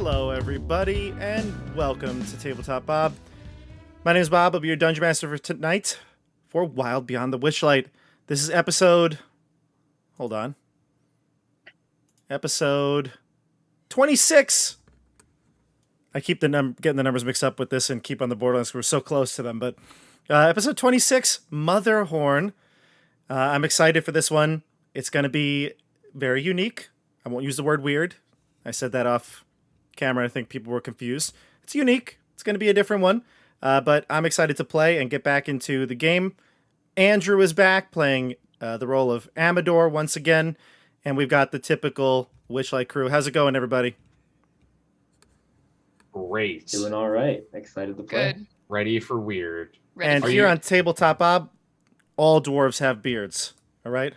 Hello, everybody, and welcome to Tabletop Bob. My name is Bob. I'll be your Dungeon Master for tonight for Wild Beyond the Witchlight. This is episode... Hold on. Episode 26. I keep getting the numbers mixed up with this and keep on the borderlines because we're so close to them. But episode 26, Motherhorn. I'm excited for this one. It's going to be very unique. I won't use the word weird. I said that off camera. I think people were confused. It's unique. It's going to be a different one. But I'm excited to play and get back into the game. Andrew is back playing the role of Amador once again. And we've got the typical Witchlight crew. How's it going, everybody? Great. Doing all right. Excited to play. Good. Ready for weird. Ready And for here you. on Tabletop Bob, all dwarves have beards. All right?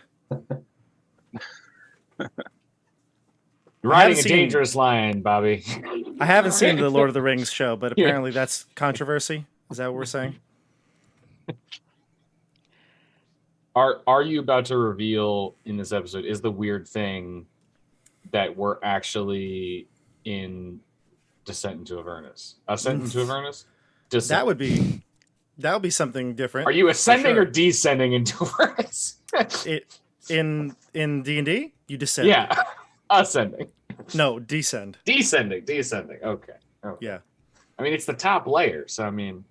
You're riding a seen- dangerous line, Bobby. I haven't seen the Lord of the Rings show, but apparently that's controversy. Is that what we're saying? Are you about to reveal in this episode is the weird thing that we're actually in Descent into Avernus? Ascent into Avernus? Descent. That would be something different. Are you ascending sure. or descending into Avernus? In D&D? You descend. Yeah. Ascending. No, descend. Descending. Okay. Yeah. I mean, it's the top layer, so I mean...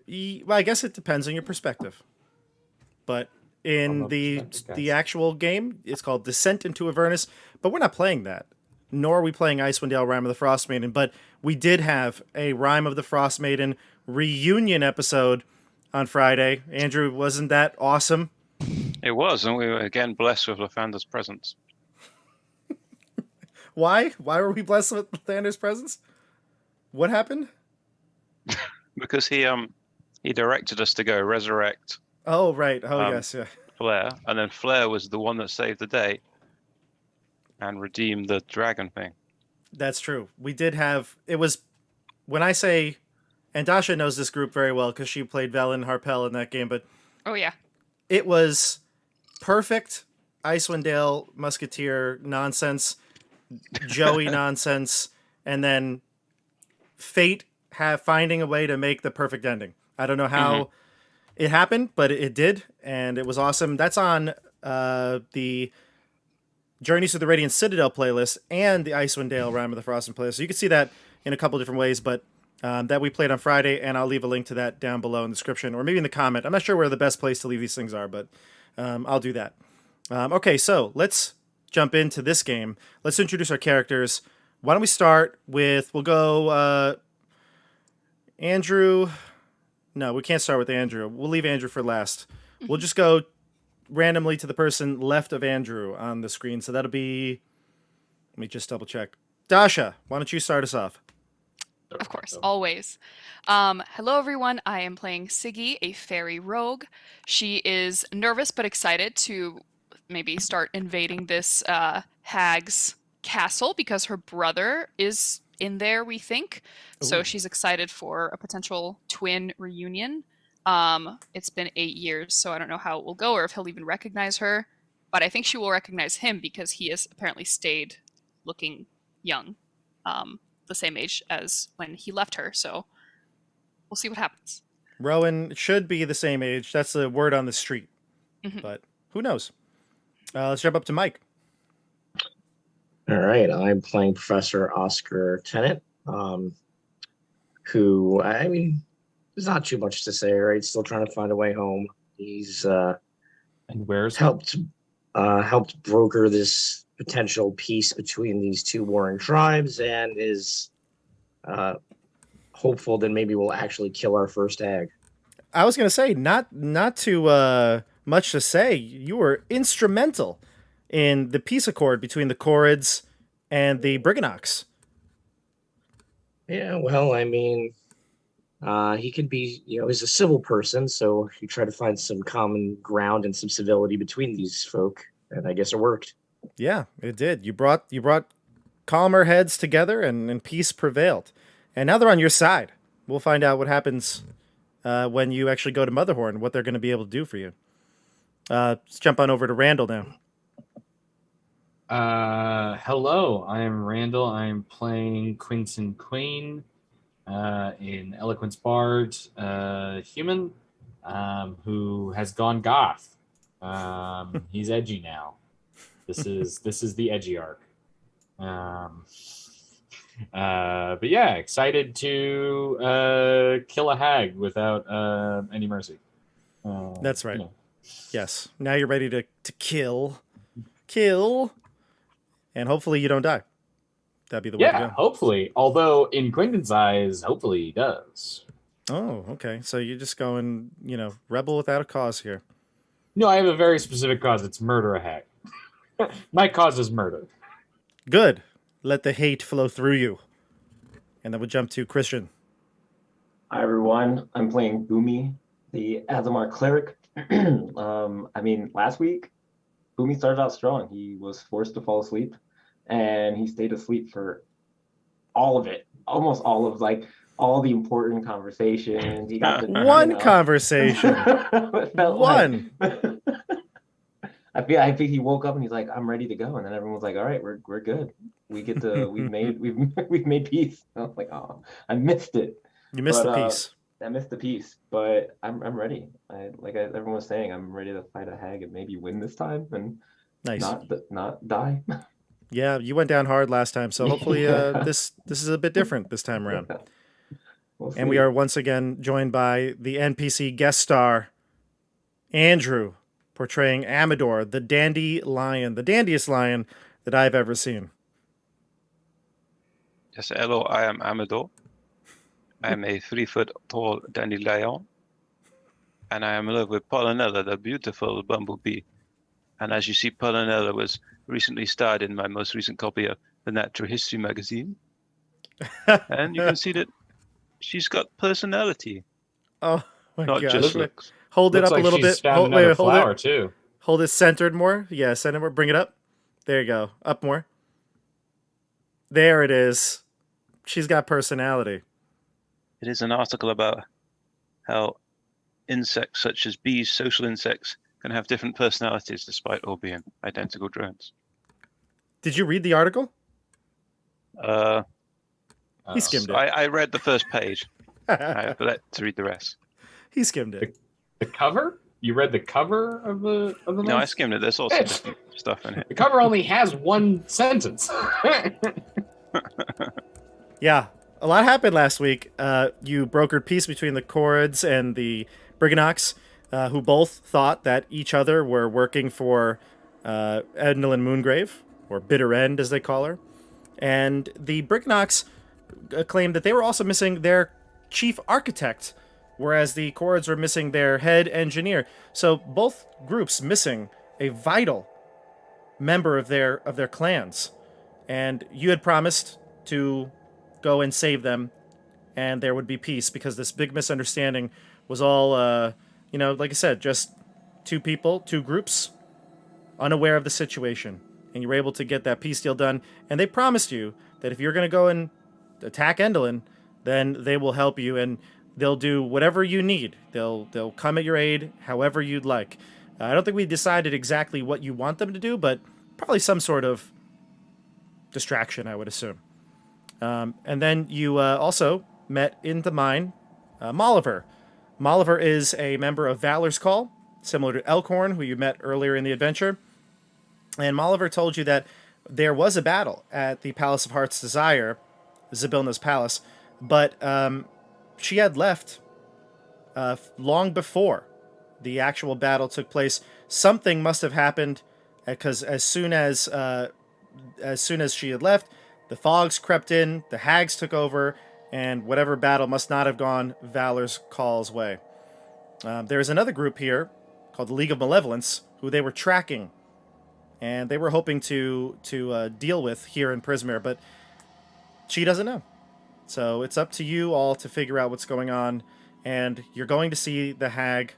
Well, I guess it depends on your perspective. But in the actual game, it's called Descent into Avernus, but we're not playing that. Nor are we playing Icewind Dale Rime of the Frost Maiden, but we did have a Rime of the Frost Maiden reunion episode on Friday. Andrew, wasn't that awesome? It was, and we were again blessed with Lathander's presence. Why? Why were we blessed with Thander's presence? What happened? Because he directed us to go resurrect Oh, right. Oh, yes, yeah. Flair, and then Flair was the one that saved the day and redeemed the dragon thing. That's true. We did have... It was... When I say... And Dasha knows this group very well because she played Velen Harpel in that game, but Oh, yeah. it was perfect Icewind Dale Musketeer nonsense, Joey nonsense, and then fate finding a way to make the perfect ending. I don't know how it happened, but it did, and it was awesome. That's on the Journeys to the Radiant Citadel playlist and the Icewind Dale Rime of the Frost playlist. So you can see that in a couple different ways, but that we played on Friday, and I'll leave a link to that down below in the description, or maybe in the comment. I'm not sure where the best place to leave these things are, but I'll do that. Okay, so let's jump into this game. Let's introduce our characters. Why don't we start with, we'll go Andrew. No, we can't start with Andrew. We'll leave Andrew for last. We'll just go randomly to the person left of Andrew on the screen. So that'll be, let me just double check. Dasha, why don't you start us off? Of course, always. Hello, everyone. I am playing Siggy, a fairy rogue. She is nervous but excited to maybe start invading this hag's castle because her brother is in there, we think. So Ooh. she's excited for a potential twin reunion. It's been 8 years, so I don't know how it will go or if he'll even recognize her. But I think she will recognize him because he has apparently stayed looking young. The same age as when he left her, so we'll see what happens. Rowan should be the same age. That's the word on the street. But who knows? Let's jump up to Mike. All right. I'm playing Professor Oscar Tennant, who, I mean, there's not too much to say, right? Still trying to find a way home. He's And where's helped broker this potential peace between these two warring tribes and is hopeful that maybe we'll actually kill our first hag. I was going to say, not too much to say. You were instrumental in the peace accord between the Corrids and the Briganox. Yeah, well, I mean, he could be, he's a civil person, so he tried to find some common ground and some civility between these folk, and I guess it worked. Yeah, it did. You brought calmer heads together, and peace prevailed. And now they're on your side. We'll find out what happens when you actually go to Motherhorn, what they're going to be able to do for you. Let's jump on over to Randall now. Hello, I am Randall. I'm playing Quentin Queen in Eloquence Bard, human who has gone goth. He's edgy now. This is the edgy arc. But yeah, excited to kill a hag without any mercy. That's right. You know. Yes. Now you're ready to kill, and hopefully you don't die. That'd be the way to Yeah, go. hopefully. Although in Quentin's eyes, hopefully he does. Oh, okay. So you're just going, rebel without a cause here. No, I have a very specific cause. It's murder a hag. My cause is murder. Good. Let the hate flow through you. And then we'll jump to Christian. Hi everyone, I'm playing Boomy, the Azamar cleric. Last week, Boomy started out strong. He was forced to fall asleep, and he stayed asleep for all of it, almost all of all the important conversations. He got One conversation. One. I think he woke up and he's like, "I'm ready to go," and then everyone was like, "All right, we're good. We've made peace." I was like, "Oh, I missed it." You missed the piece. I missed the piece, but I'm ready. Everyone was saying, I'm ready to fight a hag and maybe win this time and Nice. not die. Yeah, you went down hard last time, so hopefully Yeah. this is a bit different this time around. We'll And we see. are once again joined by the NPC guest star, Andrew, portraying Amador, the dandy lion, the dandiest lion that I've ever seen. Yes, hello, I am Amador. I am a 3-foot tall dandelion, and I am in love with Pollinella, the beautiful bumblebee. And as you see, Pollinella was recently starred in my most recent copy of the Natural History magazine. And you can see that she's got personality, Oh my not gosh. just Wait, looks. hold it Looks up like a little she's bit. found Hold, another wait, hold flower it. too. Hold it centered more. Yeah, center more. Bring it up. There you go. Up more. There it is. She's got personality. It is an article about how insects such as bees, social insects, can have different personalities despite all being identical drones. Did you read the article? He skimmed it. I read the first page. I have yet to read the rest. He skimmed it. The cover? You read the cover of the No, I month? skimmed it. There's also different stuff in it. The cover only has one sentence. Yeah, a lot happened last week. You brokered peace between the Chorids and the Briganox, who both thought that each other were working for Ednelin Moongrave, or Bitter End as they call her. And the Briganox claimed that they were also missing their chief architect, whereas the Chorids were missing their head engineer. So both groups missing a vital member of their clans. And you had promised to go and save them, and there would be peace, because this big misunderstanding was all, like I said, just two people, two groups, unaware of the situation. And you were able to get that peace deal done, and they promised you that if you're going to go and attack Endelin, then they will help you, and they'll do whatever you need. They'll come at your aid however you'd like. I don't think we decided exactly what you want them to do, but probably some sort of distraction, I would assume. And then you also met in the mine Molliver. Molliver is a member of Valor's Call, similar to Elkhorn, who you met earlier in the adventure. And Molliver told you that there was a battle at the Palace of Heart's Desire, Zabilna's palace, but she had left long before the actual battle took place. Something must have happened, because as soon as she had left, the fogs crept in, the hags took over, and whatever battle must not have gone Valor's Call's way. There's another group here called the League of Malevolence, who they were tracking, and they were hoping to deal with here in Prismere, but she doesn't know. So it's up to you all to figure out what's going on, and you're going to see the hag,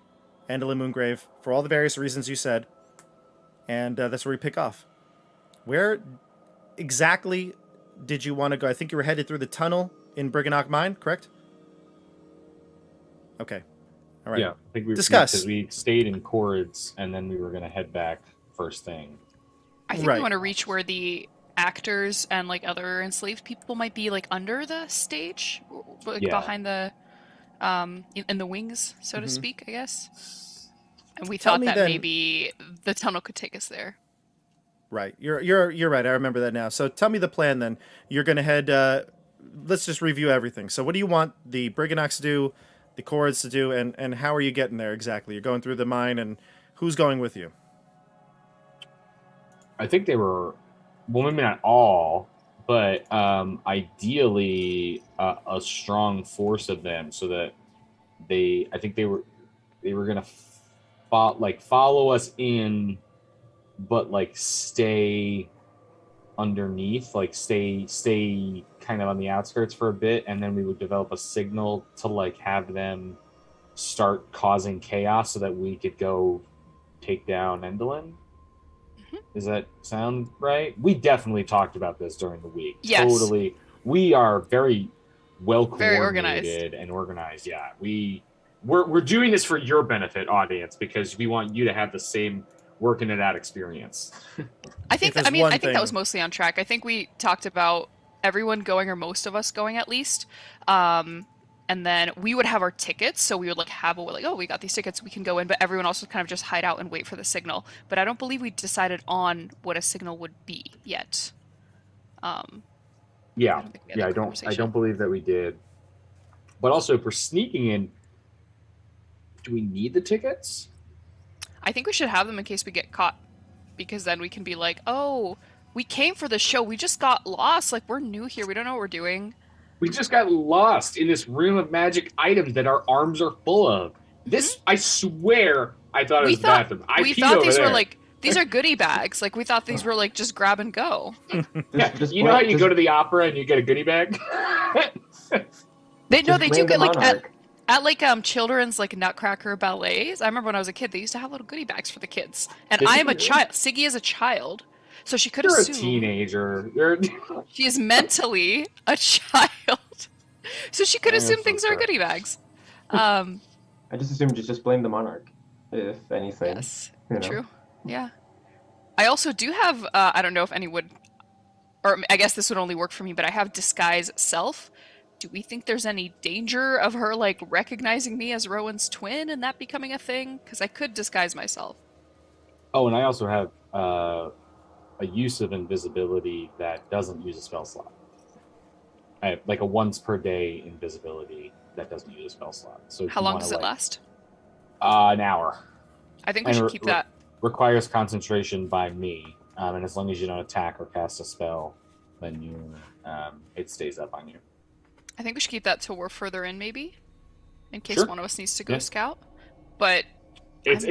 Endelin Moongrave, for all the various reasons you said, and that's where we pick off. Where exactly did you want to go? I think you were headed through the tunnel in Briganock Mine, correct? Okay. All right. Yeah, I think Discuss. because we stayed in Chorids and then we were going to head back first thing. I think Right. we want to reach where the actors and like other enslaved people might be like under the stage, like Yeah. behind the in the wings, so to Mhm. speak, I guess. And we Tell thought me that then- maybe the tunnel could take us there. Right. You're right. I remember that now. So tell me the plan then. You're gonna head. Let's just review everything. So what do you want the Briganox to do, the Chords to do, and how are you getting there exactly? You're going through the mine, and who's going with you? I think they were, well, maybe not all, but ideally a strong force of them, so that I think they were gonna follow us in, but like stay underneath, like stay kind of on the outskirts for a bit, and then we would develop a signal to like have them start causing chaos so that we could go take down Endolin. Does that sound right? We definitely talked about this during the week. Yes. Totally. We are very well Very coordinated and organized. Yeah. We're doing this for your benefit, audience, because we want you to have the same working it out experience. I think there's I mean one I think thing- that was mostly on track. I think we talked about everyone going, or most of us going at least. And then we would have our tickets, so we would like have a like, oh, we got these tickets, we can go in, but everyone else would kind of just hide out and wait for the signal. But I don't believe we decided on what a signal would be yet. Yeah. don't think we had Yeah, that I conversation. don't believe that we did. But also, if we're sneaking in, do we need the tickets? I think we should have them in case we get caught, because then we can be like, oh, we came for the show, we just got lost, like we're new here, we don't know what we're doing. We just got lost in this room of magic items that our arms are full of. This, I swear, I thought it We was thought- the bathroom. I we peed thought over these there. were like, these are goodie bags. Like we thought these were like just grab and go. Yeah, Just you know how blame- you just- go to the opera and you get a goodie bag? They just do blame the get like monarch. at like children's like Nutcracker ballets. I remember when I was a kid, they used to have little goodie bags for the kids. And Did I they am a really? child. Siggy is a child, so she could You're a assume teenager. You're she is mentally a child. So she could Yeah, assume for things are sure. goodie bags. I just assumed you just blame the monarch, if anything. Yes, you know? true. Yeah. I also do have, I don't know if any would, or I guess this would only work for me, but I have disguise self. Do we think there's any danger of her like recognizing me as Rowan's twin and that becoming a thing? Because I could disguise myself. Oh, and I also have a use of invisibility that doesn't use a spell slot. I have like a once per day invisibility that doesn't use a spell slot. So if How you long wanna, does it like, last? An hour. I think we and should re- keep re- that. Requires concentration by me, and as long as you don't attack or cast a spell, then it stays up on you. I think we should keep that till we're further in, maybe, in case Sure. one of us needs to go Yeah. scout. But It's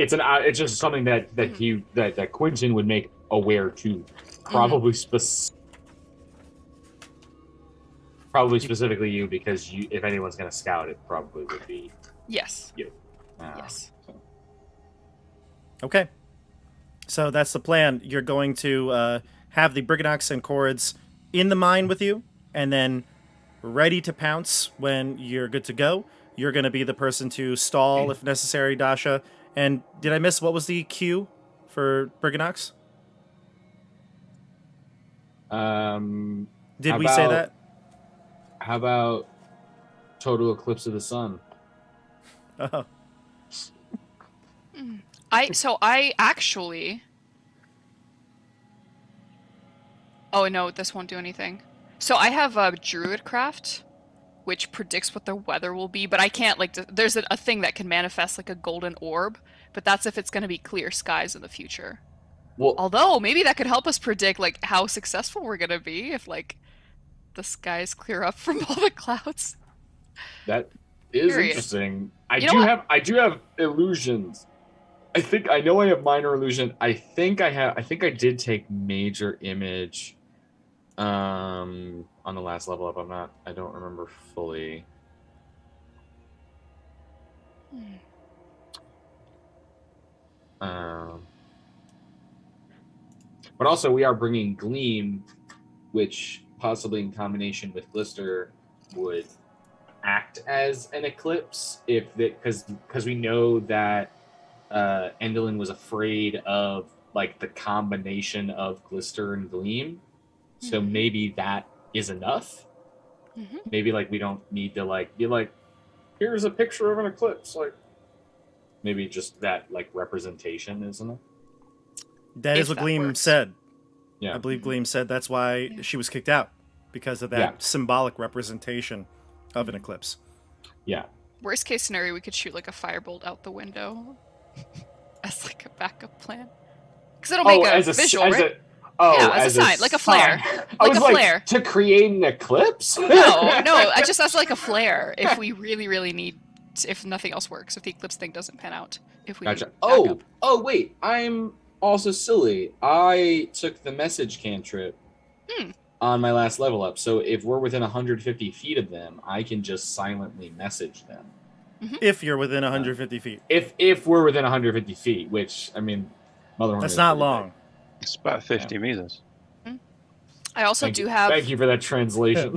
just something that Quentin would make aware to, probably specifically you, because if anyone's going to scout, it probably would be yes, you. yes. So. Okay. So that's the plan. You're going to have the Briganox and Chords in the mine with you, and then ready to pounce when you're good to go. You're going to be the person to stall if necessary, Dasha. And did I miss, what was the cue for Briganox? Did How we say about- that? How about total eclipse of the sun? Oh. I actually. Oh no, this won't do anything. So I have Druidcraft, which predicts what the weather will be, but I can't like. There's a thing that can manifest like a golden orb, but that's if it's going to be clear skies in the future. Well, Although maybe that could help us predict like how successful we're going to be if like the skies clear up from all the clouds. that is Period. interesting. I You know do have illusions. I know I have minor illusion. I think I did take major image on the last level up. I don't remember fully. But also we are bringing Gleam, which possibly in combination with Glister would act as an eclipse because we know that Endolin was afraid of like the combination of glister and gleam. So Mhm. maybe that is enough. Mhm. Maybe like we don't need to like be like, here's a picture of an eclipse. Like maybe just that like representation is enough. That is If what that Gleam works. said. Yeah. I believe Mhm. Gleam said that's why Yeah. she was kicked out, because of that Yeah. symbolic representation of an eclipse. Yeah. Worst case scenario, we could shoot like a firebolt out the window as like a backup plan. Because it'll make a visual, right? As a sign, like a flare. I Like was a like, flare. to create an eclipse? No, I just as like a flare if we really, really need, if nothing else works, if the eclipse thing doesn't pan out, if we Gotcha. need backup. Oh, wait. I'm also silly. I took the message cantrip on my last level up. So if we're within 150 feet of them, I can just silently message them. If you're within 150 feet. If we're within 150 feet, which, I mean, Motherhorn That's is not pretty long. It's about 50 meters. I also Thank do you. have. Thank you for that translation.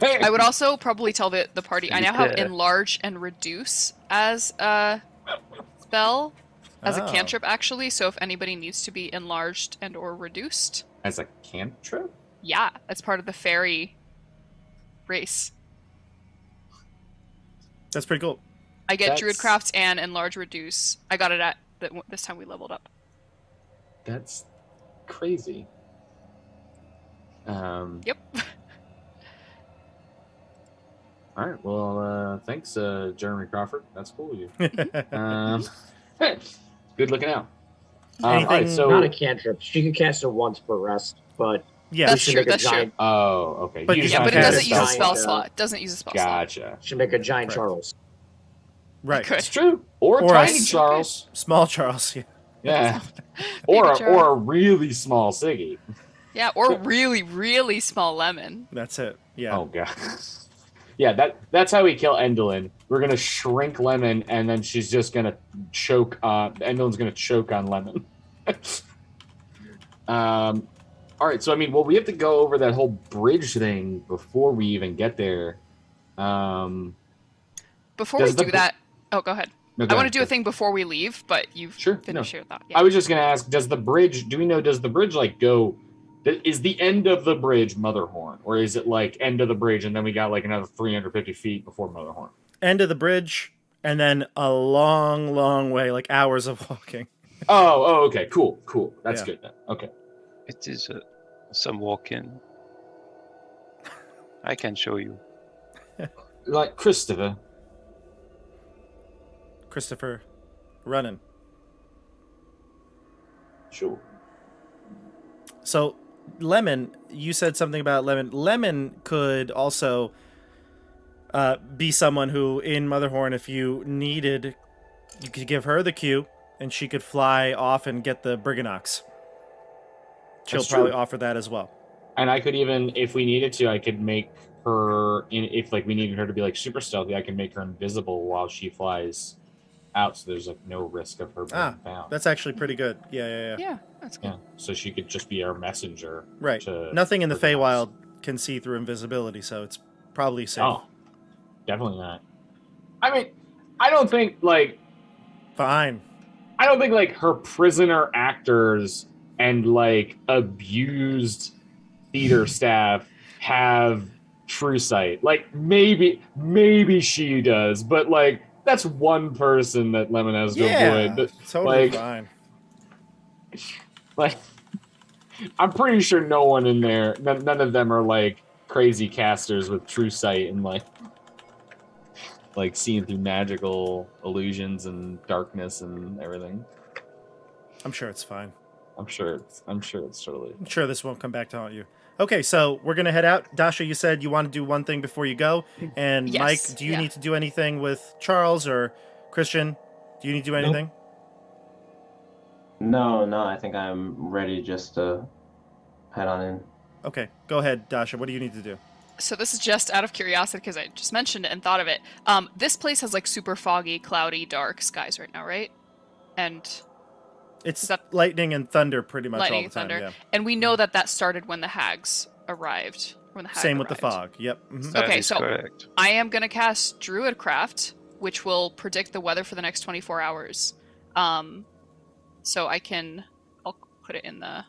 I would also probably tell the party I now have Yeah. enlarge and reduce as a spell, as a Oh. cantrip actually. So if anybody needs to be enlarged and or reduced, As a cantrip? yeah, that's part of the fairy race. That's pretty cool. I get That's- Druidcraft and enlarge reduce. I got it at this time we leveled up. That's crazy. Yep. All right. Well, thanks, Jeremy Crawford. That's cool of you. Good looking out. All right. Anything- So. Not a cantrip. She can cast it once per rest, but Yeah. That's should true. make a That's true. giant, Oh, okay. But You you just Yeah, not but it have cast doesn't a use a giant, spell slot. It doesn't use a spell slot. Gotcha. should make a giant Correct. Charles. Right. Could. It's true. Or, Or a tiny s- Charles. Small Charles. Yeah. Yeah. Baby or Charles. a really small Siggy. Yeah, or really, really small lemon. That's it. Yeah. Oh god. Yeah, that's how we kill Endolin. We're gonna shrink Lemon, and then she's just gonna choke. Endolin's gonna choke on Lemon. All right. So I mean, well, we have to go over that whole bridge thing before we even get there. Before Does we the do br- that, oh, go ahead. No, I go want to ahead, do go a thing before we leave, but you've Sure, finished no. your thought. I was just gonna ask, does the bridge? Do we know? Does the bridge like go? Is the end of the bridge Motherhorn, or is it like end of the bridge and then we got like another 350 feet before Motherhorn? End of the bridge, and then a long, long way, like hours of walking. Oh, okay, cool. That's Yeah. good then. Okay. It is some walk-in. I can show you. Like Christopher. Christopher running. Sure. So, Lemon, you said something about Lemon. Lemon could also be someone who, in Motherhorn, if you needed, you could give her the cue, and she could fly off and get the Briganox. She'll That's probably true. offer that as well. And I could even, if we needed to, I could make her, if like we needed her to be like super stealthy, I could make her invisible while she flies out, so there's like no risk of her being found. That's actually pretty good. Yeah. Yeah, that's good. Yeah, so she could just be our messenger. Right. to Nothing in the Briganox. Feywild can see through invisibility, so it's probably safe. Oh, definitely not. I mean, I don't think like her prisoner actors and like abused theater staff have true sight. Like maybe she does, but like that's one person that Lemon has to avoid. But totally like, fine. like I'm pretty sure no one in there, none of them are like crazy casters with true sight and like seeing through magical illusions and darkness and everything. I'm sure it's fine. I'm sure it's totally. I'm sure this won't come back to haunt you. Okay, so we're gonna head out. Dasha, you said you want to do one thing before you go, and Yes, Mike, do you yeah. need to do anything with Charles or Christian? Do you need to do anything? No, I think I'm ready just to head on in. Okay, go ahead, Dasha. What do you need to do? So this is just out of curiosity because I just mentioned it and thought of it. This place has like super foggy, cloudy, dark skies right now, right? And It's Is that- lightning and thunder pretty much lightning all and the time. thunder. And we know that started when the hags arrived. When the Yeah. hag Same with the arrived. fog. Yep. Mhm. That Okay, is so- correct. I am going to cast Druidcraft, which will predict the weather for the next 24 hours. So I'll put it in the.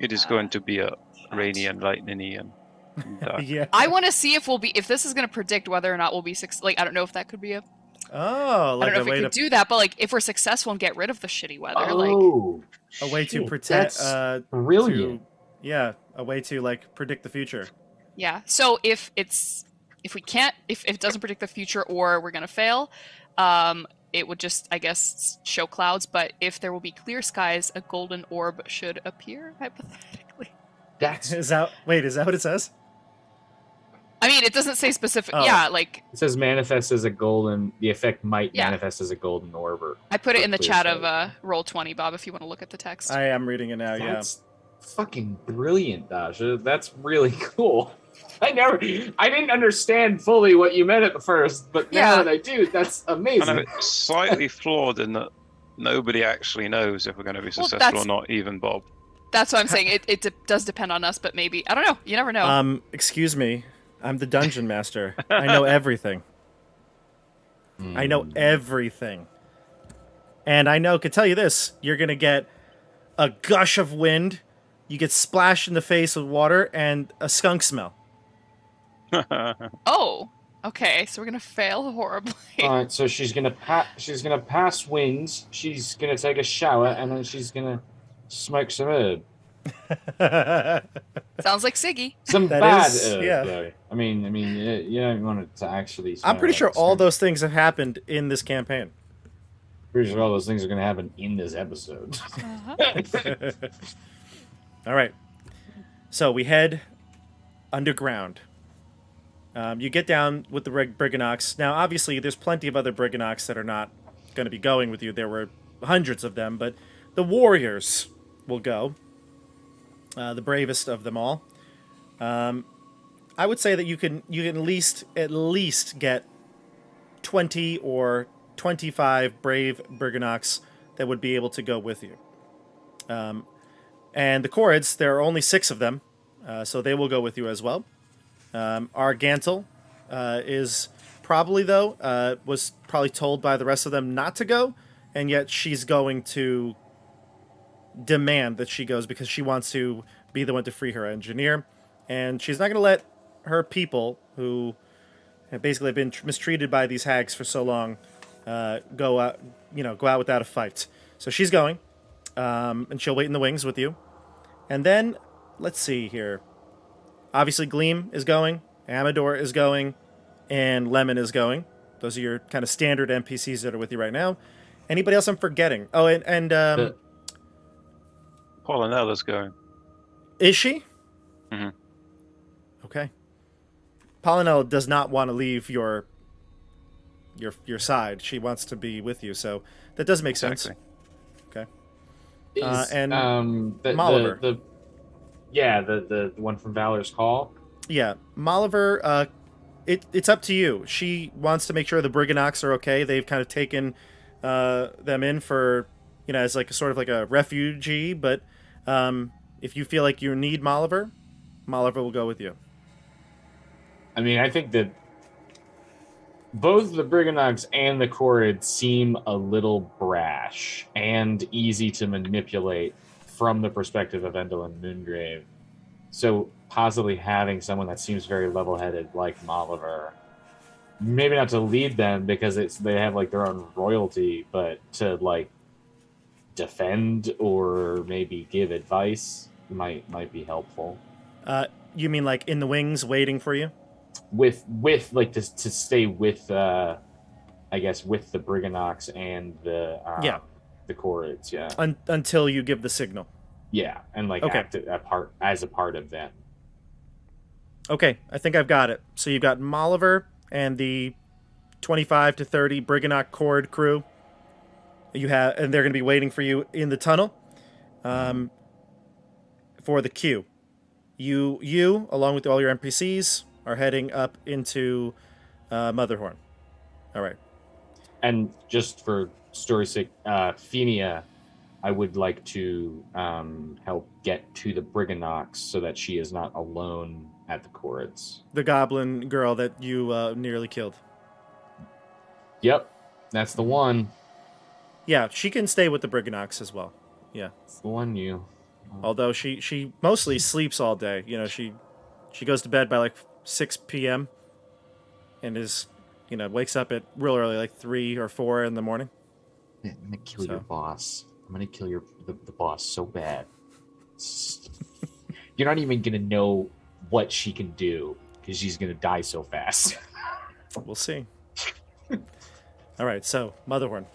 It is going to be a rainy and lightning-y and dark. Yeah. I want to see if this is going to predict whether or not we'll be like I don't know if that could be a. Oh, I like don't know a if we way could to do that, but like if we're successful and get rid of the shitty weather, Oh, a way to shit, protect. that's brilliant. Yeah, a way to like predict the future. yeah. So if it doesn't predict the future or we're gonna fail, it would just I guess show clouds. But if there will be clear skies, a golden orb should appear hypothetically. That's Is that what it says? I mean, it doesn't say specific. Oh. Yeah, like it says manifest as a golden. The effect might Yeah. manifest as a golden orb. I put it for in the clear chat sight. of Roll20, Bob, if you want to look at the text. I am reading it now. That's fucking brilliant, Dasha. That's really cool. I didn't understand fully what you meant at first, but now Yeah. that I do, that's I amazing. know it's slightly flawed in that nobody actually knows if we're going to be Well, successful that's- or not, even Bob. That's what I'm saying. It does depend on us, but maybe I don't know. You never know. Yeah. Excuse me. I'm the dungeon master. I know everything. I know everything. And I could tell you this, you're going to get a gush of wind, you get splashed in the face with water, and a skunk smell. Oh, okay. So we're gonna fail horribly. All right, so she's gonna pass winds. She's gonna take a shower, and then she's gonna smoke some herb. Sounds like Siggy. Some That bad is- herb, yeah. though. I mean, you don't want it to actually. Smell I'm pretty like sure all skunk. those things have happened in this campaign. Pretty sure all those things are gonna happen in this episode. All right. So we head underground. You get down with the Briganox. Now, obviously, there's plenty of other Briganox that are not going to be going with you. There were hundreds of them, but the warriors will go. The bravest of them all. I would say that you can at least get 20 or 25 brave Briganox that would be able to go with you. And the Chorids, there are only 6 of them, so they will go with you as well. Our Gantel is probably, was probably told by the rest of them not to go, and yet she's going to demand that she goes because she wants to be the one to free her engineer, and she's not going to let her people, who have basically been mistreated by these hags for so long, go out without a fight. So she's going, and she'll wait in the wings with you. And then, let's see here. Obviously, Gleam is going, Amador is going, and Lemon is going. Those are your kind of standard NPCs that are with you right now. Anybody else I'm forgetting? Oh, and Polinella's going. is she? Mhm. Okay. Polinella does not want to leave your side. She wants to be with you, so that does make sense. Exactly. Okay. Is, and the, Molliver. the one from Valor's Call. Yeah, Molliver, it's up to you. She wants to make sure the Briganox are okay. They've kind of taken them in for, as like a sort of like a refugee, but if you feel like you need Molliver will go with you. I mean, I think that both the Briganox and the Chorids seem a little brash and easy to manipulate from the perspective of Endel Moongrave. So possibly having someone that seems very level-headed like Molliver, maybe not to lead them because they have like their own royalty, but to like defend or maybe give advice might be helpful. You mean like in the wings waiting for you? With like to stay with I guess with the Briganox and the Chorids, yeah. Until you give the signal. Yeah, and like Okay. act as a part of them. Okay, I think I've got it. So you've got Molliver and the 25 to 30 Briganox Chord crew. And they're going to be waiting for you in the tunnel. For the queue. You, along with all your NPCs, are heading up into Motherhorn. All right. And just for story's sake, Fenia, I would like to help get to the Briganox so that she is not alone at the Chorids. The goblin girl that you nearly killed. Yep, that's the one. Yeah, she can stay with the Briganox as well. Yeah. On you. Although she mostly sleeps all day. You know, she goes to bed by like 6 p.m. and is, wakes up at real early, like 3 or 4 in the morning. I'm gonna kill your So. boss. I'm gonna kill the boss so bad. You're not even gonna know what she can do because she's gonna die so fast. We'll see. All right, so Motherhorn,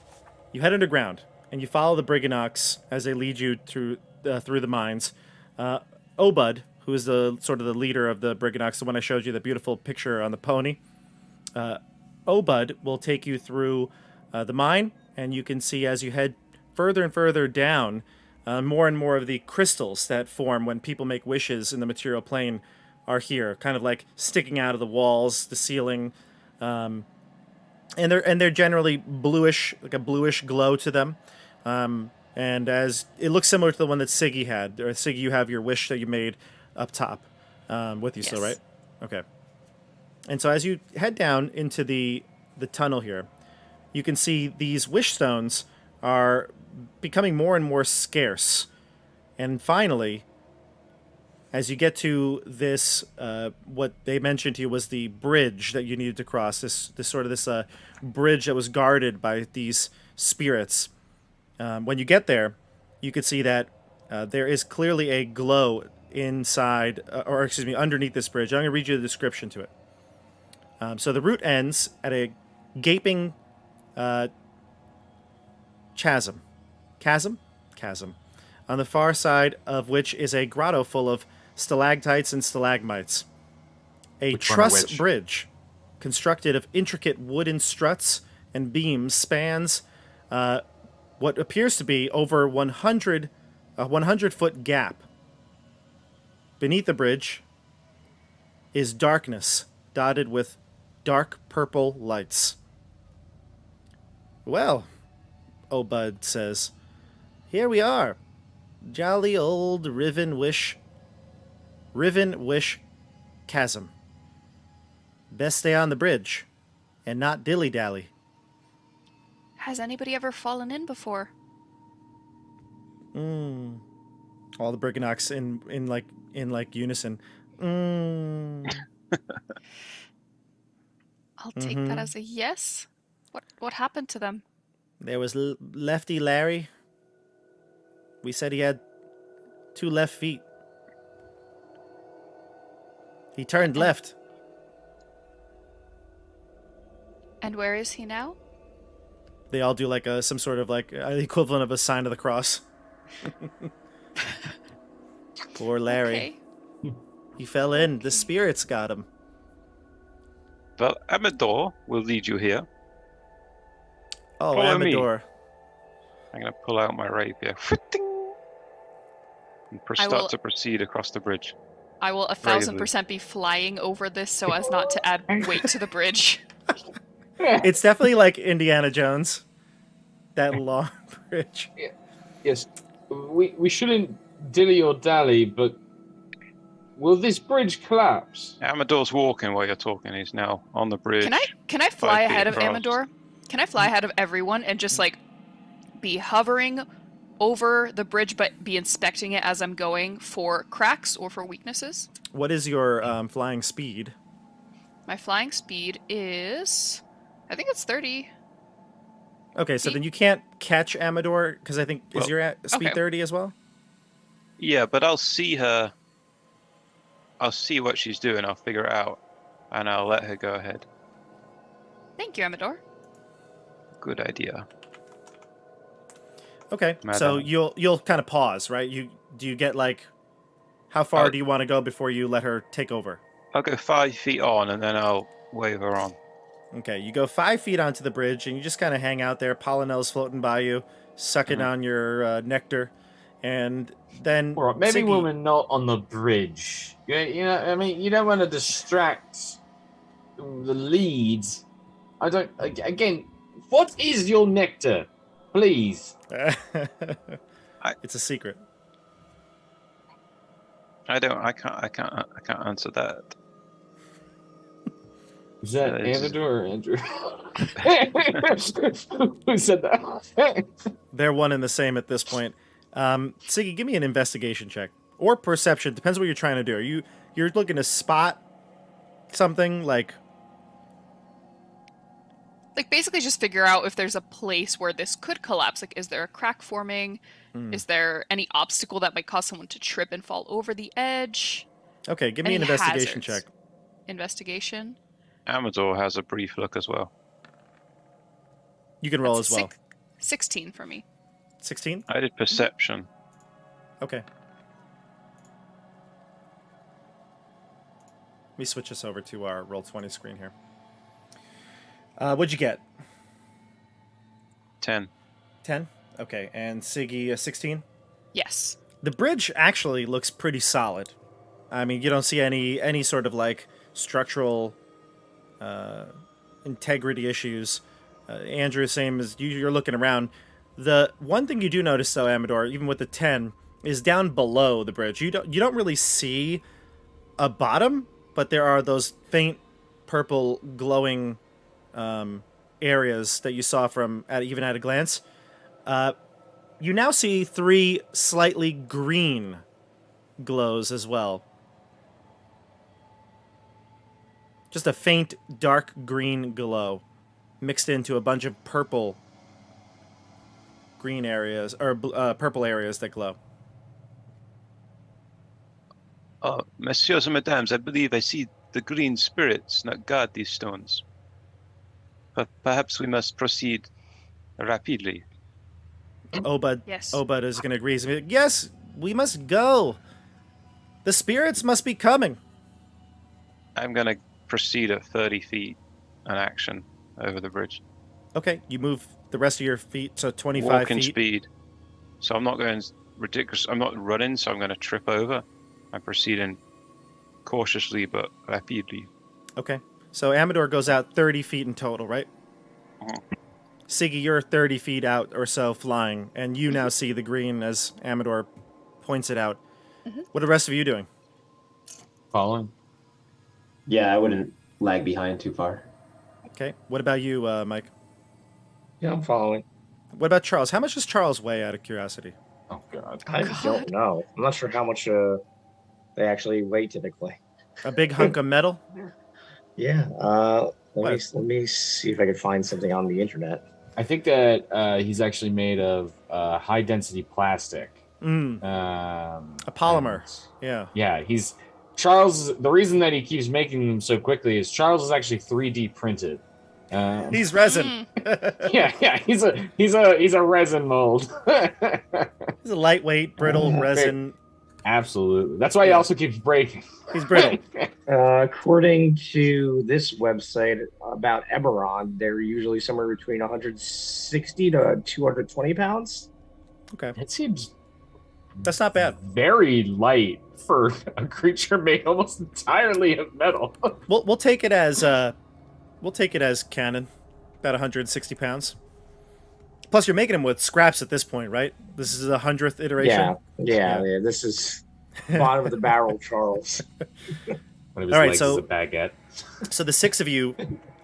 you head underground and you follow the Briganox as they lead you through the mines. Obud, who is the sort of the leader of the Briganox, the one I showed you, the beautiful picture on the pony. Obud will take you through the mine, and you can see as you head further and further down, more and more of the crystals that form when people make wishes in the material plane are here, kind of like sticking out of the walls, the ceiling, and they're generally bluish, like a bluish glow to them. And as it looks similar to the one that Siggy had, or Siggy, you have your wish that you made up top with you, Yes. still, right? Okay. And so as you head down into the tunnel here, you can see these wish stones are becoming more and more scarce. And finally, as you get to this, what they mentioned to you was the bridge that you needed to cross, this bridge that was guarded by these spirits. When you get there, you can see that there is clearly a glow inside, underneath this bridge. I'm going to read you the description to it. So the route ends at a gaping chasm, on the far side of which is a grotto full of stalactites and stalagmites. A Which one are truss which? bridge constructed of intricate wooden struts and beams spans what appears to be over a 100-foot gap. Beneath the bridge is darkness dotted with dark purple lights. Well, Obud says, here we are. Jolly old Riven Wish Chasm. Best stay on the bridge and not dilly-dally. Has anybody ever fallen in before? All the Briganox in unison. I'll take that as a yes. What happened to them? There was Lefty Larry. We said he had 2 left feet. He turned left. And where is he now? They all do like some sort of like equivalent of a sign of the cross. Poor Larry. Okay. He fell in. The spirits got him. Well, Amador will lead you here. Oh, Follow me. Amador. I'm going to pull out my rapier. And start to proceed across the bridge. I will 1,000% be flying over this so as not to add weight to the bridge. It's definitely like Indiana Jones. That long bridge. Yes, we shouldn't dilly or dally, but will this bridge collapse? Amador's walking while you're talking. He's now on the bridge. Can I fly 5 feet ahead of across. Amador? Can I fly ahead of everyone and just like be hovering over the bridge but be inspecting it as I'm going for cracks or for weaknesses? What is your flying speed? My flying speed is, I think it's 30. Okay, so then you can't catch Amador because I think is your speed okay. 30 as well? Yeah, but I'll see her. I'll see what she's doing. I'll figure it out, and I'll let her go ahead. Thank you, Amador. Good idea. Okay, so you'll kind of pause, right? Do you get like how far do you want to go before you let her take over? I'll go 5 feet on, and then I'll wave her on. Okay, you go 5 feet onto the bridge, and you just kind of hang out there. Polynel's floating by you, sucking on your nectar, and then All right, maybe Siggy, when we're not on the bridge. You know, I mean, you don't want to distract the leads. I don't. Again, what is your nectar, please? It's a secret. I can't answer that. Is that Amador or Andrew? Who said that? They're one and the same at this point. Siggy, give me an investigation check or perception. Depends what you're trying to do. You're looking to spot something like basically just figure out if there's a place where this could collapse. Like, is there a crack forming? Is there any obstacle that might cause someone to trip and fall over the edge? Okay, give me an Any investigation hazards? check. Investigation. Amador has a brief look as well. You can roll That's as well. 16 for me. 16? I did perception. Okay. Let me switch this over to our Roll20 screen here. What'd you get? 10. 10? Okay, and Siggy, 16? Yes. The bridge actually looks pretty solid. I mean, you don't see any sort of like structural integrity issues. Andrew, same as you're looking around. The one thing you do notice, though, Amador, even with the 10, is down below the bridge. You don't really see a bottom, but there are those faint purple glowing areas that you saw from even at a glance. You now see 3 slightly green glows as well. Just a faint dark green glow mixed into a bunch of purple green areas or purple areas that glow. Oh, messieurs and mesdames, I believe I see the green spirits that guard these stones. But perhaps we must proceed rapidly. Obud Yes. is going to agree. He's gonna be like, yes, we must go. The spirits must be coming. I'm going to proceed at 30 feet an action over the bridge. Okay, you move the rest of your feet, so 25 Walking feet. speed. So I'm not going ridiculous. I'm not running, so I'm going to trip over. I'm proceeding cautiously but rapidly. Okay, so Amador goes out 30 feet in total, right? Uh-huh. Siggy, you're 30 feet out or so flying, and you now see the green as Amador points it out. What are the rest of you doing? Following. Yeah, I wouldn't lag behind too far. Okay, what about you, Mike? Yeah, I'm following. What about Charles? How much does Charles weigh, out of curiosity? Oh god. I don't know. I'm not sure how much they actually weigh typically. A big hunk of metal? Yeah. Let me see if I can find something on the internet. I think that he's actually made of high density plastic. A polymer. Yeah. Yeah, he's Charles. The reason that he keeps making them so quickly is Charles is actually 3D printed. He's resin. Yeah. He's a resin mold. He's a lightweight, brittle resin. Absolutely. That's why he also keeps breaking. He's brittle. According to this website about Eberron, they're usually somewhere between 160 to 220 pounds. Okay, It seems that's not bad. very light for a creature made almost entirely of metal. We'll take it as canon, about 160 pounds. Plus, you're making him with scraps at this point, right? This is the 100th iteration. Yeah. This is bottom of the barrel, Charles. One of his All right, legs so- is a baguette. So the 6 of you,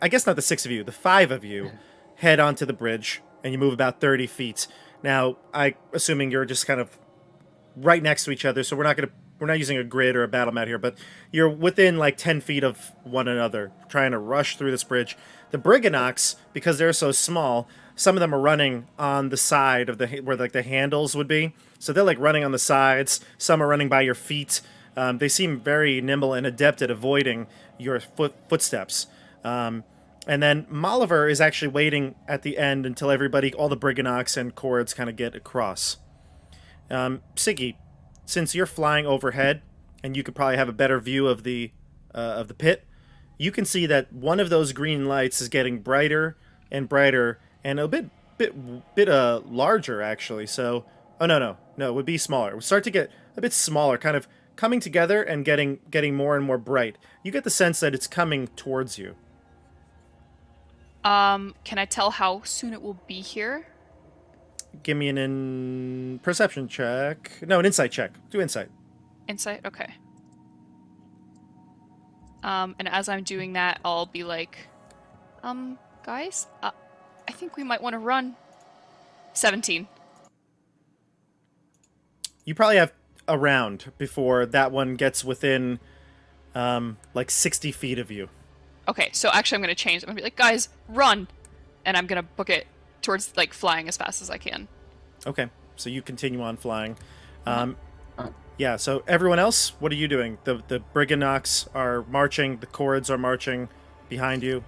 I guess not the 6 of you, the 5 of you head onto the bridge and you move about 30 feet. Now, assuming you're just kind of right next to each other, so we're not using a grid or a battle mat here, but you're within like 10 feet of one another, trying to rush through this bridge. The Briganox, because they're so small, some of them are running on the side of where like the handles would be. So they're like running on the sides. Some are running by your feet. They seem very nimble and adept at avoiding your footsteps. And then Molliver is actually waiting at the end until all the Briganox and Cords kind of get across. Siggy, since you're flying overhead and you could probably have a better view of the pit, you can see that one of those green lights is getting brighter and brighter and a bit larger actually. So, no, it would be smaller. It would start to get a bit smaller, kind of coming together and getting more and more bright. You get the sense that it's coming towards you. Can I tell how soon it will be here? Give me an perception check. No, an insight check. Do insight. Insight? Okay. And as I'm doing that, I'll be like, guys, I think we might want to run. 17. You probably have a round before that one gets within, like 60 feet of you. Okay, so actually I'm going to change. I'm going to be like, guys, run! And I'm going to book it towards, like, flying as fast as I can. Okay, so you continue on flying. Uh, Yeah, so everyone else, what are you doing? The Brigandocs are marching, the Cords are marching behind you.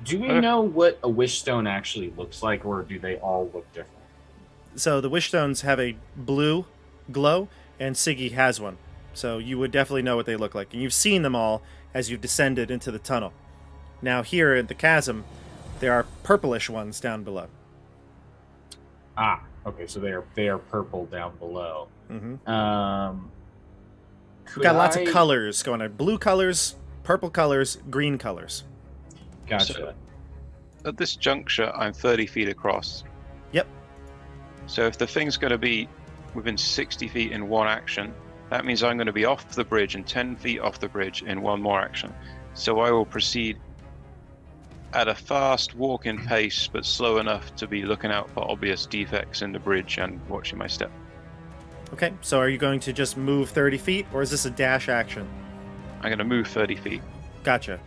Do we know what a wish stone actually looks like, or do they all look different? So the wish stones have a blue glow, and Siggy has one. So you would definitely know what they look like. And you've seen them all as you've descended into the tunnel. Now here at the chasm, there are purplish ones down below. Ah, okay, so they are purple down below. Mm-hmm. Got lots of colors going on. Blue colors, purple colors, green colors. Gotcha. So, at this juncture, I'm 30 feet across. Yep. So if the thing's going to be within 60 feet in one action, that means I'm going to be off the bridge and 10 feet off the bridge in one more action. So I will proceed at a fast walking pace, but slow enough to be looking out for obvious defects in the bridge and watching my step. Okay, so are you going to just move 30 feet, or is this a dash action? I'm going to move 30 feet. Gotcha.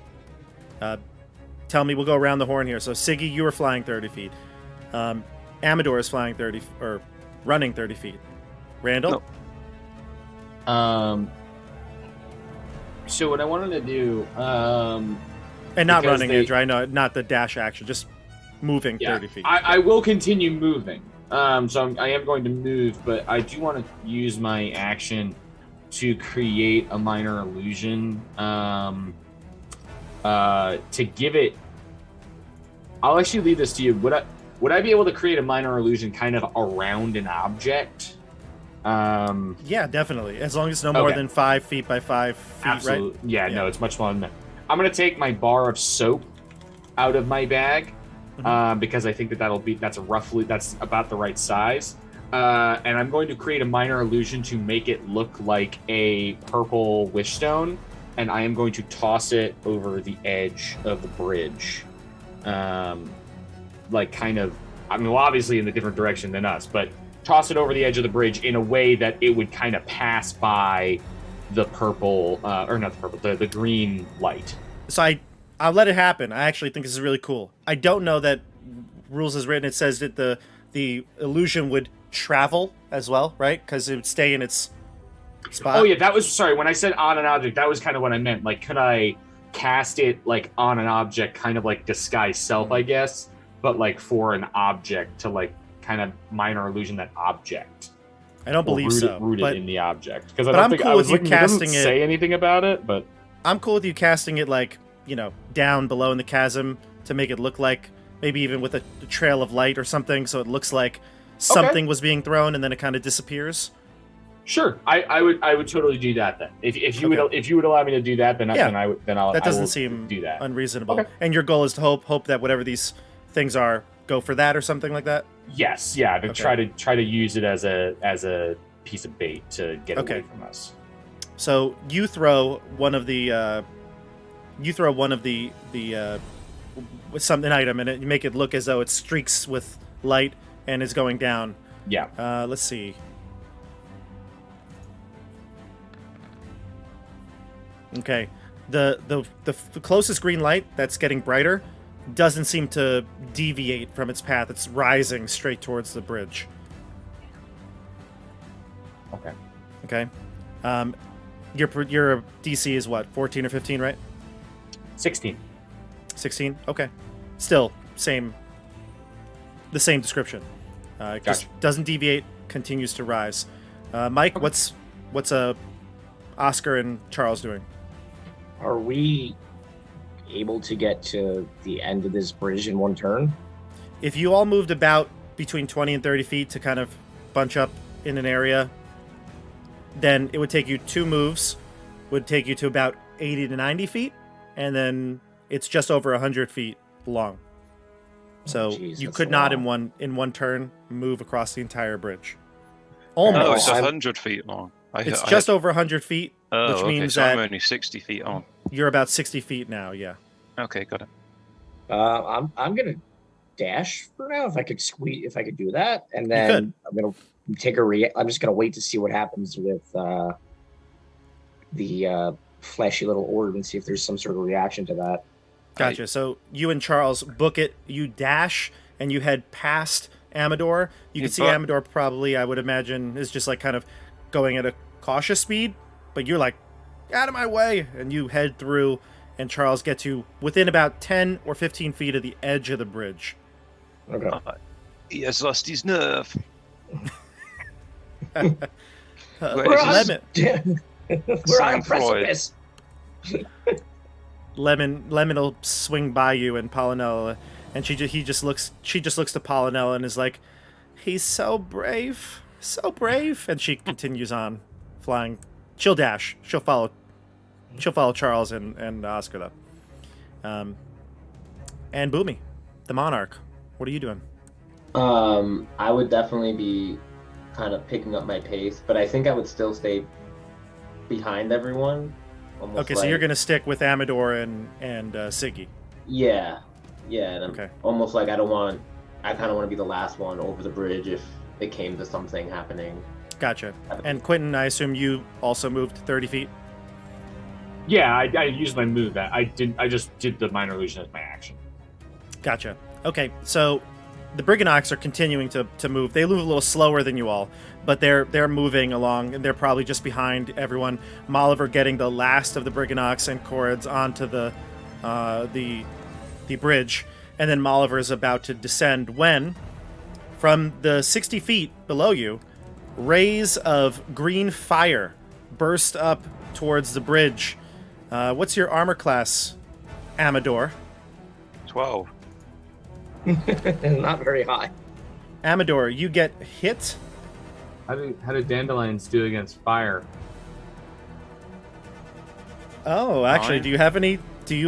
Tell me, we'll go around the horn here. So Siggy, you are flying 30 feet. Amador is flying 30, or running 30 feet. Randall? No. So what I wanted to do, And not running, Andrew. I know, not the dash action, just moving 30 feet. I will continue moving. So I am going to move, but I do want to use my action to create a minor illusion. To give it, I'll actually leave this to you. Would I be able to create a minor illusion kind of around an object? Yeah, definitely. As long as no more than 5 feet by 5 feet, Absolutely. right? Yeah, no, it's much fun. I'm going to take my bar of soap out of my bag, because I think that's about the right size. And I'm going to create a minor illusion to make it look like a purple wish stone, and I am going to toss it over the edge of the bridge. Like kind of, I mean, well, obviously in a different direction than us, but toss it over the edge of the bridge in a way that it would kind of pass by the purple, or not the purple, the green light. So I'll let it happen. I actually think this is really cool. I don't know that rules is written. It says that the illusion would travel as well, right? Because it would stay in its spot. Oh yeah, sorry, when I said on an object, that was kind of what I meant. Like, could I cast it like on an object, kind of like disguise self, I guess, but like for an object to like kind of minor illusion that object. I don't believe so. Rooted but in the object, because I'm cool with you casting it. Say anything about it, but I'm cool with you casting it like, down below in the chasm to make it look like maybe even with a trail of light or something, so it looks like something was being thrown and then it kind of disappears. Sure, I would totally do that then. If you would allow me to do that, then I'll. That doesn't seem do that. unreasonable. Okay. And your goal is to hope that whatever these things are, go for that or something like that. Yes, yeah. To try to use it as a piece of bait to get away from us. So you throw one of the with something item, and you make it look as though it streaks with light and is going down. Yeah. Let's see. Okay. The closest green light that's getting brighter doesn't seem to deviate from its path. It's rising straight towards the bridge. Okay. Your DC is what? 14 or 15, right? 16. 16? Okay. Still, the same description. Just doesn't deviate, continues to rise. Mike, what's Oscar and Charles doing? Are we able to get to the end of this bridge in one turn? If you all moved about between 20 and 30 feet to kind of bunch up in an area, then it would take you 2 moves, would take you to about 80 to 90 feet, and then it's just over 100 feet long. So you could not in one turn move across the entire bridge. Almost. Oh, it's 100 feet long. It's just over 100 feet, which means so that I'm only 60 feet on. You're about 60 feet now, yeah. Okay, got it. I'm gonna dash for now if I could do that, and then I'm gonna I'm just gonna wait to see what happens with the flashy little orb and see if there's some sort of reaction to that. Gotcha. So you and Charles book it. You dash and you head past Amador. You can see Amador probably, I would imagine, is just like kind of going at a cautious speed. But you're like, out of my way, and you head through. And Charles gets you within about 10 or 15 feet of the edge of the bridge. Okay. He has lost his nerve. Lemon We're on a precipice. Lemon will swing by you and Polynella, and she just looks to Polynella and is like, he's so brave, and she continues on flying. She'll dash. She'll follow Charles and Oscar though. And Boomy, the monarch. What are you doing? I would definitely be kind of picking up my pace, but I think I would still stay behind everyone. Okay, so you're gonna stick with Amador and Siggy. Yeah, and I'm Okay. almost like I kind of want to be the last one over the bridge if it came to something happening. Gotcha. And Quentin, I assume you also moved 30 feet? Yeah, I used my move. That I just did the minor illusion as my action. Gotcha. Okay, so the Brigannox are continuing to move. They move a little slower than you all, but they're moving along, and they're probably just behind everyone. Molliver getting the last of the Brigannox and Corrids onto the bridge, and then Molliver is about to descend when, from the 60 feet below you, rays of green fire burst up towards the bridge. What's your armor class, Amador? 12. Not very high. Amador, you get hit. How do dandelions do against fire? Oh, actually, Fine. do you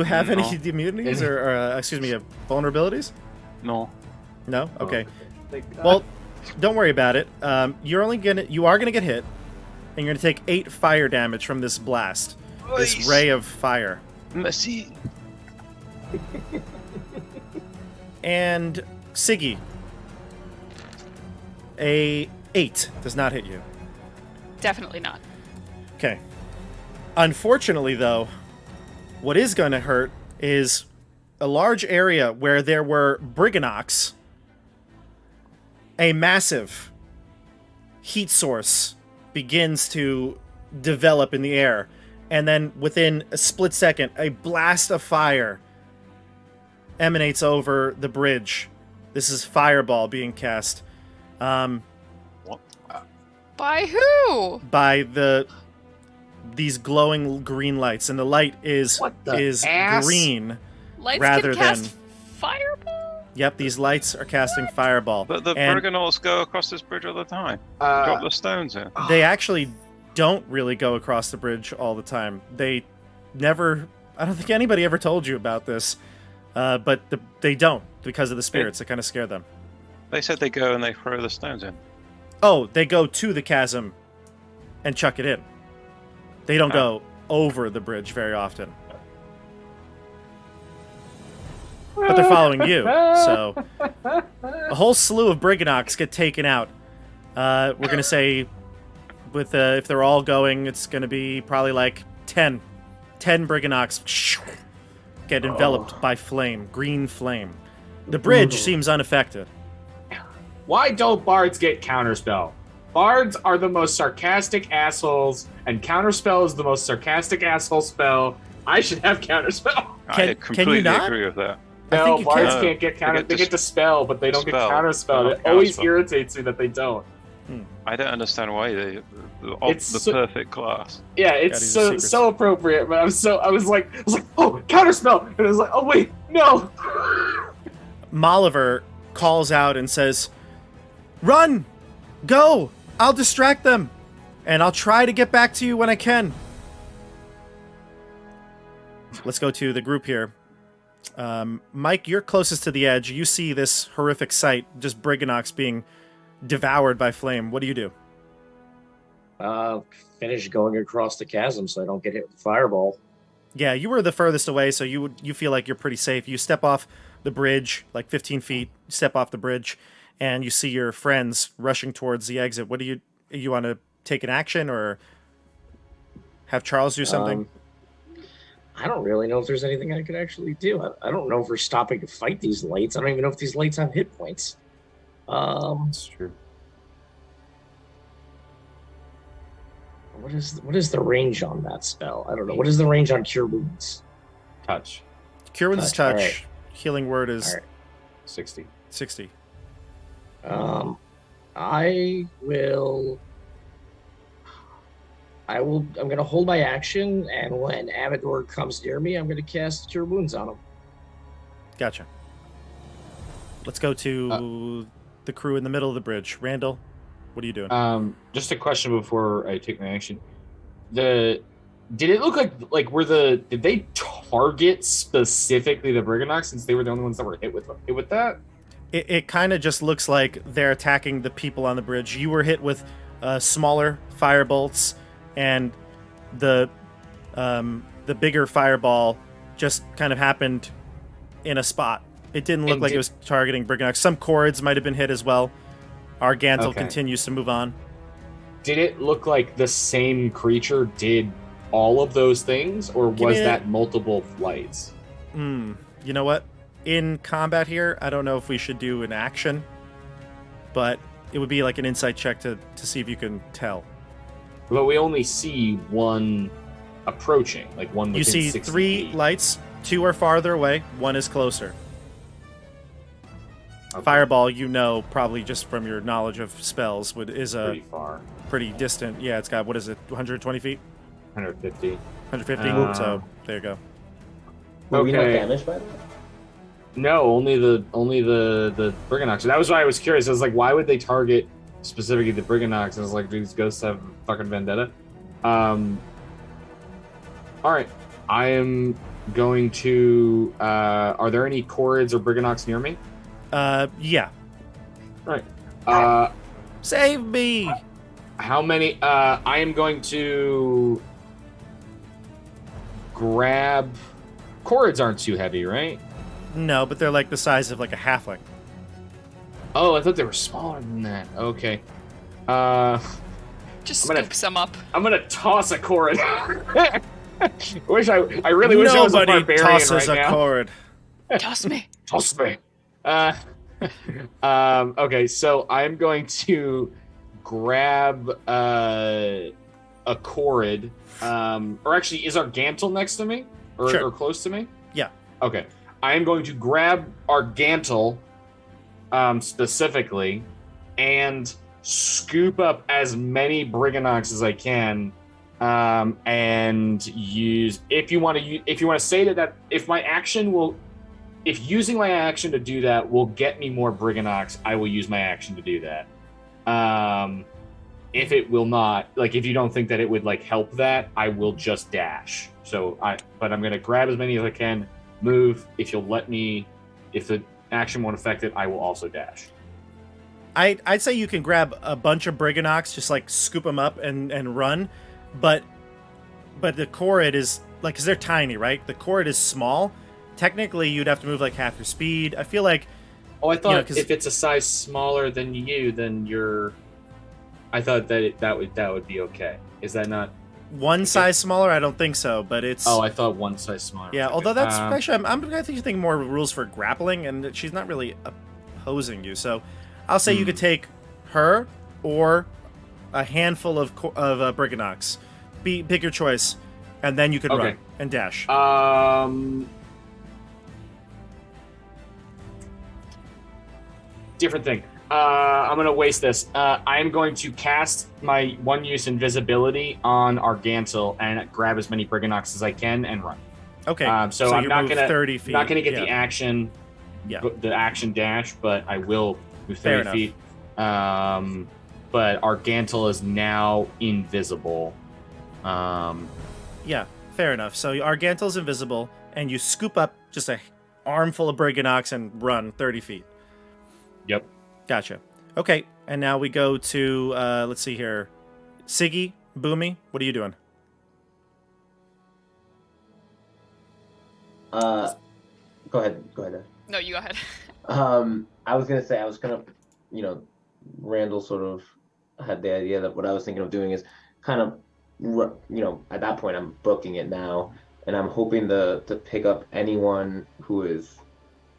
have any No. immunities or excuse me, vulnerabilities? No. No. Okay. Thank God. Well, don't worry about it. You are gonna get hit, and you're gonna take 8 fire damage from this blast. This Nice. ray of fire. Merci. And Siggy, a 8 does not hit you. Definitely not. Okay. Unfortunately, though, what is going to hurt is a large area where there were Brigannox. A massive heat source begins to develop in the air, and then within a split second, a blast of fire emanates over the bridge. This is Fireball being cast By who? by these glowing green lights, and the light is What the ass? green. Lights Rather can cast than- fireball? Yep, these lights are casting Fireball. But the And Brigannols go across this bridge all the time. Drop the stones in. they actually don't really go across the bridge all the time. They never. I don't think anybody ever told you about this, but they don't because of the spirits that kind of scare them. They said they go and they throw the stones in. Oh, they go to the chasm and chuck it in. They don't go over the bridge very often. But they're following you, so a whole slew of Brigannox get taken out. We're gonna say, with if they're all going, it's gonna be probably like 10 Brigannox get enveloped by flame, green flame. The bridge seems unaffected. Why don't bards get counterspell? Bards are the most sarcastic assholes, and counterspell is the most sarcastic asshole spell. I should have counterspell. I completely you not? agree with that. I No, think you bards can. can't get counter. They They get to spell, but they don't get spell. counterspell. They It don't always counterspell. irritates me that they don't. I don't understand why the It's so- perfect class. Yeah, Gotta it's use so secrets. so appropriate. But I was like, oh, counterspell, and I was like, oh wait, no. Molliver calls out and says, "Run! Go! I'll distract them, and I'll try to get back to you when I can." Let's go to the group here. Mike, you're closest to the edge. You see this horrific sight, just Brigannox being devoured by flame. What do you do? Finish going across the chasm so I don't get hit with the fireball. Yeah, you were the furthest away, so you feel like you're pretty safe. You step off the bridge, like 15 feet, step off the bridge, and you see your friends rushing towards the exit. What do you want to take an action or have Charles do something? I don't really know if there's anything I could actually do. I don't know if we're stopping to fight these lights. I don't even know if these lights have hit points. That's true. What is the range on that spell? I don't know. What is the range on Cure Wounds? Touch. Cure Wounds touch, touch. alright. Healing word is Alright. 60. 60. I'm gonna hold my action, and when Amador comes near me, I'm gonna cast Cure Wounds on him. Gotcha. Let's go to the crew in the middle of the bridge. Randall, what are you doing? Just a question before I take my action. Did it look did they target specifically the Brigannox since they were the only ones that were hit with that? It kind of just looks like they're attacking the people on the bridge. You were hit with smaller fire bolts, and the bigger fireball just kind of happened in a spot. It didn't look like it was targeting Brigannox. Some cords might have been hit as well. Argantel continues to move on. Did it look like the same creature did all of those things, or was that multiple flights? You know what? In combat here, I don't know if we should do an action, but it would be like an insight check to see if you can tell. But we only see one approaching, like one within You see 60 3 feet. lights, 2 are farther away, 1 is closer. Okay. Fireball, you know, probably just from your knowledge of spells, is Pretty far. pretty distant. Yeah, it's got, what is it, 120 feet? 150. 150, so there you go. Were we not Okay. damaged by that? No, only the Brigannox. That was why I was curious. I was like, why would they target specifically the Brigannox? I was like, do these ghosts have fucking vendetta? All right, I am going to. Are there any Corrids or Brigannox near me? Yeah. All right. Save me! How many? I am going to grab. Corrids aren't too heavy, right? No, but they're like the size of like a halfling. Oh, I thought they were smaller than that. Okay. Just I'm gonna- scoop some up. I'm gonna toss a Corrid. I really wish I was a Nobody barbarian tosses right a now. cord. Toss me. Toss me. Okay, so I'm going to grab a Corrid. Or actually, is Argantel next to me? Sure. Or close to me? Yeah. Okay. I am going to grab Argantel specifically and scoop up as many Brigannox as I can, and use. If you want to say that if using my action to do that will get me more Brigannox, I will use my action to do that. If it will not, like if you don't think that it would like help that, I will just dash. But I'm gonna grab as many as I can. Move. If you'll let me, if the action won't affect it, I will also dash. I'd say you can grab a bunch of Brigannox, just like scoop them up and run, but the Corrid is like, because they're tiny, right? The Corrid is small. Technically, you'd have to move like half your speed. I feel like. Oh, I thought 'cause- if it's a size smaller than you, then you're. I thought that would be okay. Is that not? One size smaller, I don't think so, but it's. Oh, I thought one size smaller. Yeah, was although okay. that's actually, I think you think more rules for grappling, and she's not really opposing you. So, I'll say you could take her or a handful of Brigannox. Pick your choice, and then you could Okay. run and dash. Different thing. I'm gonna waste this. I'm going to cast my one-use invisibility on Argantel and grab as many Brigannox as I can and run. Okay. So I'm you not move gonna 30 feet. not gonna get yeah. the action. Yeah. The action dash, but I will move Fair 30 feet. But Argantel is now invisible. Yeah, fair enough. So Argantel's invisible, and you scoop up just a armful of Brigannox and run 30 feet. Yep. Gotcha. Okay, and now we go to, let's see here. Siggy, Boomy, what are you doing? Go ahead. No, you go ahead. I was gonna say I was gonna Randall sort of had the idea that what I was thinking of doing is kind of, at that point I'm booking it now, and I'm hoping to pick up anyone who is,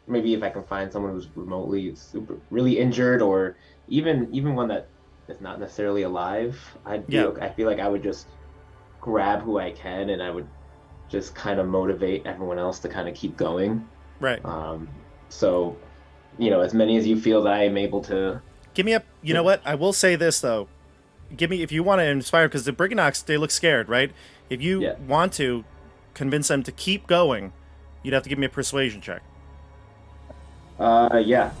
maybe if I can find someone who's remotely really injured, or even one that is not necessarily alive. I feel like I would just grab who I can, and I would just kind of motivate everyone else to kind of keep going. Right. So, as many as you feel that I am able to. Give me a. You know what? I will say this though. Give me, if you want to inspire, because the Briganox, they look scared, right? If you want to convince them to keep going, you'd have to give me a persuasion check. Yeah,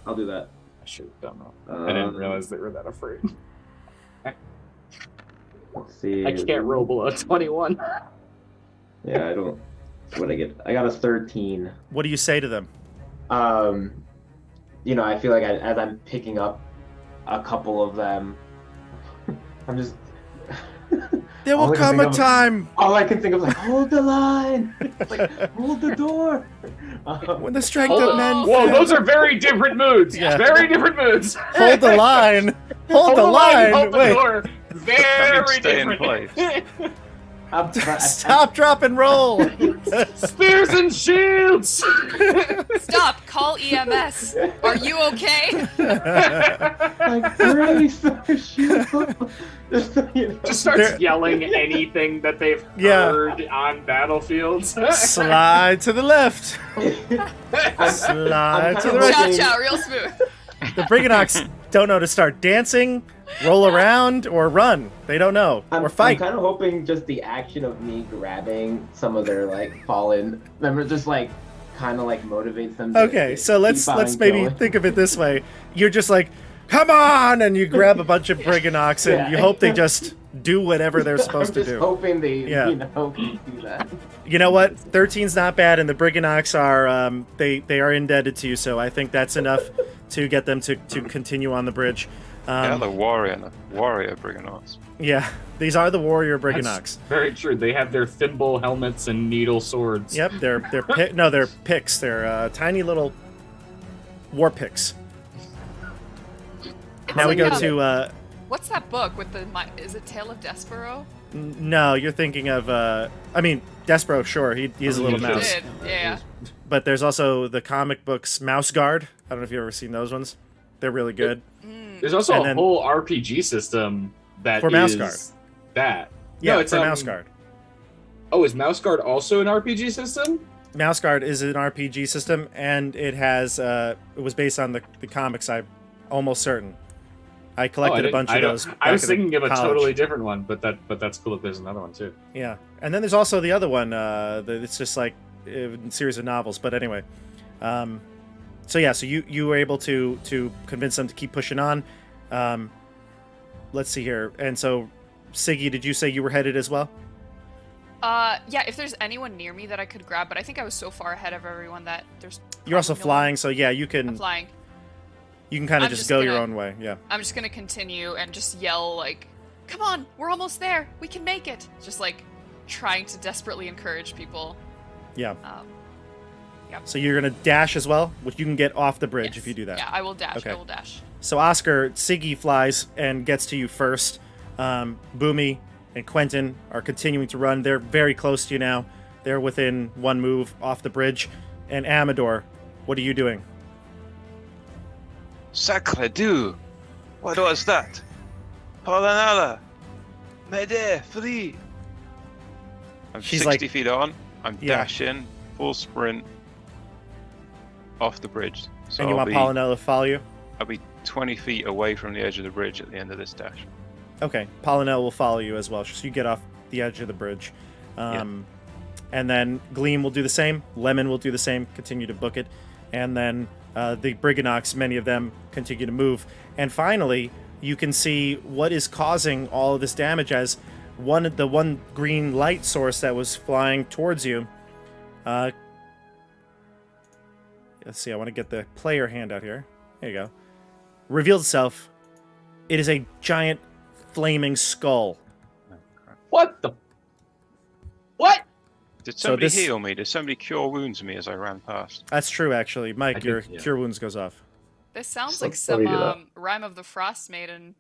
I'll do that. I should have done that. I didn't realize they were that afraid. Let's see. I can't roll below 21. Yeah, I don't. What I get? I got a 13. What do you say to them? I feel like as I'm picking up a couple of them, I'm just. There will come a time. All I can think of is like, hold the line, like hold the door. When the strength of men. Whoa, those are very different moods. Yeah. Very different moods. Hold the line. Hold the line. Hold the Wait. door. Very Stay in different. place. Stop, drop, and roll. Spears and shields. Stop! Call EMS. Are you okay? Like, brace yourself. Just starts yelling anything that they've heard on battlefields. Slide to the left. Slide to the right. Chow, real smooth. The Briganox don't know to start dancing, roll around, or run. They don't know. Or fight. I'm kind of hoping just the action of me grabbing some of their fallen members just kind of motivates them. Okay, so let's maybe think of it this way. You're just like, come on, and you grab a bunch of Briganox and you hope they just do whatever they're supposed to do. I'm just hoping they do that. You know what? 13's not bad, and the Briganox are they are indebted to you, so I think that's enough to get them to continue on the bridge. The warrior Briganox. Yeah, these are the warrior Briganox. Very true. They have their thimble helmets and needle swords. Yep, they're picks. They're tiny little war picks. Now we go to what's that book with the? Is it Tale of Despero? No, you're thinking of. Despero. Sure, he's a little mouse. Yeah. But there's also the comic books Mouse Guard. I don't know if you've ever seen those ones. They're really good. There's also a whole RPG system that for Mouse Guard. That. Yeah, no, it's for Mouse Guard. Oh, is Mouse Guard also an RPG system? Mouse Guard is an RPG system, and it has. It was based on the comics. I'm almost certain. I collected a bunch of those. I was thinking of a totally different one, but that's cool if there's another one too. Yeah, and then there's also the other one. It's just like a series of novels. But anyway, so you were able to convince them to keep pushing on. Let's see here. And so, Siggy, did you say you were headed as well? Yeah. If there's anyone near me that I could grab, but I think I was so far ahead of everyone that there's. You're also flying, so yeah, you can. I'm flying. You can kind of just go your own way, yeah. I'm just gonna continue and just yell like, "Come on, we're almost there. We can make it!" Just trying to desperately encourage people. Yeah. Yep. So you're gonna dash as well, which you can get off the bridge if you do that. Yeah, I will dash. Okay. I will dash. So Oscar, Siggy flies and gets to you first. Boomy and Quentin are continuing to run. They're very close to you now. They're within one move off the bridge. And Amador, what are you doing? Sacre Dieu! What was that? Pollinella! Mede, free! I'm She's 60 feet on. I'm Yeah. dashing, full sprint, off the bridge. So And you want Pollinella to follow you? I'll be 20 feet away from the edge of the bridge at the end of this dash. Okay, Pollinella will follow you as well, so you get off the edge of the bridge. And then Gleam will do the same. Lemon will do the same, continue to book it. And then the Briganox, many of them, continue to move. And finally, you can see what is causing all of this damage as the one green light source that was flying towards you. Let's see, I want to get the player handout here. There you go. Revealed itself. It is a giant flaming skull. What the? What? Did somebody heal me? Did somebody cure wounds me as I ran past? That's true, actually. Mike, your cure wounds goes off. This sounds So like sorry some to that. Rime of the Frost Maiden-esque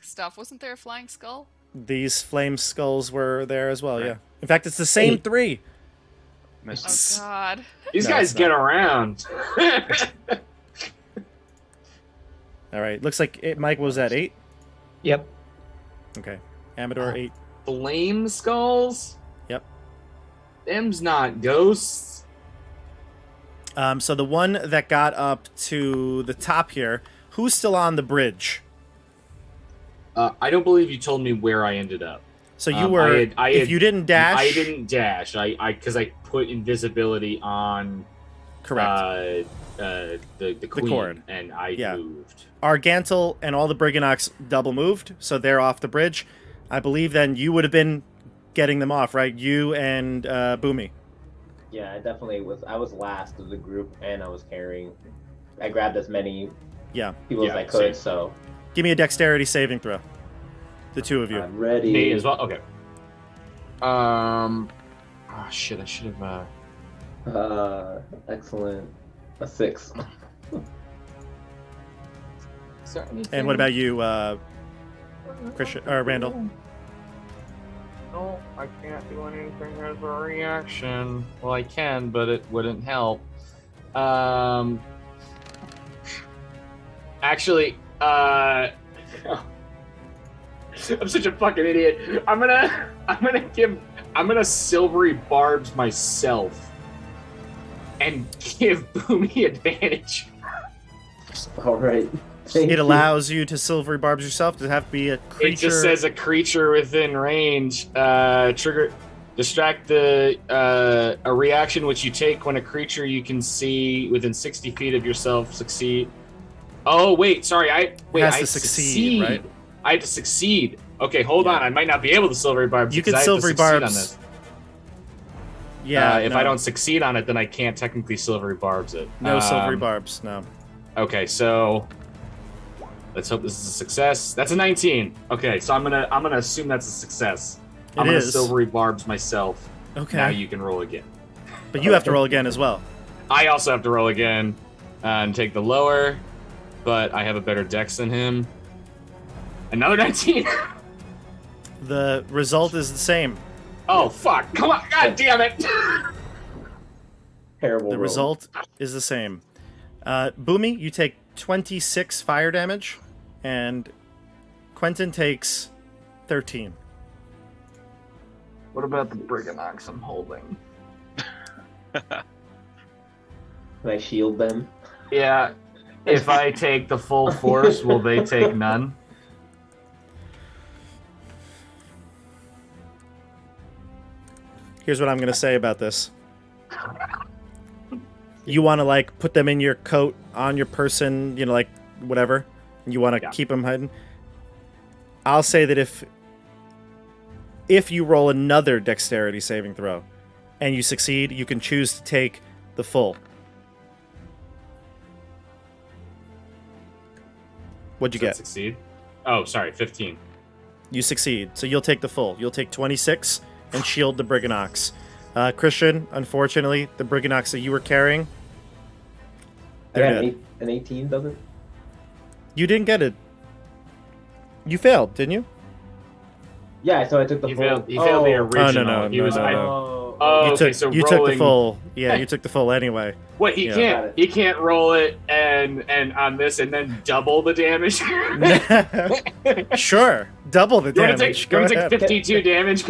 stuff. Wasn't there a flying skull? These flame skulls were there as well, Right. yeah. In fact, it's the same 3. Oh Missed. God. These No, guys it's get not. around. All right, looks like Mike was at 8. Yep. Okay, Amador 8. Flame skulls? Yep. Them's not ghosts. So the one that got up to the top here, who's still on the bridge? I don't believe you told me where I ended up. So you were. If you didn't dash, I didn't dash. Because I put invisibility on correct. the queen, cord. and I Yeah. moved. Argantel and all the Briganox double moved, so they're off the bridge. I believe then you would have been getting them off, right? You and Boomy. Yeah, I definitely was. I was last of the group, and I was carrying. I grabbed as many Yeah. people as Yeah, I could, same. so Give me a dexterity saving throw. The two of you. I'm ready. Me as well. Okay. Oh shit! I should have. Excellent. A 6. And what about you, Christian or Randall? No, I can't do anything as a reaction. Well, I can, but it wouldn't help. Actually, I'm such a fucking idiot. I'm gonna silvery barbs myself and give Boomy advantage. All right. Thank It you. allows you to silvery barbs yourself. Does it have to be a creature? It just says a creature within range. Distract a reaction which you take when a creature you can see within 60 feet of yourself succeed. Oh wait, sorry. I has to succeed, right? I have to succeed. Okay, hold on. I might not be able to silvery barbs. You because can I have to silvery succeed barbs. on this. Yeah. If no. I don't succeed on it, then I can't technically silvery barbs it. No silvery barbs. No. Okay, so let's hope this is a success. That's a 19. Okay, so I'm gonna assume that's a success. I'm gonna is. silvery barbs myself. Okay. Now you can roll again. But you have to roll again as well. I also have to roll again and take the lower, but I have a better dex than him. Another 19. The result is the same. Oh fuck! Come on! God damn it! Terrible. The roll. result is the same. Boomy, you take 26 fire damage, and Quentin takes 13. What about the Briganox I'm holding? Can I shield them? Yeah. If I take the full force, will they take none? Here's what I'm going to say about this. You want to, like, put them in your coat, on your person, you know, like, whatever. You want to Yeah. keep them hidden. I'll say that if you roll another dexterity saving throw and you succeed, you can choose to take the full. What'd you Does that get? Succeed? Oh, sorry, 15. You succeed, so you'll take the full. You'll take 26 and shield the Briganox. Christian, unfortunately, the Briganox that you were carrying, I they're got dead. an 18, doesn't? You didn't get it. You failed, didn't you? Yeah, so I took the He full. failed the original. no, He no, was. no, I- no. Oh, You okay, took so you rolling. took the full. Yeah, you took the full anyway. What he Yeah. can't he can't roll it and on this and then double the damage. Sure, double the You want damage. to Go take ahead. 52 damage?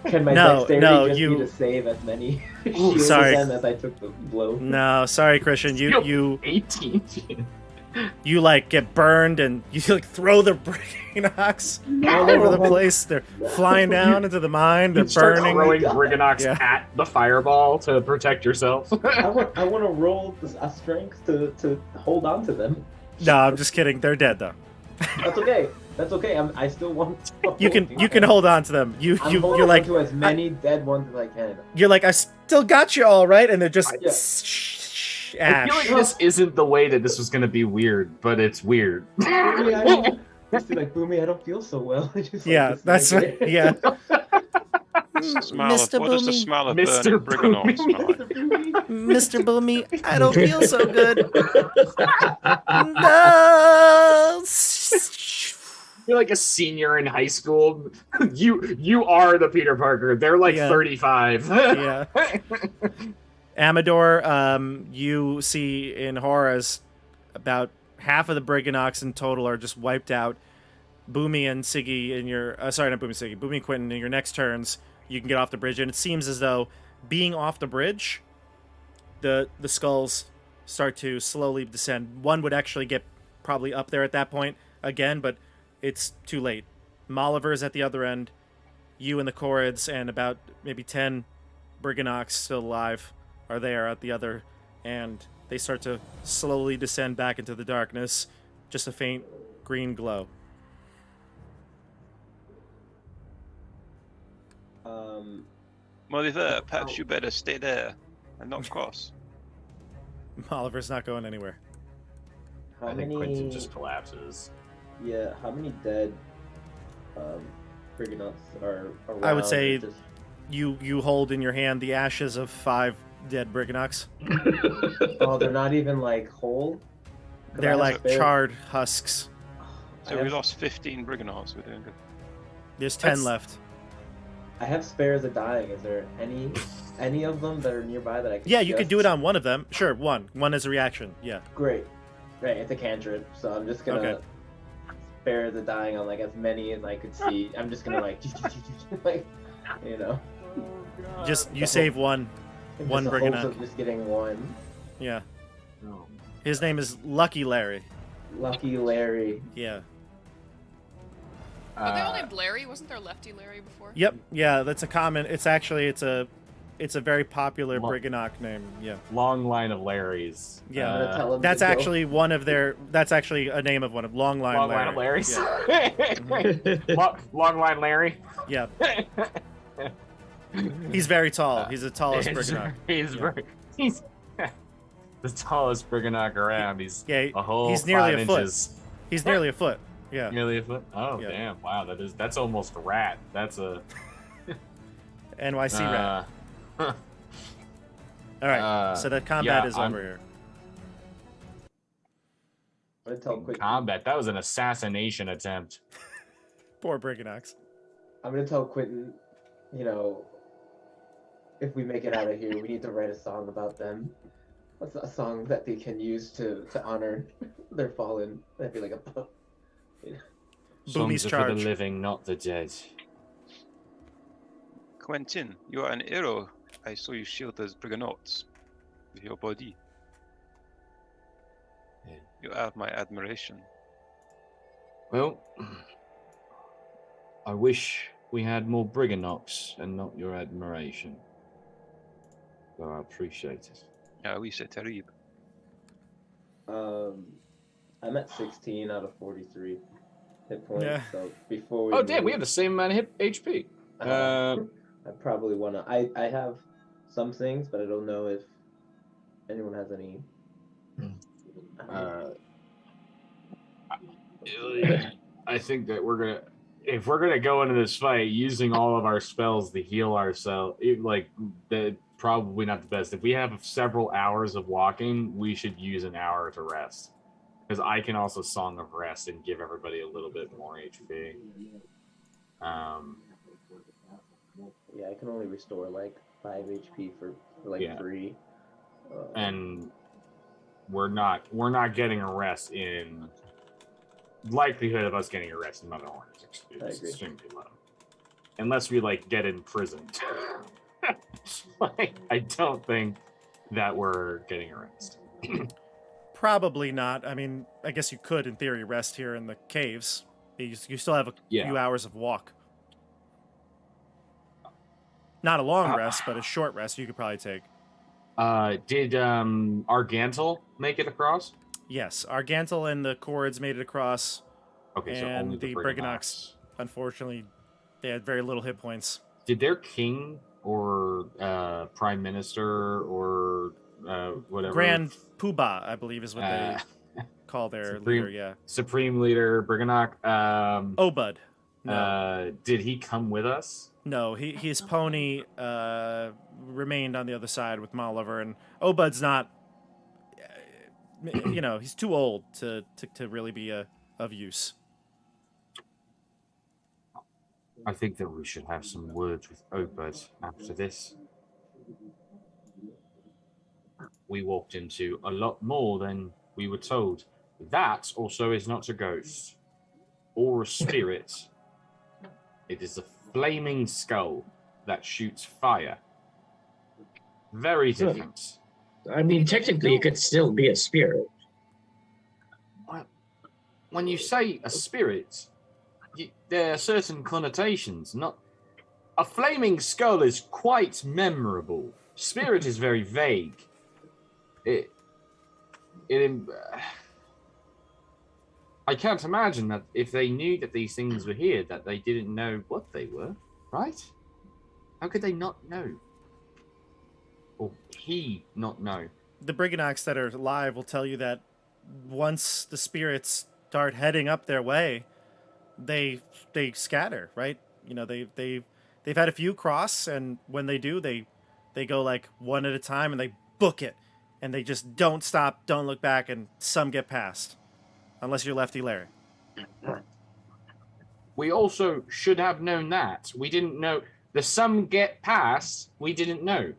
Can my No, dexterity no, just you- be to save as many Ooh, shields sorry. as them as I took the blow? No, sorry, Christian. Still- You 18. you like get burned and you like throw the Briganox all over the place. They're flying down into the mine. They're You start burning. throwing Briganox Yeah. at the fireball to protect yourself. I want to roll a strength to hold on to them. No, I'm just kidding. They're dead though. That's okay. That's okay. I still want. To You can hold on to them. I'm holding You're like on to as many dead ones as I can. you're like I still got you all right, and they're just Yeah. I ash. feel like this isn't the way that this was going to be weird, but it's weird. Boomy, I don't, just be like Boomy, I don't feel so well. Just like Yeah, this that's like- right. Yeah. Mr. What does the Boomy, smell of Mr. burning Briganout smell like? Mr. Boomy, I don't feel so good. No. You're like a senior in high school. You are the Peter Parker. They're like Yeah. 35. Yeah. Amador, you see in Horace about half of the Briganox in total are just wiped out. Boomy and Siggy in your sorry, not Boomy, Siggy, Boomy and Quentin in your next turns, you can get off the bridge, and it seems as though being off the bridge, the skulls start to slowly descend. One would actually get probably up there at that point again, but it's too late. Molliver's at the other end, you and the Corrids and about maybe 10 Briganox still alive are there at the other, and they start to slowly descend back into the darkness. Just a faint green glow. Mother, perhaps you better stay there and not cross. Oliver's not going anywhere. How I think many? Quentin just collapses. Yeah, how many dead Briganots are around? I would say Just- You hold in your hand the ashes of 5 dead Briganox. Oh, they're not even like whole. 'Cause I They're have like spare- charred husks. I So we have- lost 15 Briganauts. We're doing good. There's 10 That's- left. I have spares of dying. Is there any of them that are nearby that I can? Yeah, you could do it just- on one of them. Sure, one. One is a reaction. Yeah. Great. Right, it's a cantrip, so I'm just gonna Okay. spare the dying on like as many as I could see. I'm just gonna like, like, you know. Just you The save hope- one. in One just the hopes Briganoc. of just getting one. Yeah. No. His name is Lucky Larry. Lucky Larry. Yeah. Were they all named Larry? Wasn't there Lefty Larry before? Yep. Yeah, that's a common. It's a very popular Lo- Briganoc name. Yeah. Long line of Larrys. Yeah. I'm gonna tell him That's to go. actually one of their. That's actually a name of one of Long Line Long Larry. line of Larrys. Yeah. Long line Larry. Yeah. He's very tall. He's the tallest Briganoc. He's Yeah. very, he's the tallest Briganoc around. He's Yeah. a whole He's nearly 5 a foot. inches. He's nearly a foot. Yeah. Nearly a foot. Oh Yeah. damn! Wow, that's almost a rat. That's a NYC rat. huh. All right. So the combat yeah, is I'm- over here. I'm gonna tell Quentin. combat. That was an assassination attempt. Poor Briganox. I'm gonna tell Quentin. You know, if we make it out of here, we need to write a song about them. A song that they can use to honor their fallen. That'd be like a. Boomy's Songs are for charge. the living, not the dead. Quentin, you are an hero. I saw you shield those Briganauts with your body. Yeah. You have my admiration. Well, I wish we had more Briganocs and not your admiration. Though I appreciate it. Ah oui, c'est terrible. I'm at 16 out of 43 hit points. Yeah. So before we. Oh damn, we move, have the same amount of HP. I probably wanna. I have some things, but I don't know if anyone has any. I think that if we're gonna go into this fight using all of our spells to heal ourselves, that probably not the best. If we have several hours of walking, we should use an hour to rest, because I can also Song of Rest and give everybody a little bit more HP. Yeah, I can only restore like 5 HP for like Yeah. 3. And we're not getting a rest in likelihood of us getting a rest in Motherhorn is I agree. extremely low, unless we get imprisoned. I don't think that we're getting a rest. Probably not. I mean, I guess you could, in theory, rest here in the caves. You still have a few hours of walk. Not a long rest, but a short rest you could probably take. Did Argantel make it across? Yes, Argantel and the Corrids made it across. Okay, so And only the the Briganocs. Unfortunately, they had very little hit points. Did their king or prime minister or whatever Grand Poobah, I believe, is what they call their Supreme- leader. Yeah. supreme leader Briganoc? Obud. No. Did he come with us? No, his pony remained on the other side with Molliver, and Obud's not. He's too old to really be of use. I think that we should have some words with Obud after this. We walked into a lot more than we were told. That also is not a ghost or a spirit. It is a flaming skull that shoots fire. Very different. I mean, technically, it could still be a spirit. When you say a spirit, there are certain connotations. Not a flaming skull is quite memorable. Spirit is very vague. I can't imagine that if they knew that these things were here, that they didn't know what they were, right? How could they not know? Or he not know? The Briganox that are alive will tell you that once the spirits start heading up their way, they scatter, right? They've had a few cross, and when they do, they go like one at a time and they book it, and they just don't stop, don't look back, and some get past, unless you're Lefty Larry. We also should have known that. We didn't know the some get past. We didn't know.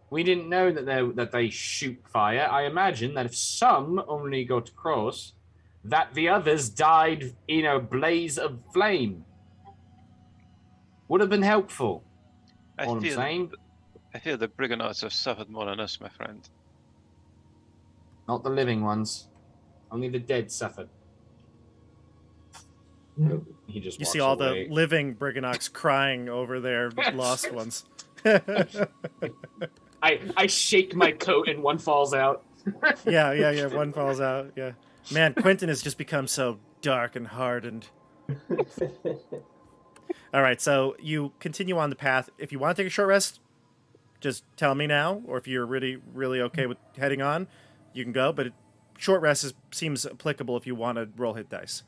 We didn't know that they shoot fire. I imagine that if some only got across, that the others died in a blaze of flame. Would have been helpful. All I'm saying. I feel the Briganauts have suffered more than us, my friend. Not the living ones. Only the dead suffered. He just You walks see all away. the living Briganox crying over their lost ones. I shake my coat and one falls out. Yeah. One falls out. Yeah, man, Quentin has just become so dark and hardened. All right, so you continue on the path. If you want to take a short rest, just tell me now, or if you're really, really okay with heading on, you can go. But short rest seems applicable if you want to roll hit dice.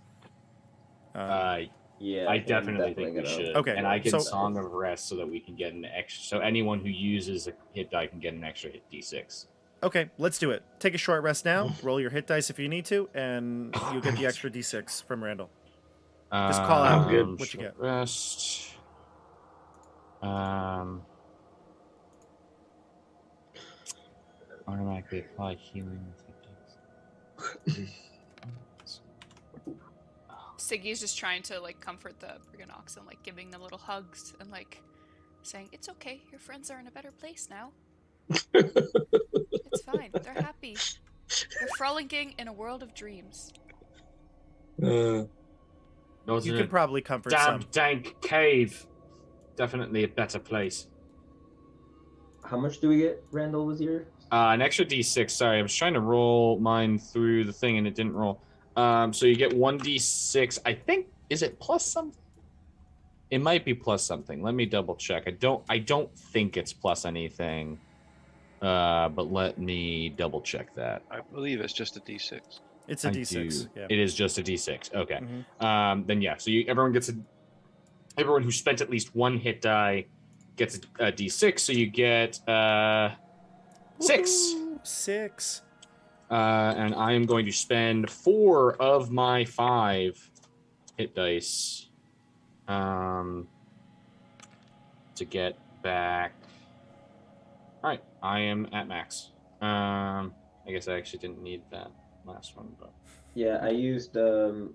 Yeah, I definitely think we should. Okay, and I can so- Song of Rest so that we can get an extra. So anyone who uses a hit die can get an extra hit d6. Okay, let's do it. Take a short rest now. Roll your hit dice if you need to, and you'll get the extra d6 from Randall. Just call out what you get. Rest. Automatically apply healing. Siggy's just trying to like comfort the Briganox and like giving them little hugs and like saying, "It's okay, your friends are in a better place now. It's fine. They're happy. They're frolicking in a world of dreams." Those You in can a probably comfort some. damp, dank cave. Definitely a better place. How much do we get, Randall, was your? An extra d6. Sorry, I was trying to roll mine through the thing and it didn't roll. So you get 1d6. I think, is it plus something? It might be plus something. Let me double check. I don't think it's plus anything. But let me double check that. I believe it's just a D6. It's a I d6. do. Yeah. It is just a d6. Okay. Mhm. Then yeah. So everyone who spent at least one hit die gets a d6. So you get 6. Woohoo! 6. And I am going to spend 4 of my 5 hit dice to get back. All right, I am at max. I guess I actually didn't need that last one, but Yeah, I used 3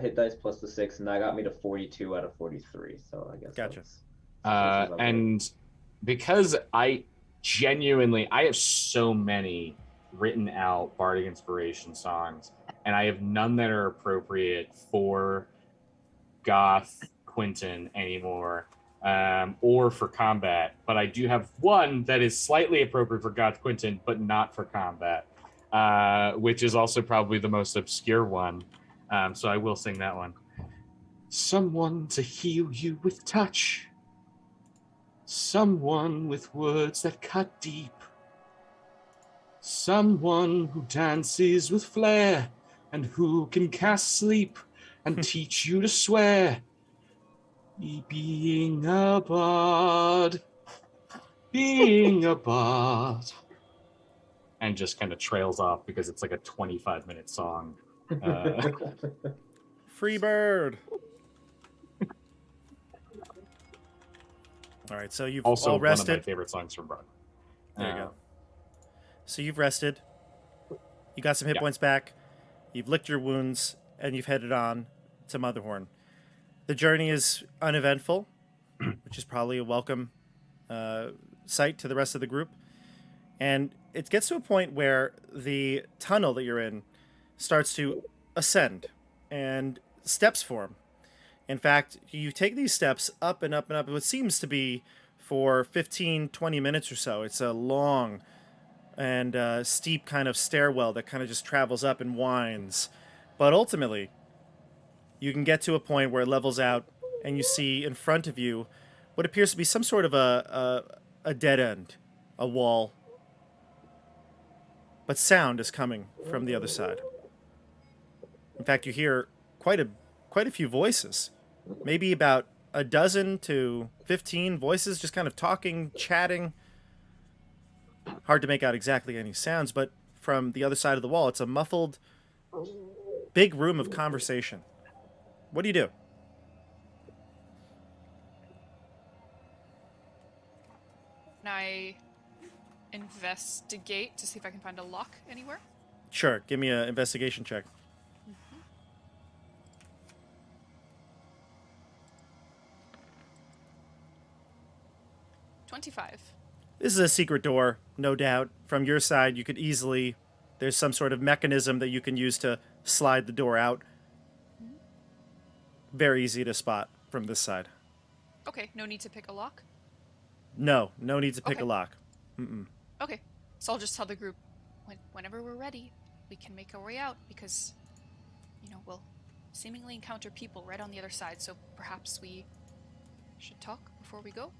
hit dice plus the 6, and that got me to 42 out of 43. So I guess. Gotcha. that's okay. And because I have so many written out bardic inspiration songs, and I have none that are appropriate for Goth Quentin anymore, or for combat. But I do have one that is slightly appropriate for Goth Quentin, but not for combat, which is also probably the most obscure one. So I will sing that one. Someone to heal you with touch. Someone with words that cut deep. Someone who dances with flair and who can cast sleep and teach you to swear. Being a bard. Being a bard. And just kind of trails off because it's like a 25-minute song. Free bird. All right, so you've Also, all rested. one of my favorite songs from Brock. There you go. So you've rested. You got some hit Yeah. points back. You've licked your wounds, and you've headed on to Motherhorn. The journey is uneventful, which is probably a welcome sight to the rest of the group. And it gets to a point where the tunnel that you're in starts to ascend, and steps form. In fact, you take these steps up and up and up. What seems to be for 15, 20 minutes or so. It's a long and steep kind of stairwell that kind of just travels up and winds. But ultimately, you can get to a point where it levels out and you see in front of you what appears to be some sort of a dead end, a wall. But sound is coming from the other side. In fact, you hear quite a few voices. Maybe about a dozen to 15 voices just kind of talking, chatting. Hard to make out exactly any sounds, but from the other side of the wall, it's a muffled, big room of conversation. What do you do? Can I investigate to see if I can find a lock anywhere? Sure, give me an investigation check. 25. This is a secret door, no doubt. From your side, you could easily... There's some sort of mechanism that you can use to slide the door out. Very easy to spot from this side. Okay, no need to pick a lock? No need to pick Okay. a lock. Mm-mm. Okay, so I'll just tell the group, whenever we're ready, we can make our way out, because, we'll seemingly encounter people right on the other side, so perhaps we should talk before we go?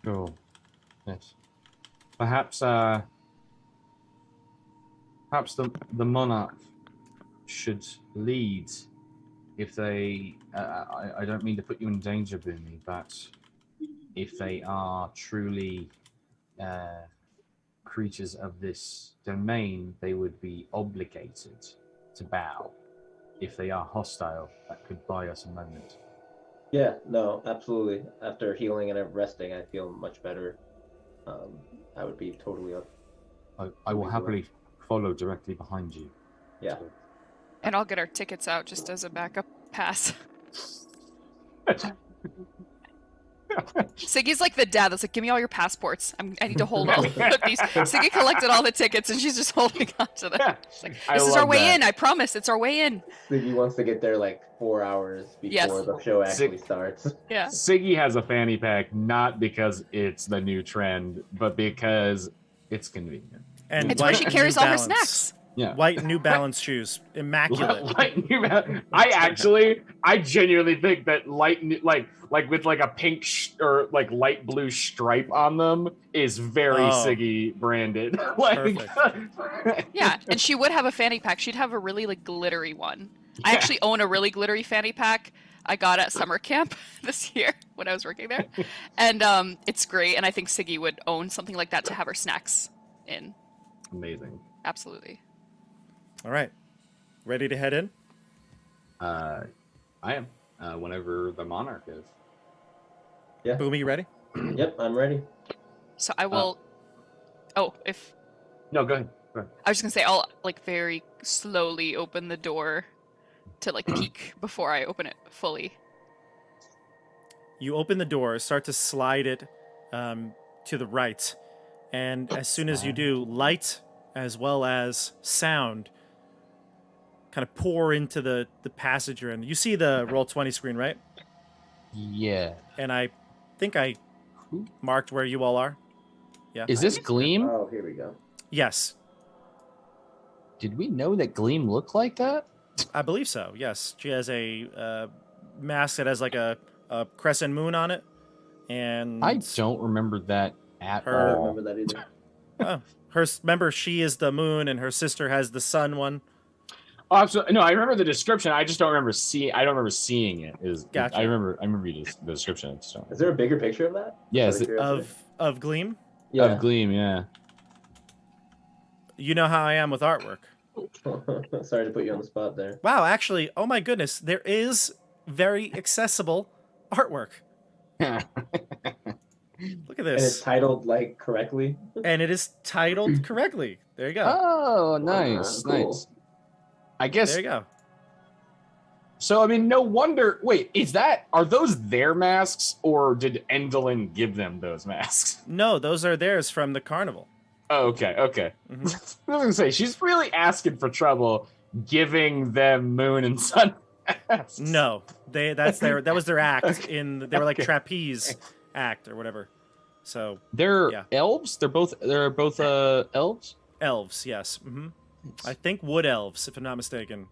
Sure. Yes. Perhaps the monarch should lead if they... I don't mean to put you in danger, Boomy, but if they are truly creatures of this domain, they would be obligated to bow. If they are hostile, that could buy us a moment. Yeah, no, absolutely. After healing and resting, I feel much better. I would be totally up. I will happily follow directly behind you. Yeah. And I'll get our tickets out just as a backup pass. Siggy's like the dad that's like, give me all your passports. I need to hold all of these. Siggy collected all the tickets and she's just holding on to them. She's like, this is our way in. I promise, it's our way in. Siggy wants to get there like 4 hours before the show actually starts. Yeah. Siggy has a fanny pack not because it's the new trend, but because it's convenient. And It's where she white carries New all her Balance. snacks. Yeah. White New Balance shoes. Immaculate. I genuinely think that like with like a pink or like light blue stripe on them is very Siggy branded. Yeah, and she would have a fanny pack. She'd have a really like glittery one. I actually own a really glittery fanny pack I got at summer camp this year when I was working there. And it's great, and I think Siggy would own something like that to have her snacks in. Amazing. Absolutely. All right. Ready to head in? I am. Whenever the monarch is. Yeah. Boomy, you ready? Yep, I'm ready. So I will... No, go ahead. I was just going to say, I'll like very slowly open the door to like peek before I open it fully. You open the door, start to slide it to the right. And as soon as you do, light as well as sound kind of pour into the passage you're in. You see the Roll20 screen, right? Yeah. And I think I marked where you all are. Yeah. Is this Gleam? Oh, here we go. Yes. Did we know that Gleam looked like that? I believe so, yes. She has a mask that has like a crescent moon on it. And I don't remember that at I don't all. remember that either. remember, she is the moon and her sister has the sun one. Oh, absolutely. No, I remember the description. I just don't remember seeing. I don't remember seeing it. Gotcha. I remember reading the description. I just don't. Is there a bigger picture of that? Yeah, Out is it- curiosity? Of Gleam. Yeah. Of Gleam. Yeah. You know how I am with artwork. Sorry to put you on the spot there. Wow, actually, oh my goodness, there is very accessible artwork. Look at And it's this. titled like correctly. And it is titled correctly. There you go. Oh, nice, Cool. nice. I guess There you go. so. I mean, no wonder. Wait, are those their masks, or did Endelin give them those masks? No, those are theirs from the carnival. Oh, okay, okay. Mhm. I was gonna say she's really asking for trouble, giving them moon and sun masks. No, that was their act in they were like Okay. trapeze act or whatever. So They're Yeah. elves. They're both elves. elves, yes. I think wood elves, if I'm not mistaken.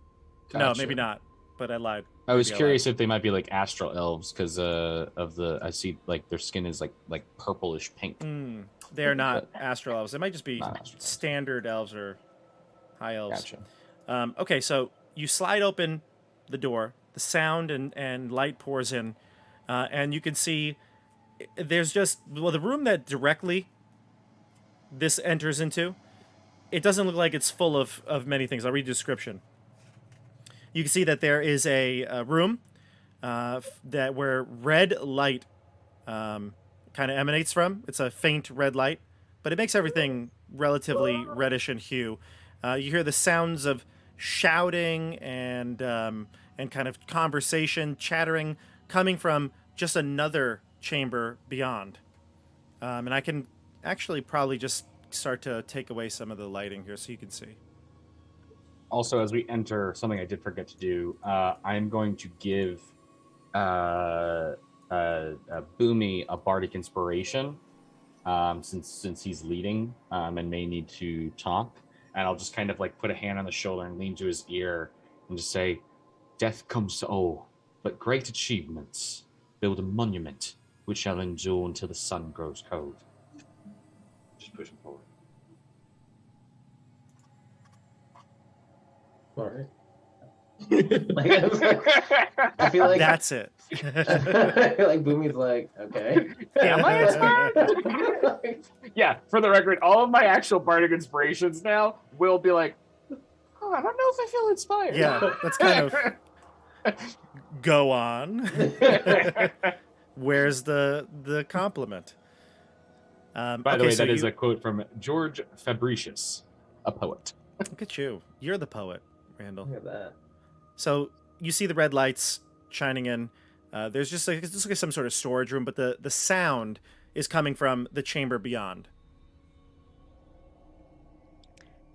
No, Gotcha. maybe not. But I lied. I was Maybe I curious if they might be like astral elves because I see like their skin is like purplish pink. They are not astral elves. They might just be Not astral elves. standard elves or high elves. Gotcha. Okay, so you slide open the door. The sound and light pours in, and you can see there's just the room that directly this enters into. It doesn't look like it's full of many things. I'll read the description. You can see that there is a room that where red light kind of emanates from. It's a faint red light, but it makes everything relatively reddish in hue. You hear the sounds of shouting and kind of conversation, chattering, coming from just another chamber beyond. And I can actually probably just start to take away some of the lighting here so you can see. Also, as we enter, something I did forget to do, I'm going to give Boomy a bardic inspiration, since he's leading and may need to talk. And I'll just kind of like put a hand on the shoulder and lean to his ear and just say, "Death comes to all, but great achievements build a monument which shall endure until the sun grows cold." Just push him forward. All right. I feel like That's it. like Boomy's like, okay. Am I inspired? Yeah, for the record, all of my actual bardic inspirations now will be like, oh, I don't know if I feel inspired. Yeah, that's kind of go on. Where's the compliment? By the way, that is a quote from George Fabricius, a poet. Look at you. You're the poet, Randall. Look at that. So you see the red lights shining in. There's just like some sort of storage room, but the sound is coming from the chamber beyond.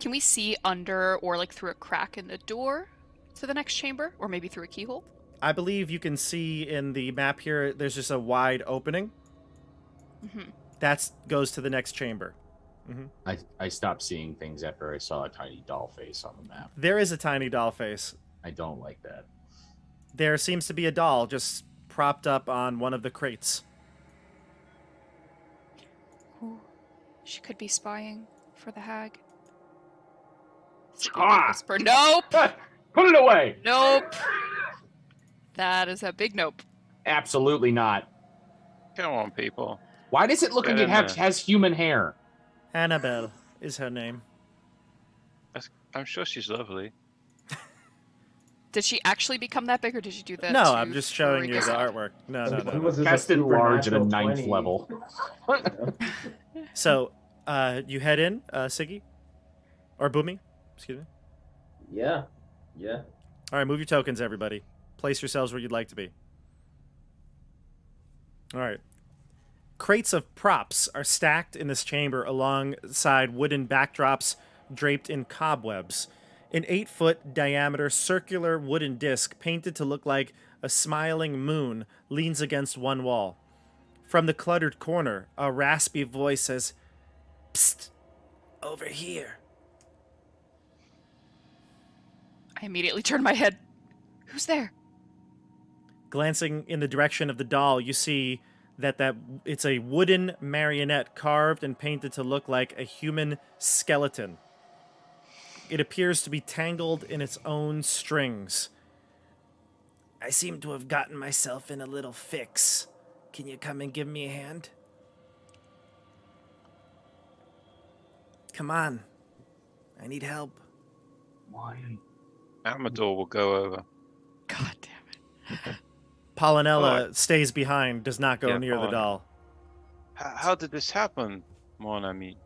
Can we see under or like through a crack in the door to the next chamber, or maybe through a keyhole? I believe you can see in the map here. There's just a wide opening. Mm-hmm. That goes to the next chamber. I stopped seeing things after I saw a tiny doll face on the map. There is a tiny doll face. I don't like that. There seems to be a doll just propped up on one of the crates. Ooh, she could be spying for the hag. Ah! Whisper, nope, Put it away! nope. That is a big nope. Absolutely not. Come on, people. Why does it look like Get it in there. has human hair? Annabelle is her name. I'm sure she's lovely. Did she actually become that big, or did you do that? No, to I'm just showing you the freak us out? artwork. No. When was this a Casted large at a supernatural 9th 20? level. So, you head in, Siggy? Or Boomy? Excuse me. Yeah. All right, move your tokens, everybody. Place yourselves where you'd like to be. All right. Crates of props are stacked in this chamber alongside wooden backdrops draped in cobwebs. An 8-foot diameter circular wooden disc painted to look like a smiling moon leans against one wall. From the cluttered corner, a raspy voice says, "Psst, over here." I immediately turned my head. Who's there? Glancing in the direction of the doll, you see that it's a wooden marionette carved and painted to look like a human skeleton. It appears to be tangled in its own strings. I seem to have gotten myself in a little fix. Can you come and give me a hand? Come on. I need help. Why? Amador will go over. God damn it. Polynella stays behind, does not go Yeah, near the Polynella. doll. How did this happen, mon ami?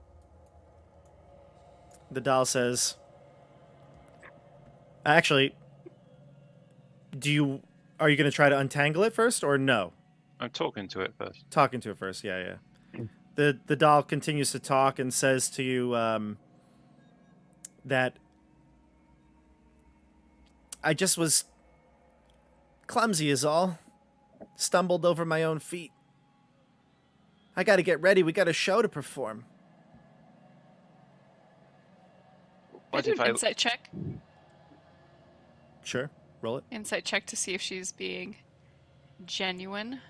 The doll says, actually, are you going to try to untangle it first or no? I'm talking to it first. Talking to it first, yeah. The doll continues to talk and says to you that I just was clumsy is all. Stumbled over my own feet. I got to get ready. We got a show to perform. Can I What do if an I? insight check? Sure, roll it. Insight check to see if she's being genuine.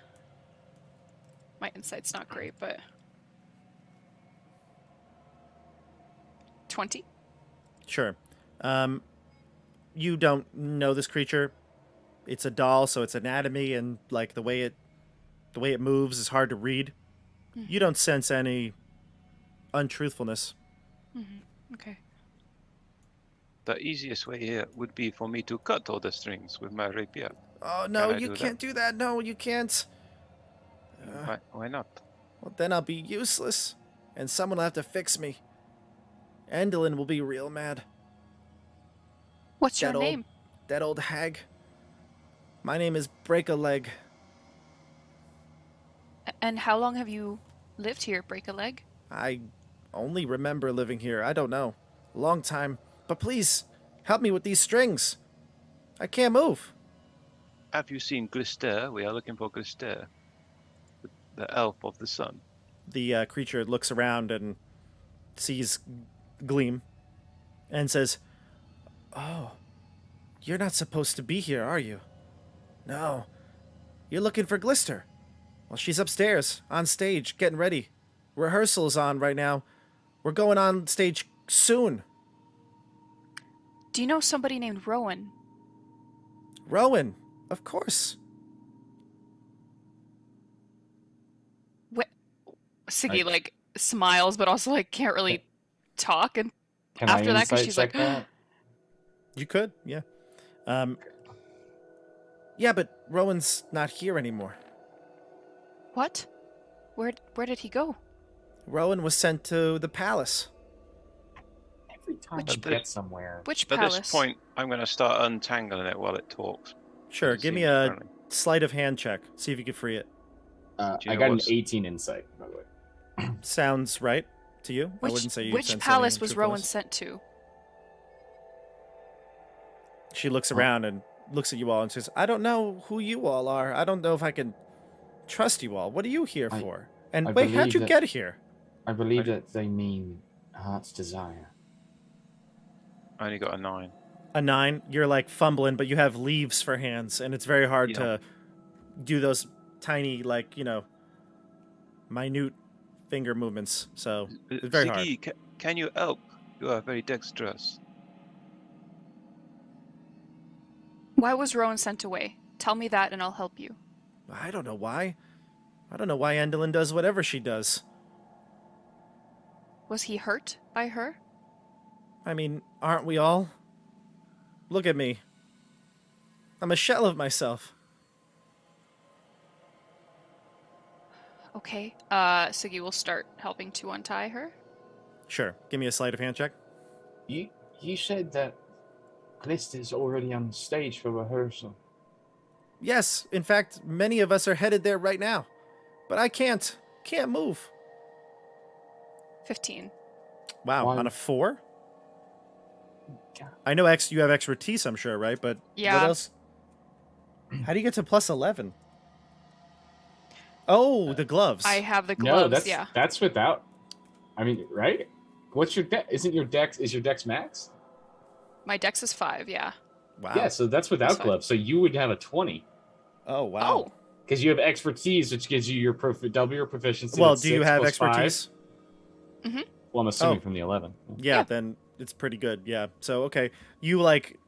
My insight's not great, but 20. Sure. You don't know this creature. It's a doll, so its anatomy and like the way it moves is hard to read. You don't sense any untruthfulness. Okay. The easiest way here would be for me to cut all the strings with my rapier. Oh no, Can I you do that? can't do that. No, you can't. Why not? Well, then I'll be useless, and someone will have to fix me. Endlin will be real mad. What's your That old- name? That old hag. My name is Break-a-Leg. And how long have you lived here, Break-a-Leg? I only remember living here. I don't know. A long time. But please, help me with these strings. I can't move. Have you seen Glister? We are looking for Glister, the elf of the sun. The creature looks around and sees Gleam and says, "Oh, you're not supposed to be here, are you?" "No. You're looking for Glister." "Well, she's upstairs, on stage, getting ready. Rehearsal's on right now. We're going on stage soon." Do you know somebody named Rowan? "Rowan, of course." Siggy like smiles, but also like can't really talk. And Can after I that, 'cause insight she's check like, that? You could, yeah. Yeah, but Rowan's not here anymore. what? Where did he go? Rowan was sent to the palace. Every time Which I pa- get somewhere. Which At palace? this point, I'm going to start untangling it while it talks. Sure, It give me seems a friendly. sleight of hand check. See if you can free it. Do you I know got an what's- 18 insight, by the way. Sounds right to you? I wouldn't say you Which sense palace any was Rowan untruthfulness. sent to? She looks around and looks at you all and says, "I don't know who you all are. I don't know if I can trust you all. What are you here I- for? And I wait, how'd believe you that- get here?" I believe that they mean heart's desire. I only got a 9. A 9, you're like fumbling, but you have leaves for hands, and it's very hard Yeah. to do those tiny, like, minute finger movements. So it's very hard. Siggy, can you help? You are very dexterous. Why was Rowan sent away? Tell me that and I'll help you. I don't know why. I don't know why Endlin does whatever she does. Was he hurt by her? I mean, aren't we all? Look at me. I'm a shell of myself. Okay. Siggy will start helping to untie her. Sure. Give me a sleight of hand check. You said that Glister's already on stage for rehearsal. Yes, in fact, many of us are headed there right now. But I can't move. 15. Wow, Why- on a 4? God. I know you have expertise, I'm sure, right? But Yeah. what else? How do you get to plus 11? Oh, the gloves. I have the gloves, No, that's yeah. that's without. I mean, right? What's your dex? Isn't your dex? Is your dex max? My dex is 5, yeah. Wow. Yeah, so that's without That's fine. gloves. So you would have a 20 Oh, wow. Oh, because you have expertise, which gives you your double your proficiency. Well, That's do you 6 have plus 5. expertise? Well, I'm assuming Oh. from the 11. Yeah, Yeah. then it's pretty good, yeah. So, okay. You, like,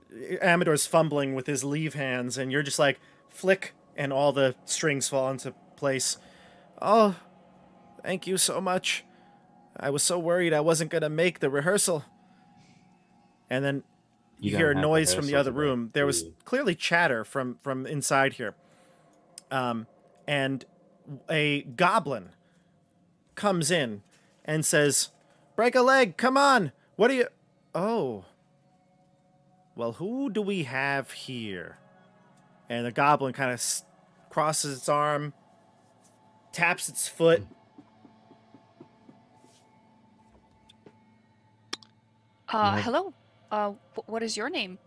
Amador's fumbling with his leave hands, and you're just like, flick, and all the strings fall into place. Oh, thank you so much. I was so worried I wasn't going to make the rehearsal. And then you hear a don't have noise from the rehearsal other today, room. There do was you? clearly chatter from inside here. And a goblin comes in and says, "Break a leg, come on. What are you... Oh. Well, who do we have here?" And the goblin kind of crosses its arm, taps its foot. Hello. What is your name?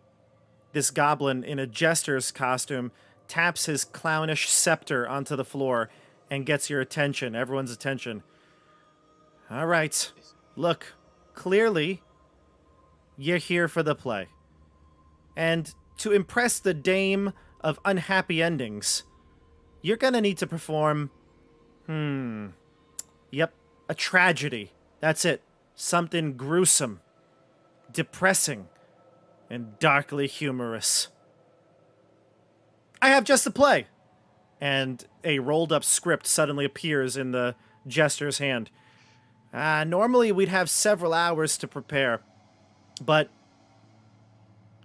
This goblin in a jester's costume taps his clownish scepter onto the floor and gets your attention, everyone's attention. All right. Look, clearly, you're here for the play. And to impress the dame of unhappy endings, you're gonna need to perform... Yep, a tragedy. That's it. Something gruesome, depressing, and darkly humorous. I have just the play! And a rolled-up script suddenly appears in the jester's hand. Normally we'd have several hours to prepare, but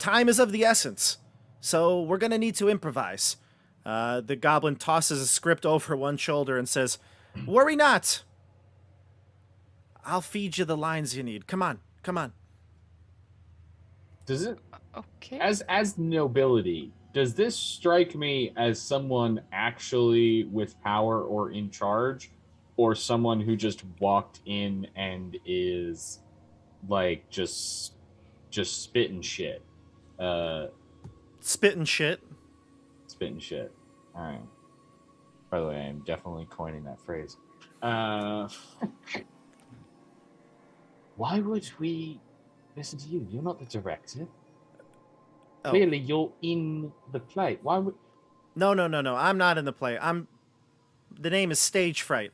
time is of the essence, so we're gonna need to improvise. The goblin tosses a script over one shoulder and says, "Worry not. I'll feed you the lines you need. Come on, come on." Does it, Okay. as nobility, does this strike me as someone actually with power or in charge, or someone who just walked in and is like just spitting shit? Spitting shit. Spitting shit. All right. By the way, I'm definitely coining that phrase. Why would we listen to you? You're not the director. Oh. Clearly, you're in the play. Why would? No. I'm not in the play. The name is Stage Fright.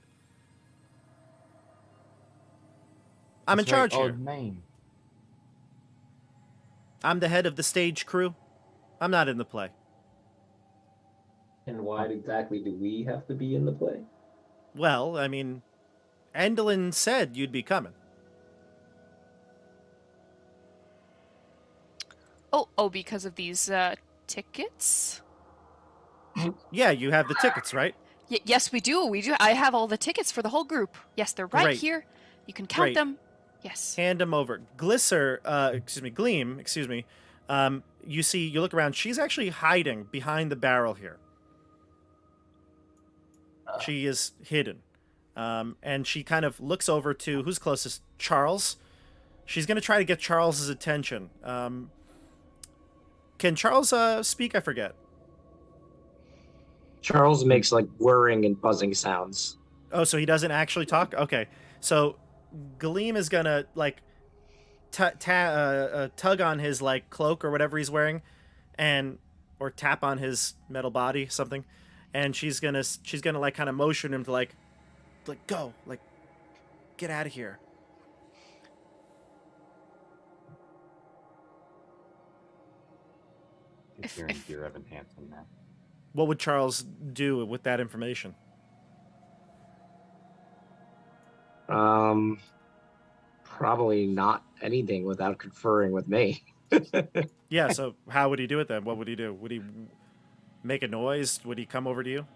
I'm in That's a very charge here. odd name. I'm the head of the stage crew. I'm not in the play. And why exactly do we have to be in the play? Well, I mean, Endelin said you'd be coming. Oh, because of these tickets? Yeah, you have the tickets, right? Yes, we do. We do. I have all the tickets for the whole group. Yes, they're right Great. here. You can count Great. them. Yes. Hand them over. Gleam, you look around. She's actually hiding behind the barrel here. She is hidden. And she kind of looks over to, who's closest? Charles. She's going to try to get Charles's attention. Can Charles speak? I forget. Charles makes like whirring and buzzing sounds. Oh, so he doesn't actually talk? Okay. So Gleam is going to like tug on his like cloak or whatever he's wearing or tap on his metal body, something. And she's going to like kind of motion him to like go, like get out of here. If- Dear Evan Hansen now. What would Charles do with that information? Probably not anything without conferring with me. Yeah, so how would he do it then? What would he do? Would he make a noise? Would he come over to you?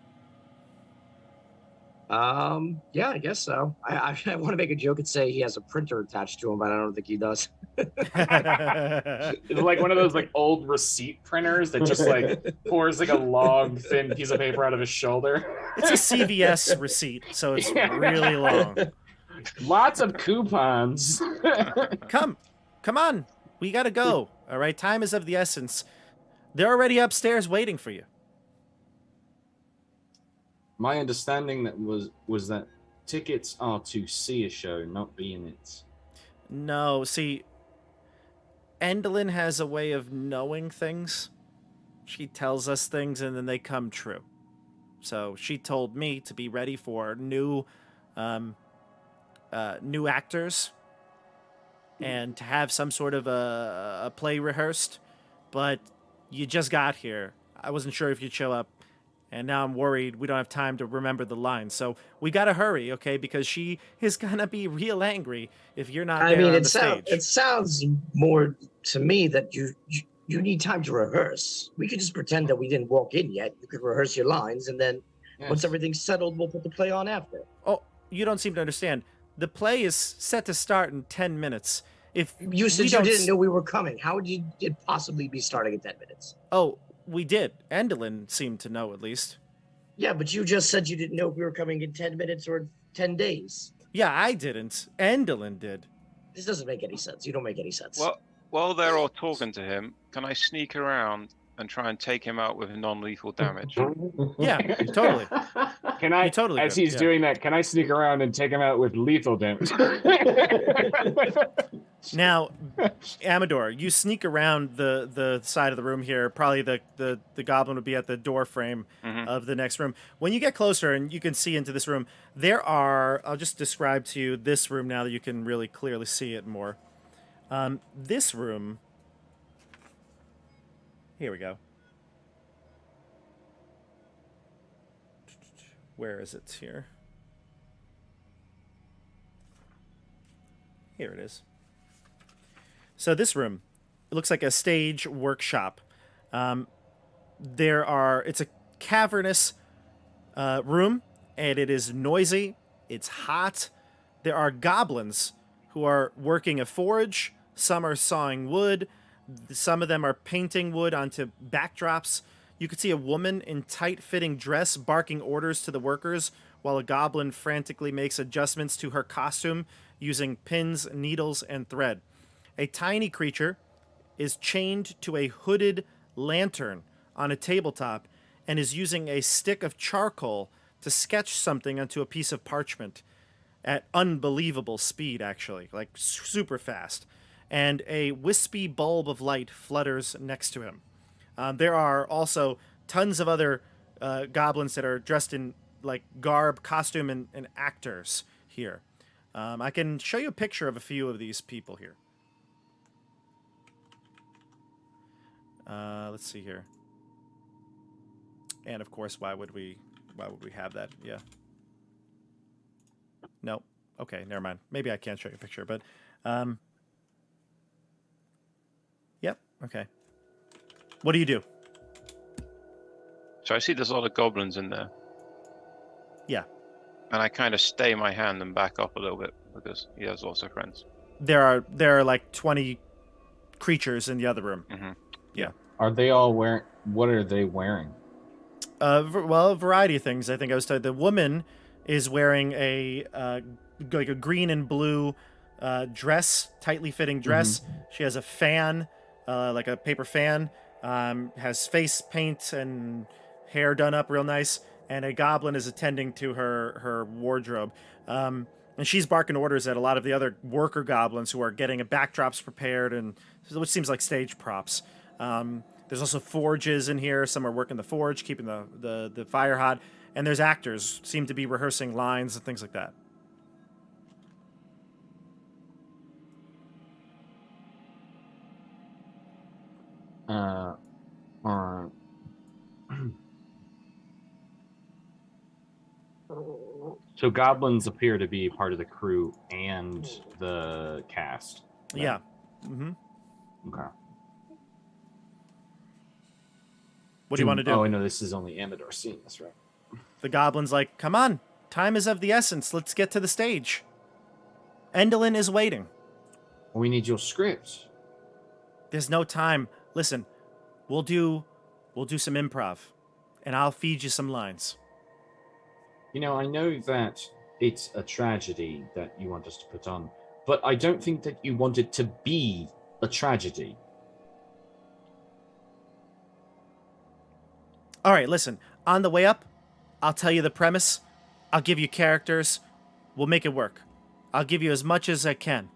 Yeah, I guess so. I want to make a joke and say he has a printer attached to him, but I don't think he does. It's like one of those like old receipt printers that just like pours like a long thin piece of paper out of his shoulder. It's a CVS receipt, so it's really long. Lots of coupons. Come on. We gotta go. All right, time is of the essence. They're already upstairs waiting for you. My understanding was that tickets are to see a show, not be in it. No, see, Endelin has a way of knowing things. She tells us things and then they come true. So she told me to be ready for new actors and to have some sort of a play rehearsed, but you just got here. I wasn't sure if you'd show up, and now I'm worried we don't have time to remember the lines. So we gotta hurry, okay? Because she is gonna be real angry if you're not I there mean, on the stage. it sounds more to me that you need time to rehearse. We could just pretend that we didn't walk in yet. You could rehearse your lines, and then once everything's settled, we'll put the play on after. Oh, you don't seem to understand. The play is set to start in 10 minutes. If You said we you don't didn't know we were coming. How would it possibly be starting in 10 minutes? Oh, we did. Endelin seemed to know, at least. Yeah, but you just said you didn't know if we were coming in 10 minutes or 10 days. Yeah, I didn't. Endelin did. This doesn't make any sense. You don't make any sense. Well, while they're all talking to him, can I sneak around and try and take him out with non-lethal damage? Yeah, totally. Can I, You totally as could, he's yeah. doing that, can I sneak around and take him out with lethal damage? Now, Amador, you sneak around the side of the room here. Probably the goblin would be at the door frame of the next room. When you get closer and you can see into this room, there are... I'll just describe to you this room now that you can really clearly see it more. This room... Here we go. Where is it here? Here it is. So this room, it looks like a stage workshop. It's a cavernous room, and it is noisy. It's hot. There are goblins who are working a forge. Some are sawing wood. Some of them are painting wood onto backdrops. You could see a woman in tight-fitting dress barking orders to the workers, while a goblin frantically makes adjustments to her costume using pins, needles, and thread. A tiny creature is chained to a hooded lantern on a tabletop and is using a stick of charcoal to sketch something onto a piece of parchment at unbelievable speed, actually, like super fast. And a wispy bulb of light flutters next to him. There are also tons of other goblins that are dressed in like garb, costume, and actors here. I can show you a picture of a few of these people here. Let's see here. And of course, why would we have that? Yeah. No. Okay, never mind. Maybe I can't show you a picture, but yep. Okay. What do you do? So I see there's a lot of goblins in there. Yeah. And I kind of stay my hand and back up a little bit because he has lots of friends. There are like 20 creatures in the other room. Mm-hmm. Yeah. Are they all wearing? What are they wearing? Well, a variety of things. I think I was told the woman is wearing a like a green and blue dress, tightly fitting dress. She has a fan, like a paper fan. Has face paint and hair done up real nice. And a goblin is attending to her wardrobe. And she's barking orders at a lot of the other worker goblins who are getting backdrops prepared, and which seems like stage props. There's also forges in here. Some are working the forge, keeping the fire hot. And there's actors, seem to be rehearsing lines and things like that. So goblins appear to be part of the crew and the cast. Right? Yeah. Mm-hmm. Okay. What do you want to do? Oh, I know this is only Amador seeing this, right? The goblin's like, come on, time is of the essence. Let's get to the stage. Endelin is waiting. We need your script. There's no time. Listen, we'll do some improv, and I'll feed you some lines. You know, I know that it's a tragedy that you want us to put on, but I don't think that you want it to be a tragedy. All right, listen. On the way up, I'll tell you the premise. I'll give you characters. We'll make it work. I'll give you as much as I can.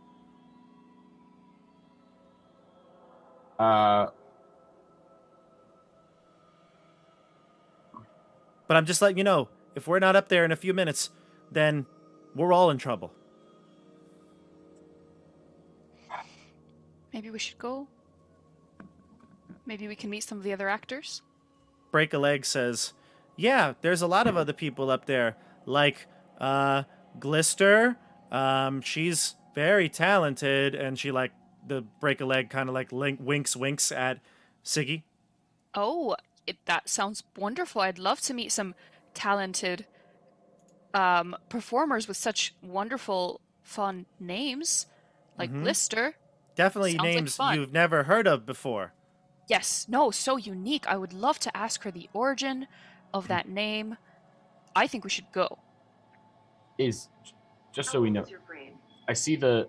But I'm just letting you know, if we're not up there in a few minutes, then we're all in trouble. Maybe we should go. Maybe we can meet some of the other actors. Break a Leg says, yeah, there's a lot of other people up there, like Glister. She's very talented, and she like the Break a Leg kind of like winks at Siggy. Oh, that sounds wonderful. I'd love to meet some talented performers with such wonderful, fun names, like Lister. Definitely Sounds like names fun. you've never heard of before. Yes, no, so unique. I would love to ask her the origin of that name. I think we should go. Is just so we know. I see the.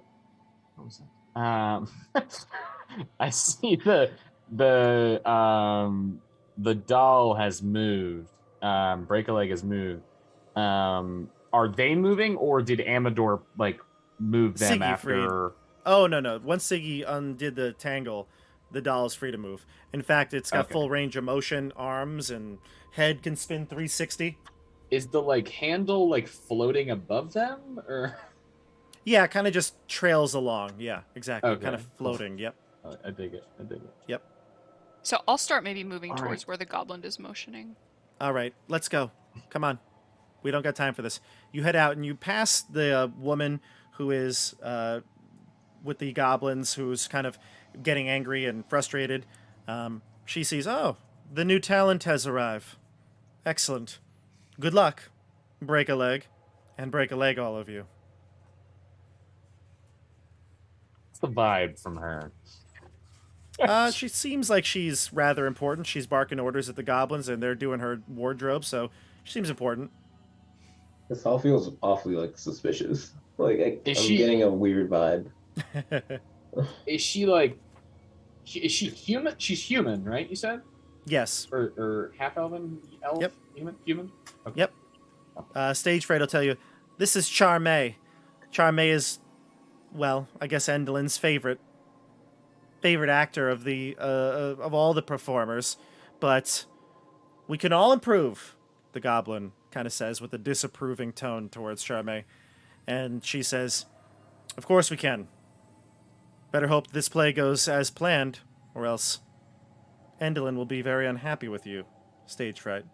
What was that? I see the doll has moved. Break a Leg has moved. Are they moving, or did Amador like move them Siggy after? Oh, no. Once Siggy undid the tangle, the doll is free to move. In fact, it's got Okay. full range of motion, arms, and head can spin 360. Is the like handle like floating above them, or? Yeah, kind of just trails along. Yeah, exactly. Okay. Kind of floating. Yep. I dig it. Yep. So I'll start maybe moving All towards right. where the goblin is motioning. All right, let's go. Come on. We don't got time for this. You head out and you pass the woman who is with the goblins, who's kind of getting angry and frustrated. She sees, oh, the new talent has arrived. Excellent. Good luck. Break a leg. And break a leg, all of you. What's the vibe from her? She seems like she's rather important. She's barking orders at the goblins, and they're doing her wardrobe, so she seems important. This all feels awfully like suspicious. Like I'm she- getting a weird vibe. Is she like? Is she human? She's human, right? You said, Yes. or half elven, elf, Yep. human. Okay. Yep. Stage fright will tell you, this is Charmé. Charmé is, well, I guess Endelin's favorite actor of the of all the performers, but we can all improve. The goblin kind of says with a disapproving tone towards Charmé, and she says, "Of course we can. Better hope this play goes as planned, or else Endelin will be very unhappy with you." Stage fright.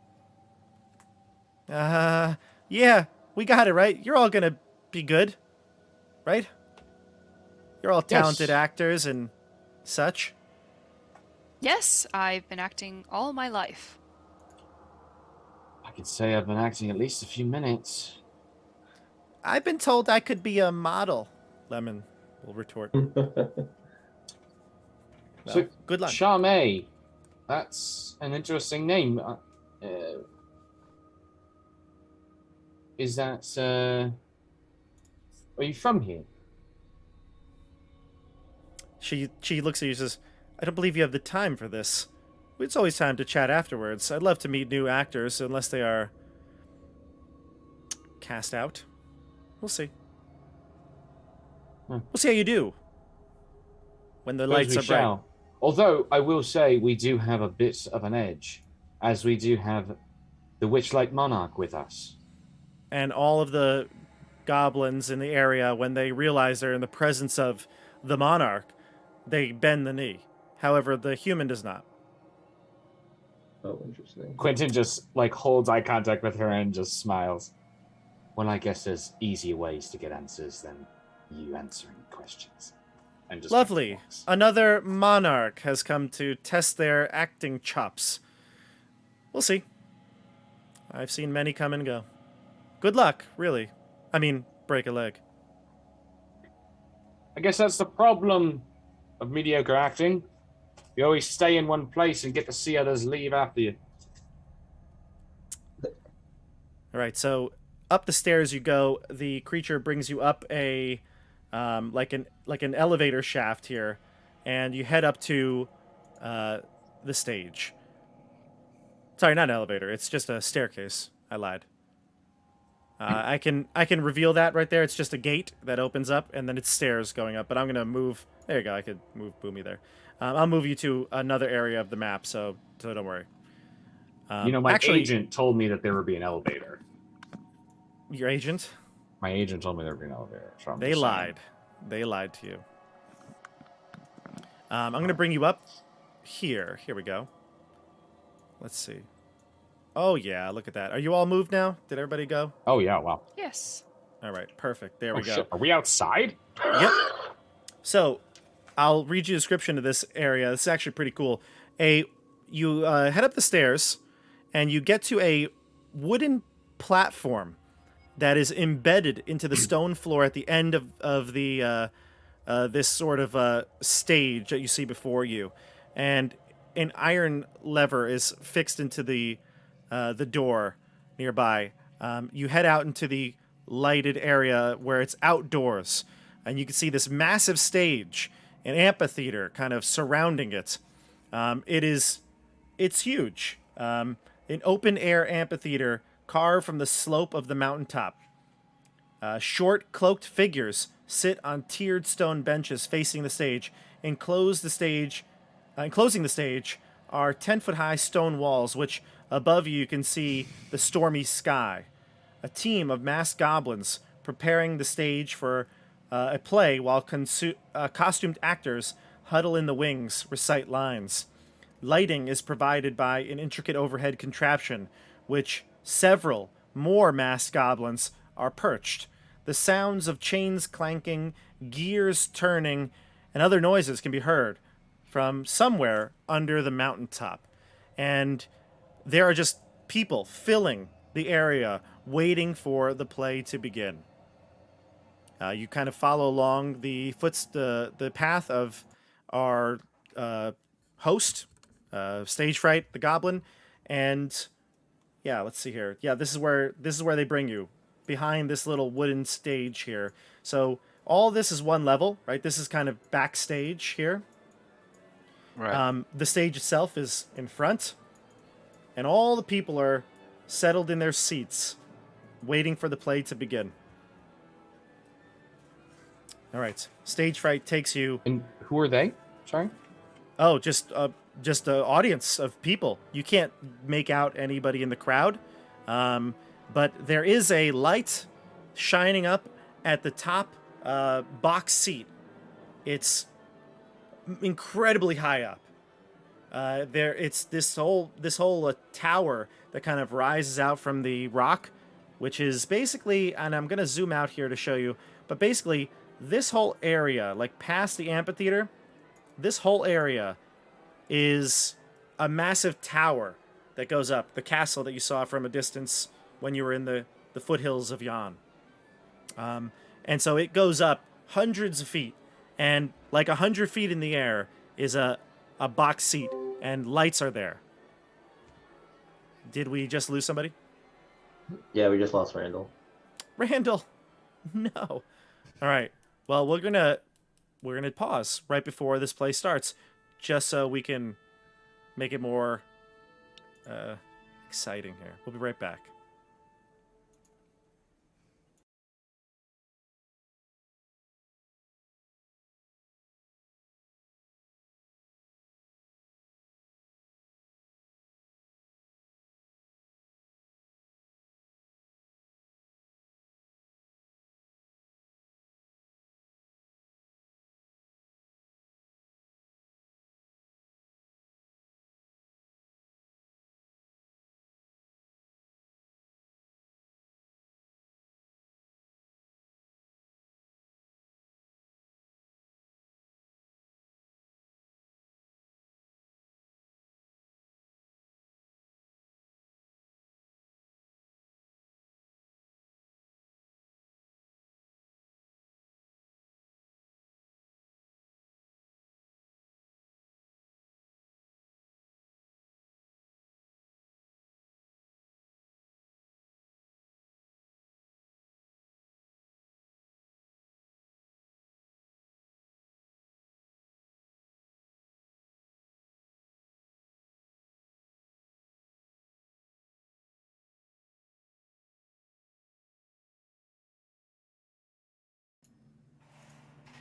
Yeah, we got it, right? You're all gonna be good, right? You're all talented Yes. actors and such. Yes, I've been acting all my life. I could say I've been acting at least a few minutes. I've been told I could be a model, Lemon will retort. Well, So, good luck. Charmé, that's an interesting name. Is that? Are you from here? She looks at you and says, I don't believe you have the time for this. It's always time to chat afterwards. I'd love to meet new actors, unless they are cast out. We'll see. Hmm. We'll see how you do when the Suppose lights we are bright. shall. Although I will say we do have a bit of an edge, as we do have the Witchlight Monarch with us. And all of the goblins in the area, when they realize they're in the presence of the monarch, they bend the knee. However, the human does not. Oh, interesting. Quentin just like holds eye contact with her and just smiles. Well, I guess there's easier ways to get answers than you answering questions. And just Lovely. walks. Another monarch has come to test their acting chops. We'll see. I've seen many come and go. Good luck, really. I mean, break a leg. I guess that's the problem of mediocre acting. You always stay in one place and get to see others leave after you. All right, so up the stairs you go. The creature brings you up a like an elevator shaft here, and you head up to the stage. Sorry, not an elevator. It's just a staircase. I lied. I can reveal that right there. It's just a gate that opens up, and then it's stairs going up. But I'm gonna move. There you go. I could move Boomy there. I'll move you to another area of the map, so don't worry. My actually, agent told me that there would be an elevator. your agent, My agent told me there would be an elevator. So I'm they just saying. lied. They lied to you. I'm going to bring you up here. Here we go. Let's see. Oh, yeah, look at that. Are you all moved now? Did everybody go? Oh yeah, wow. Yes. All right, perfect. There Oh, we go. shit. Are we outside? Yep. So, I'll read you a description of this area. This is actually pretty cool. You head up the stairs, and you get to a wooden platform that is embedded into the stone floor at the end of the this sort of stage that you see before you, and an iron lever is fixed into the door nearby. You head out into the lighted area where it's outdoors, and you can see this massive stage, an amphitheater kind of surrounding it. It's huge. An open air amphitheater carved from the slope of the mountaintop. Short, cloaked figures sit on tiered stone benches facing the stage. Enclosing the stage are 10-foot-high stone walls, which above you can see the stormy sky. A team of masked goblins preparing the stage for a play while costumed actors huddle in the wings, recite lines. Lighting is provided by an intricate overhead contraption, which several more masked goblins are perched. The sounds of chains clanking, gears turning, and other noises can be heard from somewhere under the mountaintop. And there are just people filling the area waiting for the play to begin. You kind of follow along the path of our host, Stage Fright, the Goblin, and yeah, let's see here. Yeah, this is where they bring you, behind this little wooden stage here. So all this is one level, right? This is kind of backstage here. Right. The stage itself is in front, and all the people are settled in their seats, waiting for the play to begin. All right, Stage Fright takes you. And who are they? Sorry. Oh, just an audience of people. You can't make out anybody in the crowd, but there is a light shining up at the top box seat. It's incredibly high up. It's this whole tower that kind of rises out from the rock, which is basically, and I'm gonna zoom out here to show you, but basically this whole area, like past the amphitheater, this whole area is a massive tower that goes up, the castle that you saw from a distance when you were in the foothills of Yan. And so it goes up hundreds of feet, and like 100 feet in the air is a box seat, and lights are there. Did we just lose somebody? Yeah, we just lost Randall. Randall! No. All right. Well, we're gonna pause right before this play starts, just so we can make it more exciting here. We'll be right back.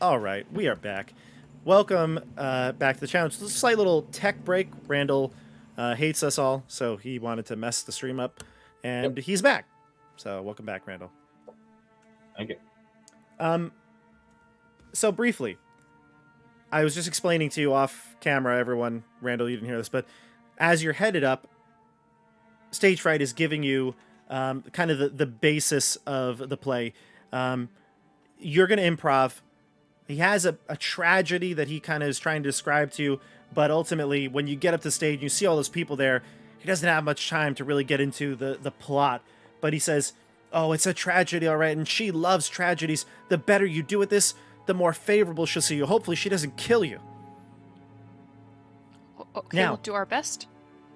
All right, we are back. Welcome back to the channel. Just a slight little tech break. Randall hates us all, so he wanted to mess the stream up, and he's back. So welcome back, Randall. Okay. So briefly, I was just explaining to you off camera, everyone. Randall, you didn't hear this, but as you're headed up, Stage Fright is giving you kind of the basis of the play. You're going to improv. He has a tragedy that he kind of is trying to describe to you, but ultimately, when you get up to stage and you see all those people there, he doesn't have much time to really get into the plot. But he says, oh, it's a tragedy, all right, and she loves tragedies. The better you do with this, the more favorable she'll see you. Hopefully, she doesn't kill you. Okay, Now- we'll do our best.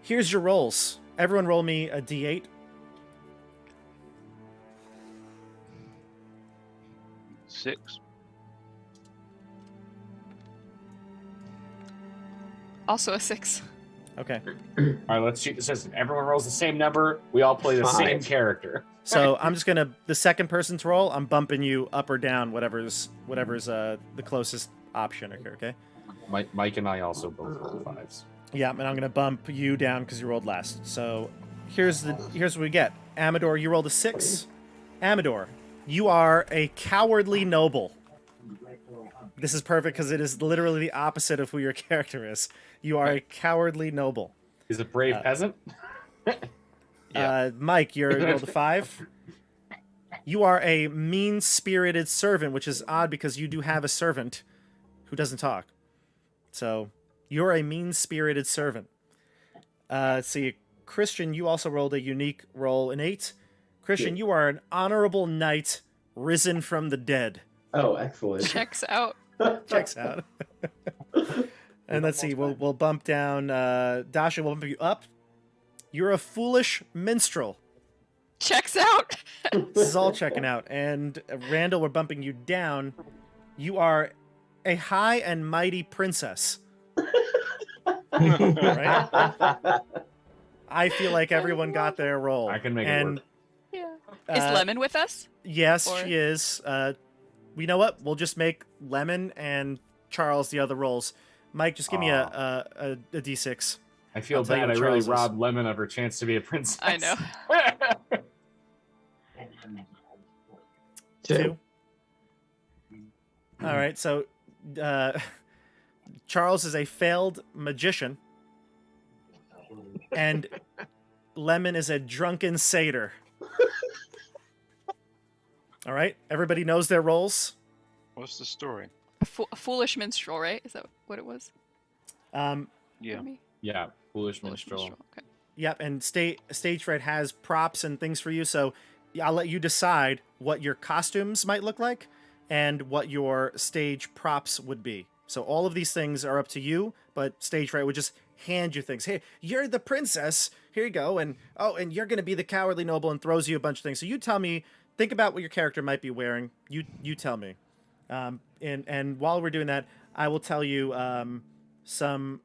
Here's your rolls. Everyone roll me a d8. 6. Also a 6. Okay. All right, let's shoot the system. Everyone rolls the same number. We all play the same 5. character. So I'm just gonna the second person's roll. I'm bumping you up or down, whatever's the closest option here. Okay. Mike and I also both roll 5s. Yeah, and I'm gonna bump you down because you rolled last. So here's what we get. Amador, you rolled a 6. Amador, you are a cowardly noble. This is perfect because it is literally the opposite of who your character is. You are a cowardly noble. He's a brave peasant. Mike, you rolled a 5. You are a mean-spirited servant, which is odd because you do have a servant who doesn't talk. So you're a mean-spirited servant. Let's see, Christian, you also rolled a unique roll, an 8. Christian, you are an honorable knight risen from the dead. Oh, excellent. Checks out. Checks out. And let's see, we'll bump down. Dasha, we'll bump you up. You're a foolish minstrel. Checks out. This is all checking out. And Randall, we're bumping you down. You are a high and mighty princess. Right? I feel like everyone got their role. I can make it and, work. Yeah. Is Lemon with us? Yes, Or- she is. You know what? We'll just make Lemon and Charles the other roles. Mike, just give me a D6. I feel I'll tell you bad. I what really Charles is. robbed Lemon of her chance to be a princess. I know. 2. All right, so Charles is a failed magician, and Lemon is a drunken satyr. All right, everybody knows their roles. What's the story? A foolish minstrel, right? Is that what it was? Um, Yeah. For me? Yeah, foolish Foolish minstrel. Okay. yep, and Stage Fright has props and things for you, so I'll let you decide what your costumes might look like and what your stage props would be. So all of these things are up to you, but Stage Fright would just hand you things. Hey, you're the princess. Here you go, and you're gonna be the cowardly noble, and throws you a bunch of things. So you tell me. Think about what your character might be wearing. You tell me. And while we're doing that, I will tell you some.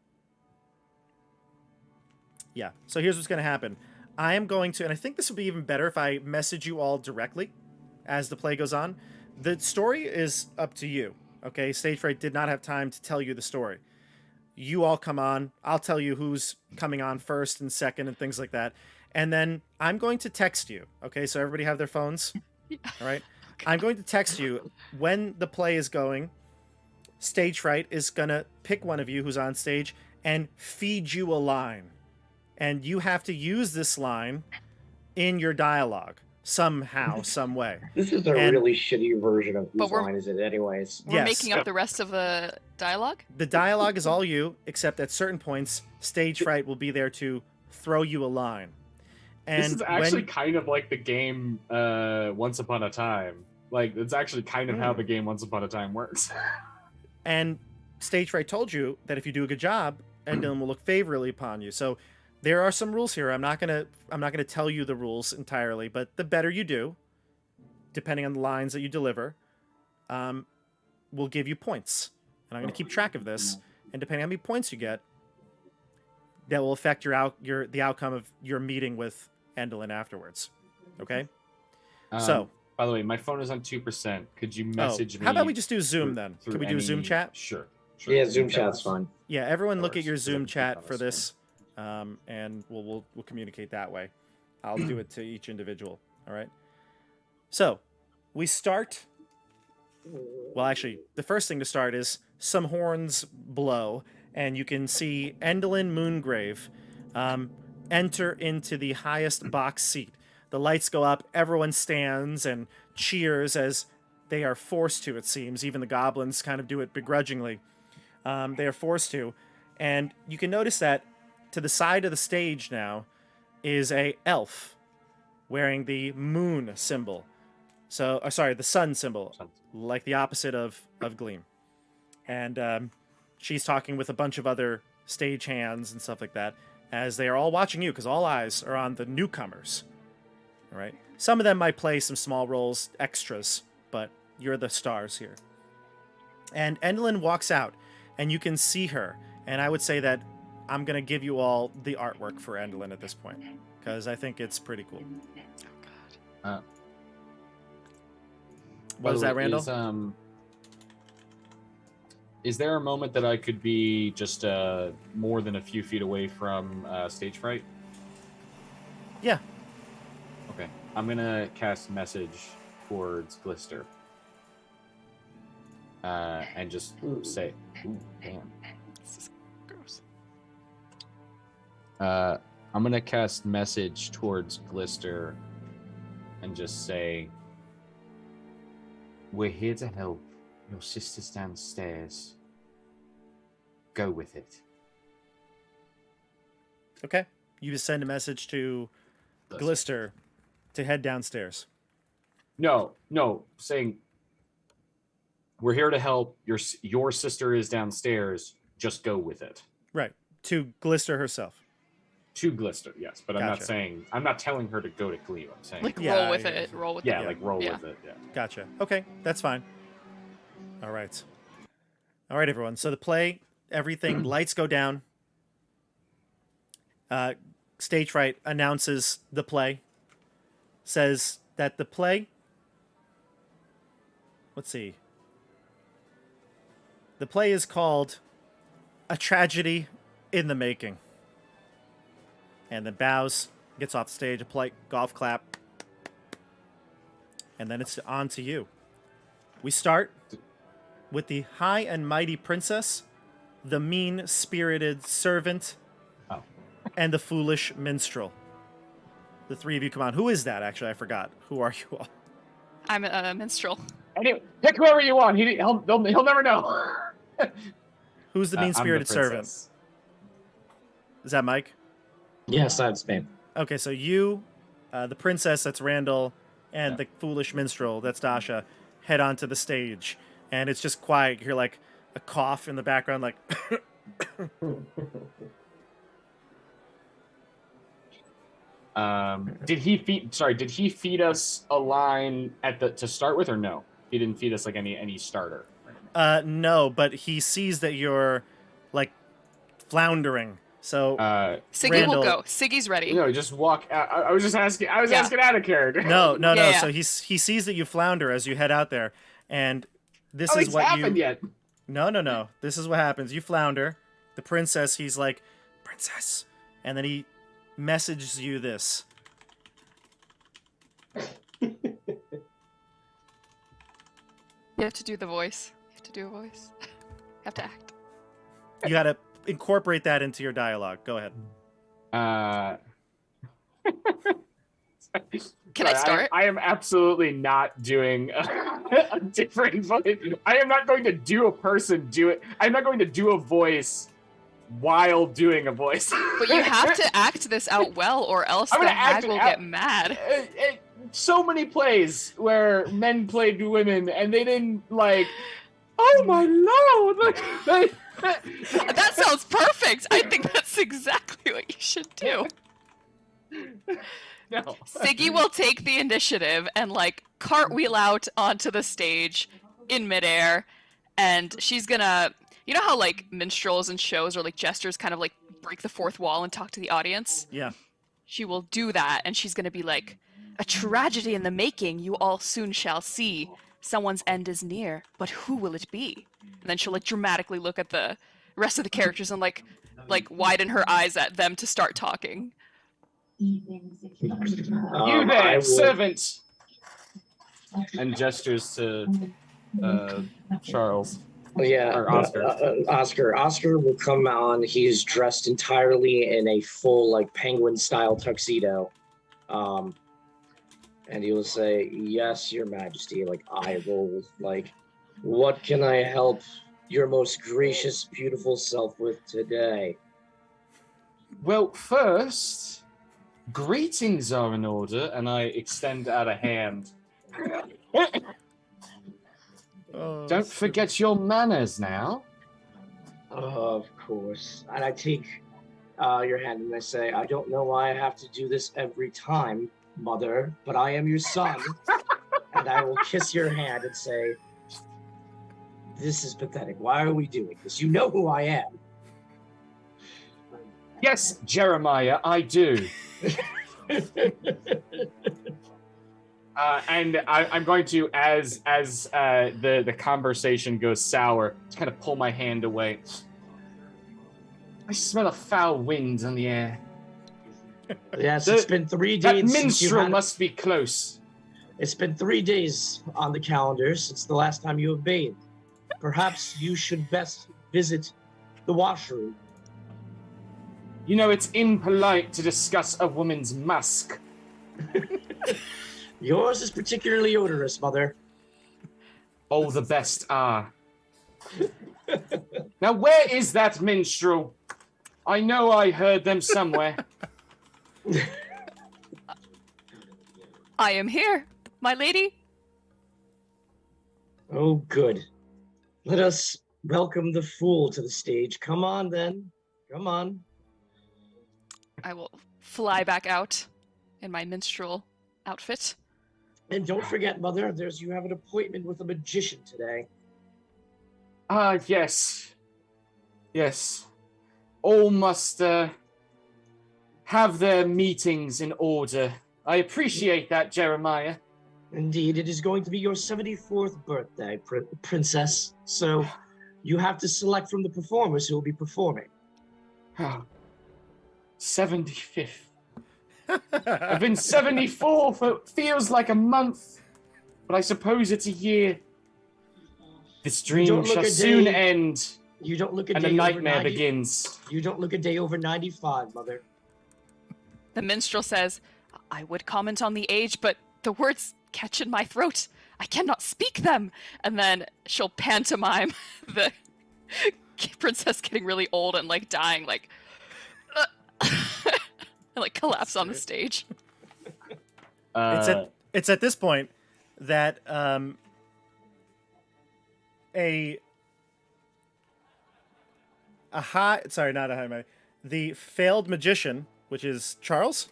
Yeah. So here's what's going to happen. I am going to, and I think this would be even better if I message you all directly as the play goes on. The story is up to you. Okay. Stage Fright did not have time to tell you the story. You all come on. I'll tell you who's coming on first and second and things like that. And then I'm going to text you. Okay, so everybody have their phones. All right. I'm going to text you when the play is going. Stage Fright is going to pick one of you who's on stage and feed you a line. And you have to use this line in your dialogue somehow, some way. This is a And- really shitty version of But whose we're- line is it, anyways? We're Yes. making up the rest of the dialogue? The dialogue is all you, except at certain points, Stage Fright will be there to throw you a line. And This is actually when, kind of like the game Once Upon a Time. Like, it's actually kind of how the game Once Upon a Time works. and Stage Fright told you that if you do a good job, Endlin will look favorably upon you. So there are some rules here. I'm not gonna tell you the rules entirely, but the better you do, depending on the lines that you deliver, will give you points. And I'm gonna keep track of this. And depending on how many points you get, that will affect the outcome of your meeting with Endlin afterwards. Okay. So by the way, my phone is on 2%. Could you message me? how about we just do Zoom then? through Can we do a Zoom any- chat? Sure. Yeah, Zoom chat's fine. Yeah, everyone That look at works, your 'cause Zoom I can chat keep on for this this, and we'll communicate that way. I'll do it to each individual. All right. So we start. Well, actually, the first thing to start is some horns blow, and you can see Endlin Moongrave enter into the highest box seat. The lights go up, everyone stands and cheers as they are forced to, it seems. Even the goblins kind of do it begrudgingly. They are forced to. And you can notice that to the side of the stage now is a elf wearing the moon symbol. So, the sun symbol, like the opposite of Gleam. And she's talking with a bunch of other stagehands and stuff like that, as they are all watching you, because all eyes are on the newcomers. All right. Some of them might play some small roles, extras, but you're the stars here. And Endlin walks out, and you can see her. And I would say that I'm going to give you all the artwork for Endlin at this point, because I think it's pretty cool. What is that, Randall? Is there a moment that I could be just more than a few feet away from stage fright? Yeah. Okay. I'm going to cast message towards Glister. And just say, ooh, damn. This is gross. I'm going to cast message towards Glister and just say, we're here to help. Your sister's downstairs. Go with it. Okay. You just send a message to Glister to head downstairs. No, saying we're here to help. Your sister is downstairs. Just go with it. Right. To Glister herself. To Glister, yes. But Gotcha. I'm not telling her to go to Cleo. I'm saying Like Yeah, roll with yeah. it. Roll with yeah, it. like roll Yeah. with it. Yeah. Gotcha. Okay, that's fine. All right. All right, everyone. So the play, everything, lights go down. Stage Fright announces the play. Says that the play... Let's see. The play is called A Tragedy in the Making. And then bows, gets off the stage, a polite golf clap. And then it's on to you. We start with the high and mighty princess, the mean-spirited servant, and the foolish minstrel. The three of you come on. Who is that, actually? I forgot. Who are you all? I'm a minstrel. Anyway, pick whoever you want. He'll never know. Who's the I'm mean-spirited servant? princess. Is that Mike? Yes, that's me. Okay, so you, the princess, that's Randall, and the foolish minstrel, that's Dasha, head onto the stage. And it's just quiet. You hear, like, a cough in the background, like... Did he feed us a line to start with, or no? He didn't feed us like any starter. No, but he sees that you're, like, floundering. So, Siggy Randall- will go. Siggy's ready. Just walk. I was just asking. I was asking out of character. no. Yeah. So he sees that you flounder as you head out there, and this Oh, is it's what happened you. yet. No. This is what happens. You flounder. The princess. He's like, princess, and then he messages you this. You have to do the voice. You have to do a voice. You have to act. You got to incorporate that into your dialogue. Go ahead. Can I start? I am absolutely not doing a different voice. I am not going to do a person do it. I'm not going to do a voice while doing a voice. But you have to act this out well, or else I'm the gonna act hag it will out. get mad. So many plays where men played women and they didn't like. Oh my lord! That sounds perfect. I think that's exactly what you should do. No. Siggy will take the initiative and like cartwheel out onto the stage in midair, and she's gonna, you know how like minstrels and shows or like jesters kind of like break the fourth wall and talk to the audience? Yeah. She will do that, and she's gonna be like, "A tragedy in the making, you all soon shall see. Someone's end is near, but who will it be?" And then she'll like dramatically look at the rest of the characters and like widen her eyes at them to start talking. You I there, will- servant! And gestures to Charles. Yeah, Or Oscar. Oscar will come on. He's dressed entirely in a full, like, penguin-style tuxedo. And he will say, "Yes, Your Majesty," like, eye roll, like, "What can I help your most gracious, beautiful self with today?" Well, first, greetings are in order, and I extend out a hand. Oh, Don't forget your manners now. Of course. And I take your hand and I say, "I don't know why I have to do this every time, Mother, but I am your son." And I will kiss your hand and say, "This is pathetic. Why are we doing this? You know who I am." Yes, Jeremiah, I do. And I'm going to, as the conversation goes sour, just kind of pull my hand away. I smell a foul wind in the air. Yes, it's been 3 days. That since you minstrel had- must be close. It's been 3 days on the calendar since the last time you have bathed. Perhaps you should best visit the washroom. You know, it's impolite to discuss a woman's musk. Yours is particularly odorous, Mother. Oh, the best are. Now, where is that minstrel? I know I heard them somewhere. I am here, my lady. Oh, good. Let us welcome the fool to the stage. Come on, then. Come on. I will fly back out in my minstrel outfit. And don't forget, Mother, you have an appointment with a magician today. Ah, yes. Yes. All must have their meetings in order. I appreciate that, Jeremiah. Indeed, it is going to be your 74th birthday, Princess. So you have to select from the performers who will be performing. 75th. I've been 74 for feels like a month, but I suppose it's a year. This dream shall soon end, You don't look a and day the nightmare over 90, begins. You don't look a day over 95, Mother. The minstrel says, "I would comment on the age, but the words catch in my throat. I cannot speak them." And then she'll pantomime the princess getting really old and like dying, like, and like collapse on the stage. It's at this point that the failed magician, which is Charles.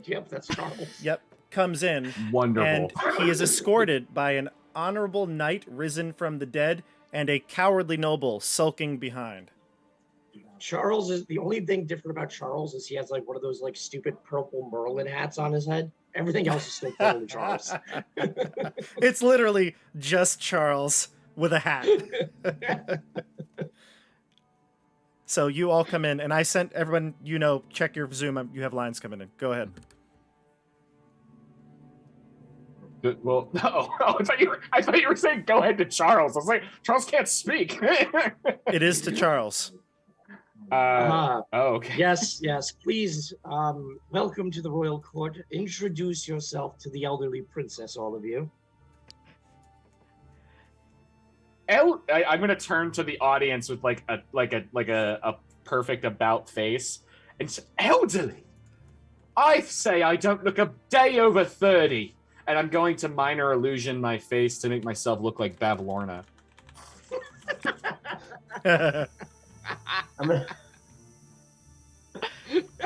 Yep, that's Charles. Yep, comes in. Wonderful. And he is escorted by an honorable knight risen from the dead and a cowardly noble sulking behind. Charles is the only thing different about Charles is he has like one of those like stupid purple Merlin hats on his head. Everything else is still totally Charles. It's literally just Charles with a hat. So you all come in, and I sent everyone, check your Zoom. You have lines coming in. Go ahead. Well, no. I thought you were saying go ahead to Charles. I was like, Charles can't speak. It is to Charles. Oh, okay. Yes. Please, welcome to the royal court. Introduce yourself to the elderly princess, all of you. I'm gonna turn to the audience with like a perfect about face and say, elderly. I say I don't look a day over 30, and I'm going to minor illusion my face to make myself look like Bavlorna.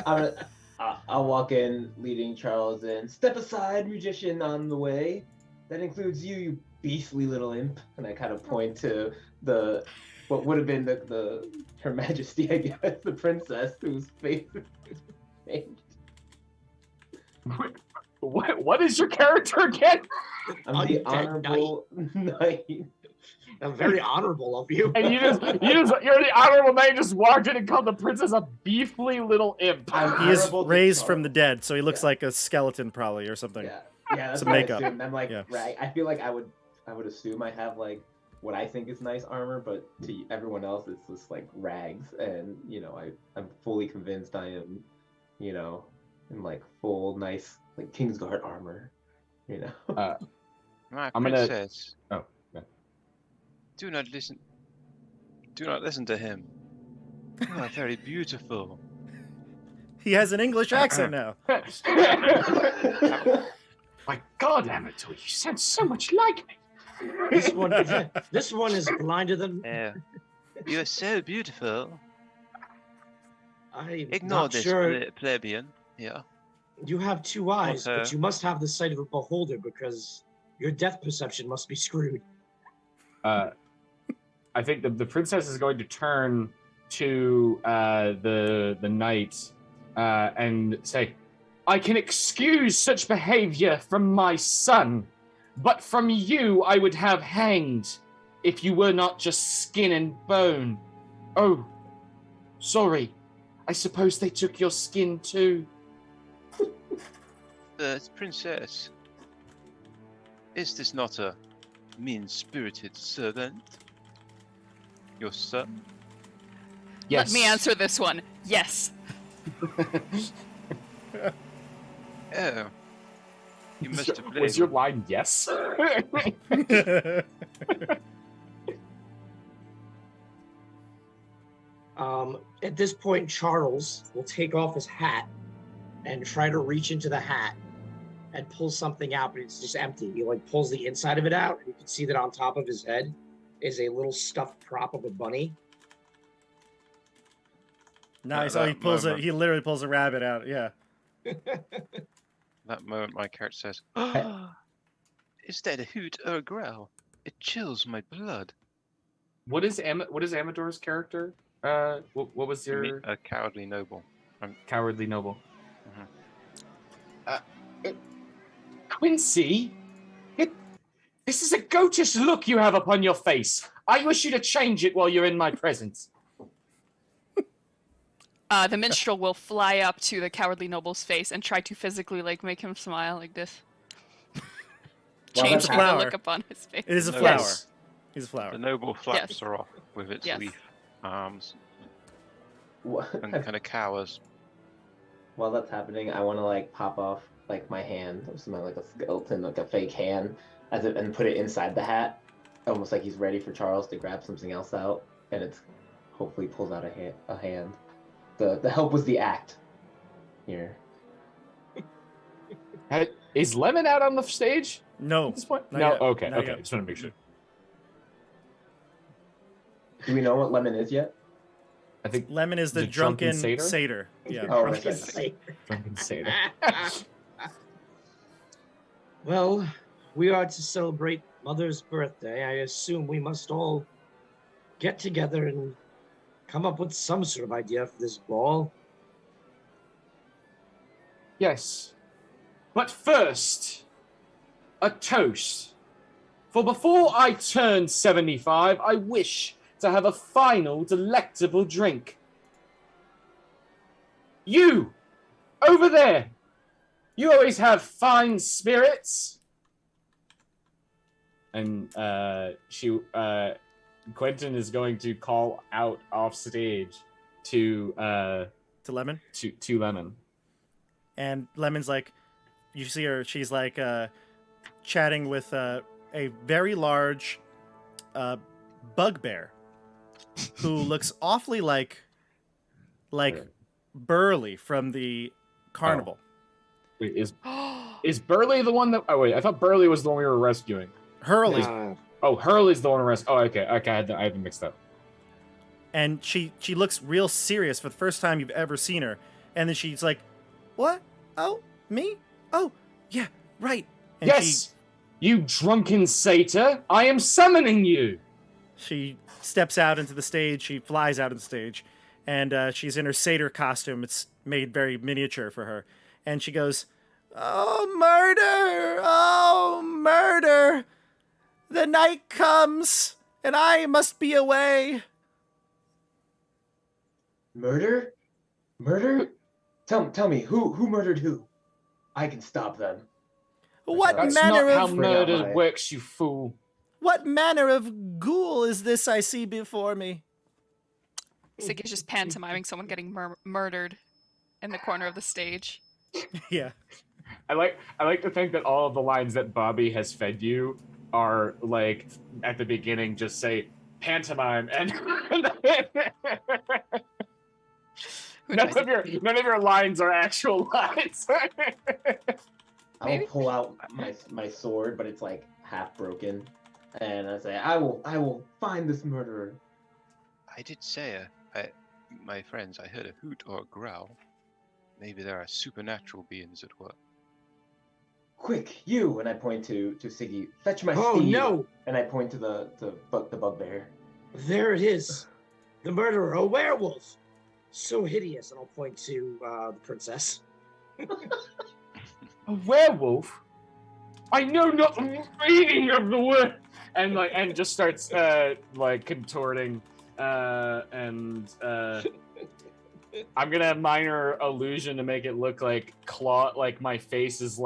I'll walk in, leading Charles in. "Step aside, magician on the way. That includes you, you beastly little imp." And I kind of point to what would have been Her Majesty, I guess, the princess, whose face is changed. What is your character again? I'm the honorable knight. I'm very honorable of you. And you're the honorable knight, just walked in and called the princess a beefly little imp. He is raised from the dead, so he looks like a skeleton probably or something. Yeah, that's Some what makeup. I assumed. I'm like, Yeah. right. I feel like I would assume I have like what I think is nice armor, but to everyone else, it's just like rags. And I'm fully convinced I am, in like full nice like Kingsguard armor. My I'm gonna- princess. Oh, yeah. Do not listen. Do not listen to him. You are very beautiful. He has an English accent now. My God, Amateur, you sound so much like me. This one is blinder than Yeah. You are so beautiful. I'm Ignore not this sure. plebeian. Yeah. You have 2 eyes, Okay. but you must have the sight of a beholder because your depth perception must be screwed. I think the princess is going to turn to the knight and say, "I can excuse such behavior from my son, but from you I would have hanged if you were not just skin and bone. Oh, sorry. I suppose they took your skin too." Princess, is this not a mean-spirited servant? Your son? Yes. Let me answer this one. Yes. Oh. You must have Was your line yes? At this point, Charles will take off his hat and try to reach into the hat and pull something out, but it's just empty. He like pulls the inside of it out, and you can see that on top of his head is a little stuffed prop of a bunny. Nice. That Oh, he pulls moment. He literally pulls a rabbit out. Yeah. That moment my character says, is that a hoot or a growl? It chills my blood. What is Amador's character? What was your A cowardly noble. cowardly noble? Mhm. Quincy, this is a goatish look you have upon your face. I wish you to change it while you're in my presence. The minstrel will fly up to the cowardly noble's face and try to physically make him smile like this. Well, Changing that's the flower. look upon his face. It is a No. flower. Yes. He's a flower. The noble flaps Yes. her off with its Yes. leaf arms What? and kind of cowers. While that's happening, I want to like pop off like my hand or something like a skeleton, like a fake hand, and put it inside the hat, almost like he's ready for Charles to grab something else out, and it's hopefully pulls out a hand. The help was the act. Here. Is Lemon out on the stage No. at this point? Not No. yet. Okay. Not Okay. yet. Just want to make sure. Do we know what lemon is yet? I think Lemon is the The drunken drunken satyr? satyr. Yeah. Oh, Drunken right. satyr. drunken satyr. Well, we are to celebrate Mother's birthday. I assume we must all get together and come up with some sort of idea for this ball. Yes. But first, a toast. For before I turn 75, I wish to have a final delectable drink. You, over there, you always have fine spirits. And Quentin is going to call out off stage to To Lemon. to Lemon. And Lemon's like, you see her, she's like chatting with a very large bugbear who looks awfully like Burley from the carnival. Wait, is Burley the one that? Oh wait, I thought Burley was the one we were rescuing. Hurley. Oh, Hurley's the one Oh, okay. I had them mixed up. And she looks real serious for the first time you've ever seen her. And then she's like, "What? Oh, me? Oh, yeah, right." And Yes, you drunken satyr! I am summoning you. she steps out into the stage. She flies out of the stage, and she's in her satyr costume. It's made very miniature for her. And she goes, "Oh, murder! Oh, murder! The night comes, and I must be away." Murder? Murder? Tell me, who murdered who? I can stop them. What That's That's manner not how of Bring out murder my- works, you fool. What manner of ghoul is this I see before me? Siggy's just pantomiming someone getting murdered in the corner of the stage. Yeah. I like to think that all of the lines that Bobby has fed you are like at the beginning just say pantomime and none of your lines are actual lines. I will pull out my sword, but it's like half broken, and I say, I will find this murderer. I did say, my friends, I heard a hoot or a growl. Maybe there are supernatural beings at work. Quick, you! And I point to Siggy. Fetch my steed. Oh no! And I point to the bugbear. There it is. The murderer, a werewolf. So hideous. And I'll point to the princess. A werewolf? I know not the meaning of the word. And just starts contorting. I'm gonna have minor illusion to make it look like my face is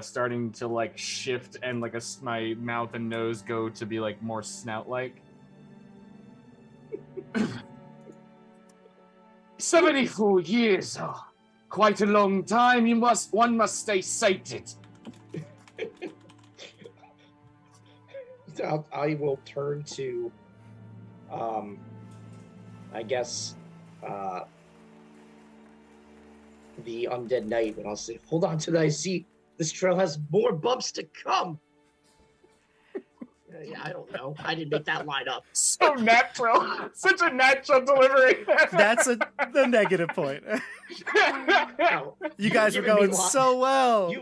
starting to shift and my mouth and nose go to be more snout-like. 74 years, quite a long time. One must stay sated. I will turn to, I guess, the undead knight, and I'll say, hold on to thy seat. This trail has more bumps to come. Yeah, I don't know. I didn't make that line up. So natural. Such a natural delivery. That's the negative point. No, You guys are going so well.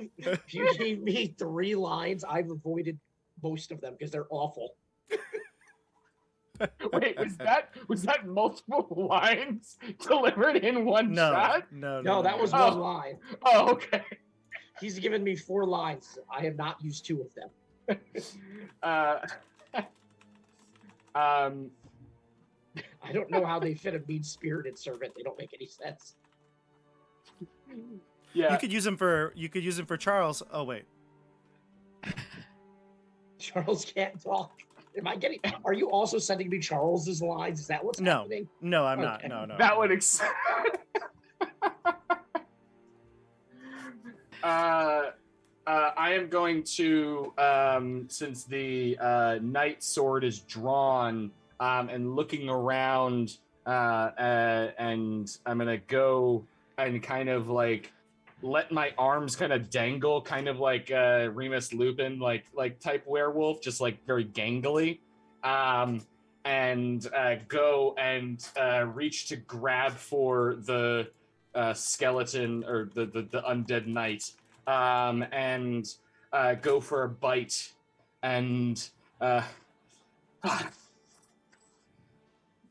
You gave me 3 lines. I've avoided most of them because they're awful. Wait, was that multiple lines delivered in one shot? No, that was one line. Oh, okay. He's given me 4 lines. I have not used 2 of them. I don't know how they fit a mean-spirited servant. They don't make any sense. Yeah. You could use them for Charles. Oh wait. Charles can't talk. Are you also sending me Charles's lines? Is that what's happening? No, I'm Okay. not. No. That would I am going to, since the knight sword is drawn, and looking around, and I'm gonna go and kind of let my arms kind of dangle, kind of like Remus Lupin, like type werewolf, just very gangly, and go and reach to grab for the skeleton or the undead knight, and go for a bite, and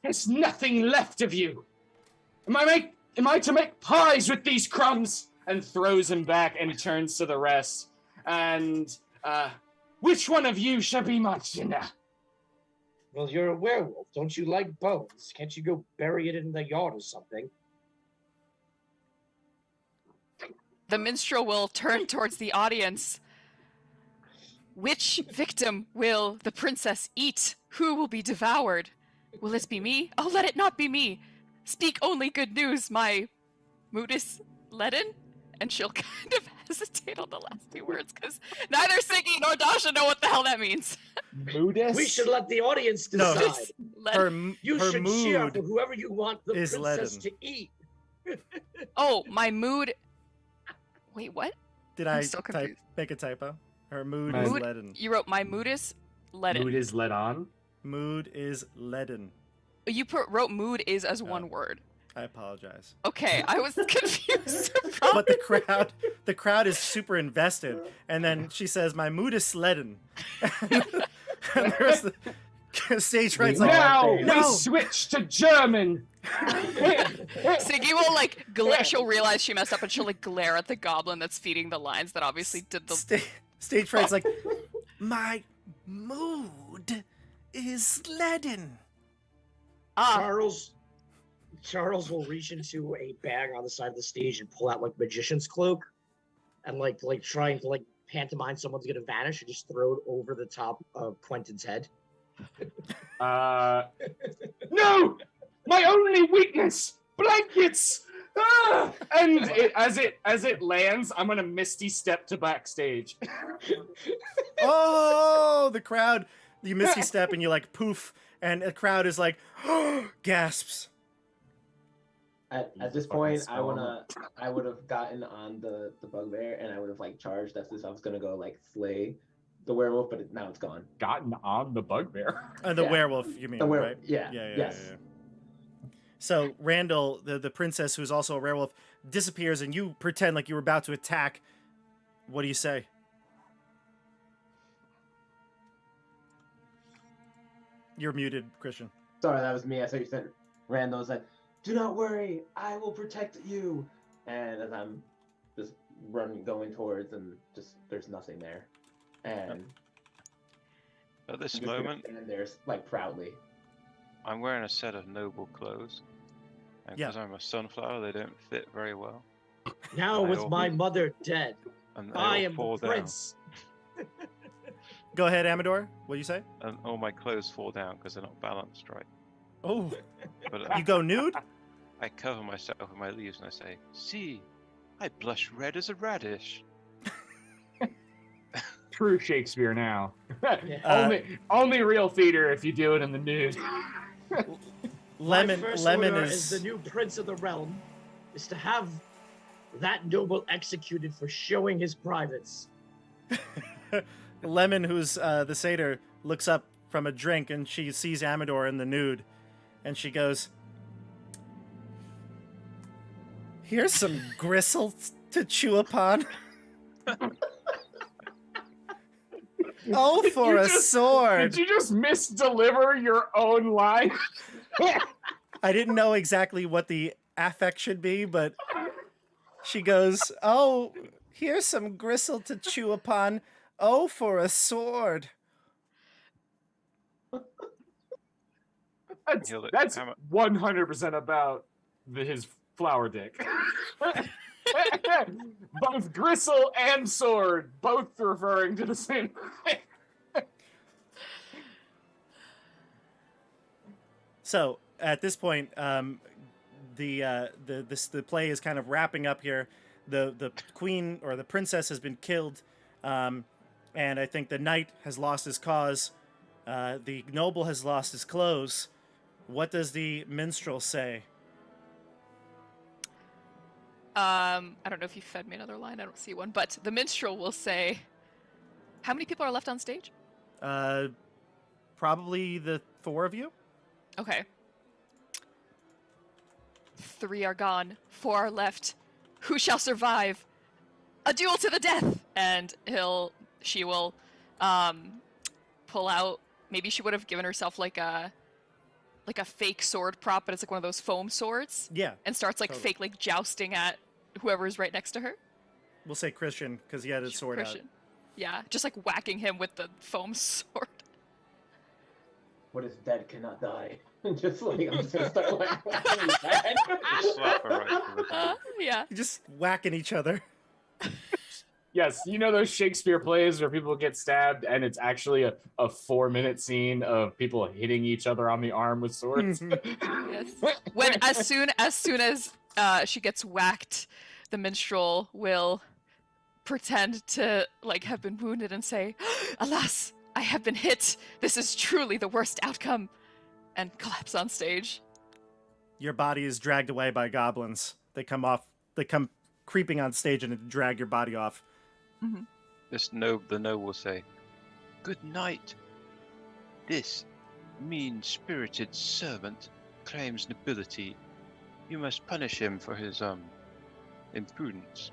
there's nothing left of you. Am I to make pies with these crumbs? And throws him back and turns to the rest. And which one of you shall be my dinner? Well, you're a werewolf. Don't you like bones? Can't you go bury it in the yard or something? The minstrel will turn towards the audience. Which victim will the princess eat? Who will be devoured? Will it be me? Oh, let it not be me. Speak only good news, my Moodus Ledin. And she'll kind of hesitate on the last 2 words because neither Siggy nor Dasha know what the hell that means. Moodus? We should let the audience decide. You her should mood cheer for whoever you want the is princess Ledin. to eat. Oh, my mood. Wait, what? Did I'm I still confused. make a typo? Her mood My is mood- leaden. You wrote my Moodus Ledin. Mood is let on? Mood is leaden. You wrote mood is as one word. I apologize. Okay, I was confused. But the crowd is super invested, and then she says, "My mood is leaden." And the rest of the stage right's like, Now no. we switch to German. Siggy will she'll realize she messed up and she'll glare at the goblin that's feeding the lines that obviously did the Stage fright's like, "My mood is leaden." Charles will reach into a bag on the side of the stage and pull out magician's cloak, and trying to pantomime someone's gonna vanish and just throw it over the top of Quentin's head? No! My only weakness! Blankets! Ah! And as it lands, I'm gonna misty step to backstage. Oh, the crowd! You misty step and you like poof, and the crowd is like gasps. At this point, I would have gotten on the bugbear and I would have like charged as if I was gonna go like slay the werewolf, but now it's gone. Gotten on the bugbear. The Yeah. werewolf, you mean? The right? yeah. Yeah. Yes. So Randall, the princess who's also a werewolf, disappears, and you pretend like you were about to attack. What do you say? You're muted, Christian. Sorry, that was me. I thought you said Randall said, "Do not worry, I will protect you." And as I'm just going towards, and just there's nothing there, and At this I'm just gonna moment, stand there like proudly. I'm wearing a set of noble clothes. And Yeah. because I'm a sunflower, they don't fit very well. Now, They with all- my mother dead, And they I all am fall the down. prince. Go ahead, Amador. What do you say? And all my clothes fall down because they're not balanced right. Oh, But you go nude? I cover myself with my leaves and I say, "See, I blush red as a radish." True Shakespeare now. Yeah. Only real theater if you do it in the nude. My first Lemon order is as the new prince of the realm is to have that noble executed for showing his privates. Lemon, who's the satyr, looks up from a drink and she sees Amador in the nude, and she goes, "Here's some gristle to chew upon." Oh, for a sword! Did you just misdeliver your own line? I didn't know exactly what the affect should be, but she goes, "Oh, here's some gristle to chew upon. Oh, for a sword." He'll let That's Hammer- 100% about his flower dick. Both gristle and sword, both referring to the same thing. So at this point, the play is kind of wrapping up here. The queen or the princess has been killed, and I think the knight has lost his cause. The noble has lost his clothes. What does the minstrel say? I don't know if you fed me another line. I don't see one, but the minstrel will say, "How many people are left on stage?" Probably the four of you. Okay. 3 are gone. 4 are left. Who shall survive? A duel to the death! And she will, pull out. Maybe she would have given herself like a fake sword prop, but it's like one of those foam swords. Yeah, And starts like Totally. fake like jousting at whoever's right next to her. we'll say Christian because he had his sword Christian. Yeah, just like whacking him with the foam sword. What is dead cannot die? Just like I'm just gonna start like that. Just slap her right through the head. Yeah. out. Just whacking each other. Yes, you know those Shakespeare plays where people get stabbed and it's actually a 4-minute scene of people hitting each other on the arm with swords? Yes. When as soon as she gets whacked, the minstrel will pretend to like have been wounded and say, "Alas, I have been hit. This is truly the worst outcome," and collapse on stage. Your body is dragged away by goblins. They come creeping on stage and drag your body off. The noble will say, "Good night. This mean-spirited servant claims nobility. You must punish him for his imprudence."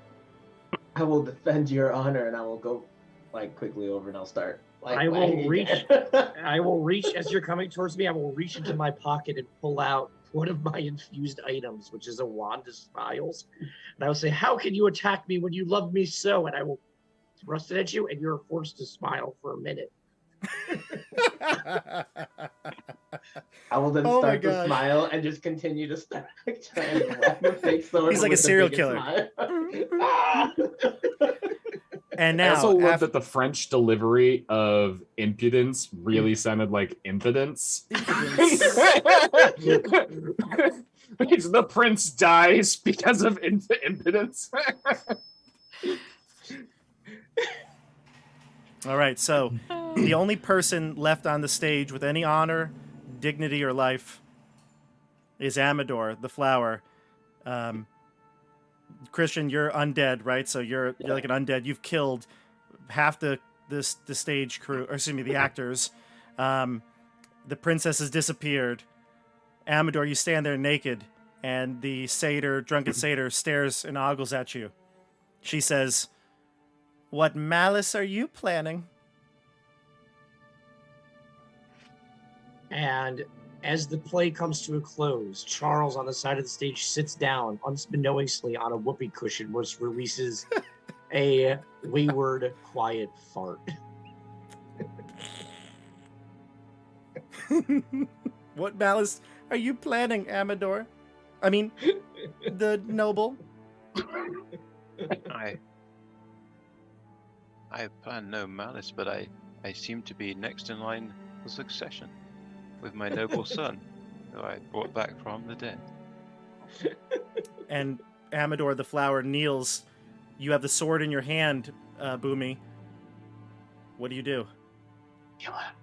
I will defend your honor, and I will go like quickly over, and I'll start. Like, I will whacking reach. again. I will reach as you're coming towards me. I will reach into my pocket and pull out one of my infused items, which is a wand of smiles. And I will say, "How can you attack me when you love me so?" And I will thrust it at you, and you're forced to smile for a minute. I will then Oh my start to gosh. smile and just continue to start trying to whack the fake sword. He's like a with the serial biggest killer. smile. And I now, also love that the French delivery of impudence really sounded like impotence. It's the prince dies because of impotence. all right, so the only person left on the stage with any honor, dignity, or life is Amador, the flower. Christian, you're undead, right? So you're like an undead. You've killed half the stage crew, or excuse me, the actors. The princess has disappeared. Amador, you stand there naked, and the drunken satyr, stares and ogles at you. She says, "What malice are you planning?" And as the play comes to a close, Charles on the side of the stage sits down unbeknownstly on a whoopee cushion, which releases a wayward, quiet fart. What malice are you planning, Amador? I mean, the noble. I plan no malice, but I seem to be next in line for succession with my noble son, who I brought back from the dead. And Amador, the flower, kneels. You have the sword in your hand, Boomy. What do you do? Kill him.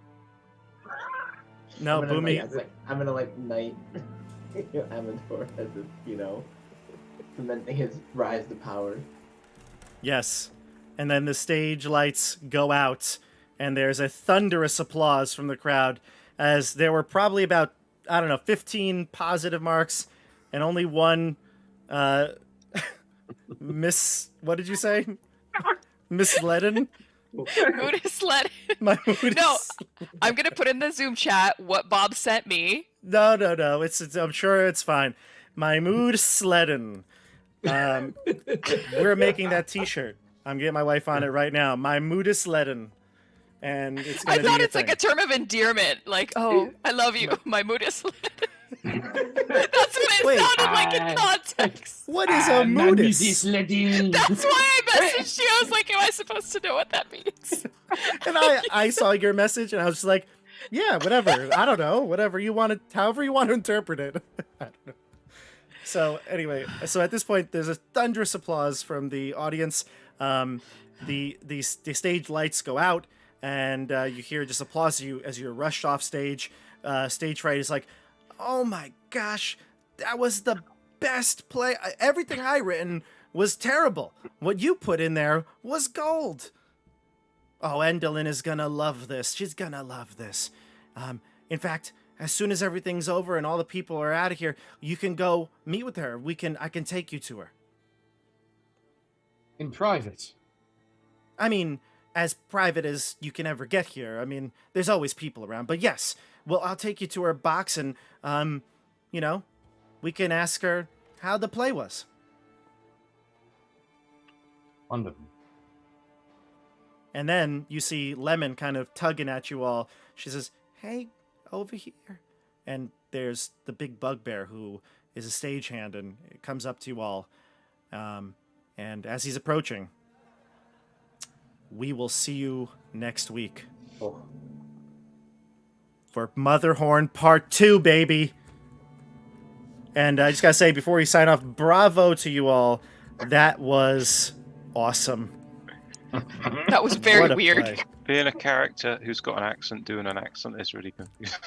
No, Boomy. I'm gonna knight Amador as if, cementing his rise to power. Yes. And then the stage lights go out, and there's a thunderous applause from the crowd, as there were probably about, 15 positive marks, and only one what did you say? Misleden? Mood is led. My mood No, is... I'm gonna put in the Zoom chat what Bob sent me. No. It's I'm sure it's fine. My mood sleden. We're making that T-shirt. I'm getting my wife on it right now. My mood is sleden, and it's I gonna be thought a it's like thing. a term of endearment, like, oh, I love you. My mood is led. That's what it Wait. sounded like in context. What is a moodus? That's why I messaged you. I was like, am I supposed to know what that means? And I saw your message, and I was just like, yeah, whatever. I don't know. Whatever you want to, however you want to interpret it. I don't know. So anyway, so at this point, there's a thunderous applause from the audience. The stage lights go out, and you hear just applause as you're rushed off stage. Stage fright is like, oh my gosh, that was the best play. Everything I written was terrible. What you put in there was gold. Oh, Endolin is gonna love this. She's gonna love this. In fact, as soon as everything's over and all the people are out of here, you can go meet with her. I can take you to her. In private. I mean, as private as you can ever get here. I mean, there's always people around. But yes, well, I'll take you to her box and, we can ask her how the play was. Wonderful. And then you see Lemon kind of tugging at you all. She says, hey, over here. And there's the big bugbear who is a stagehand and it comes up to you all. And as he's approaching, we will see you next week. Oh. For Motherhorn Part 2, baby. And I just gotta say, before we sign off, bravo to you all. That was awesome. That was What very a weird. play. Being a character who's got an accent doing an accent is really confusing.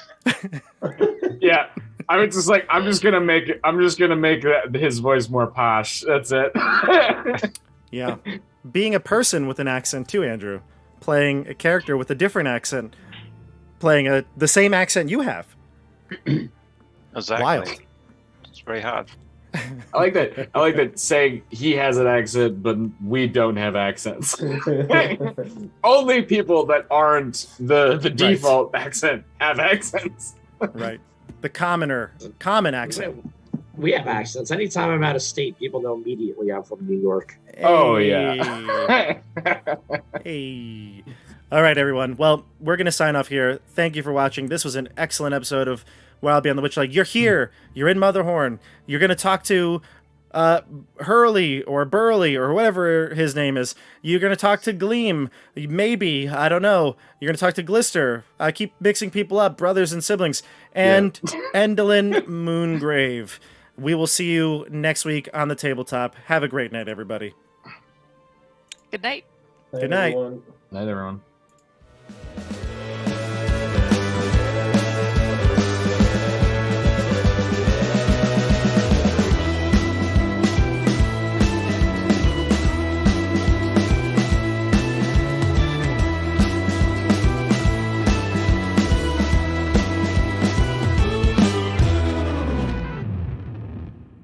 Yeah, I was just like, I'm just gonna make his voice more posh. That's it. Yeah. Being a person with an accent too, Andrew. Playing a character with a different accent. Playing the same accent you have. Exactly. Wild. It's very hard. I like that saying he has an accent, but we don't have accents. Only people that aren't the default accent have accents. Right. The common accent. We have accents. Anytime I'm out of state, people know immediately I'm from New York. Oh, yeah. Hey. All right, everyone. Well, we're going to sign off here. Thank you for watching. This was an excellent episode of Wild Beyond the Witchlight. You're here. You're in Motherhorn. You're going to talk to Hurley or Burley or whatever his name is. You're going to talk to Gleam. Maybe. I don't know. You're going to talk to Glister. I keep mixing people up, brothers and siblings. And Endolin Moongrave. We will see you next week on the tabletop. Have a great night, everybody. Good night. Good night. Everyone. Night, everyone.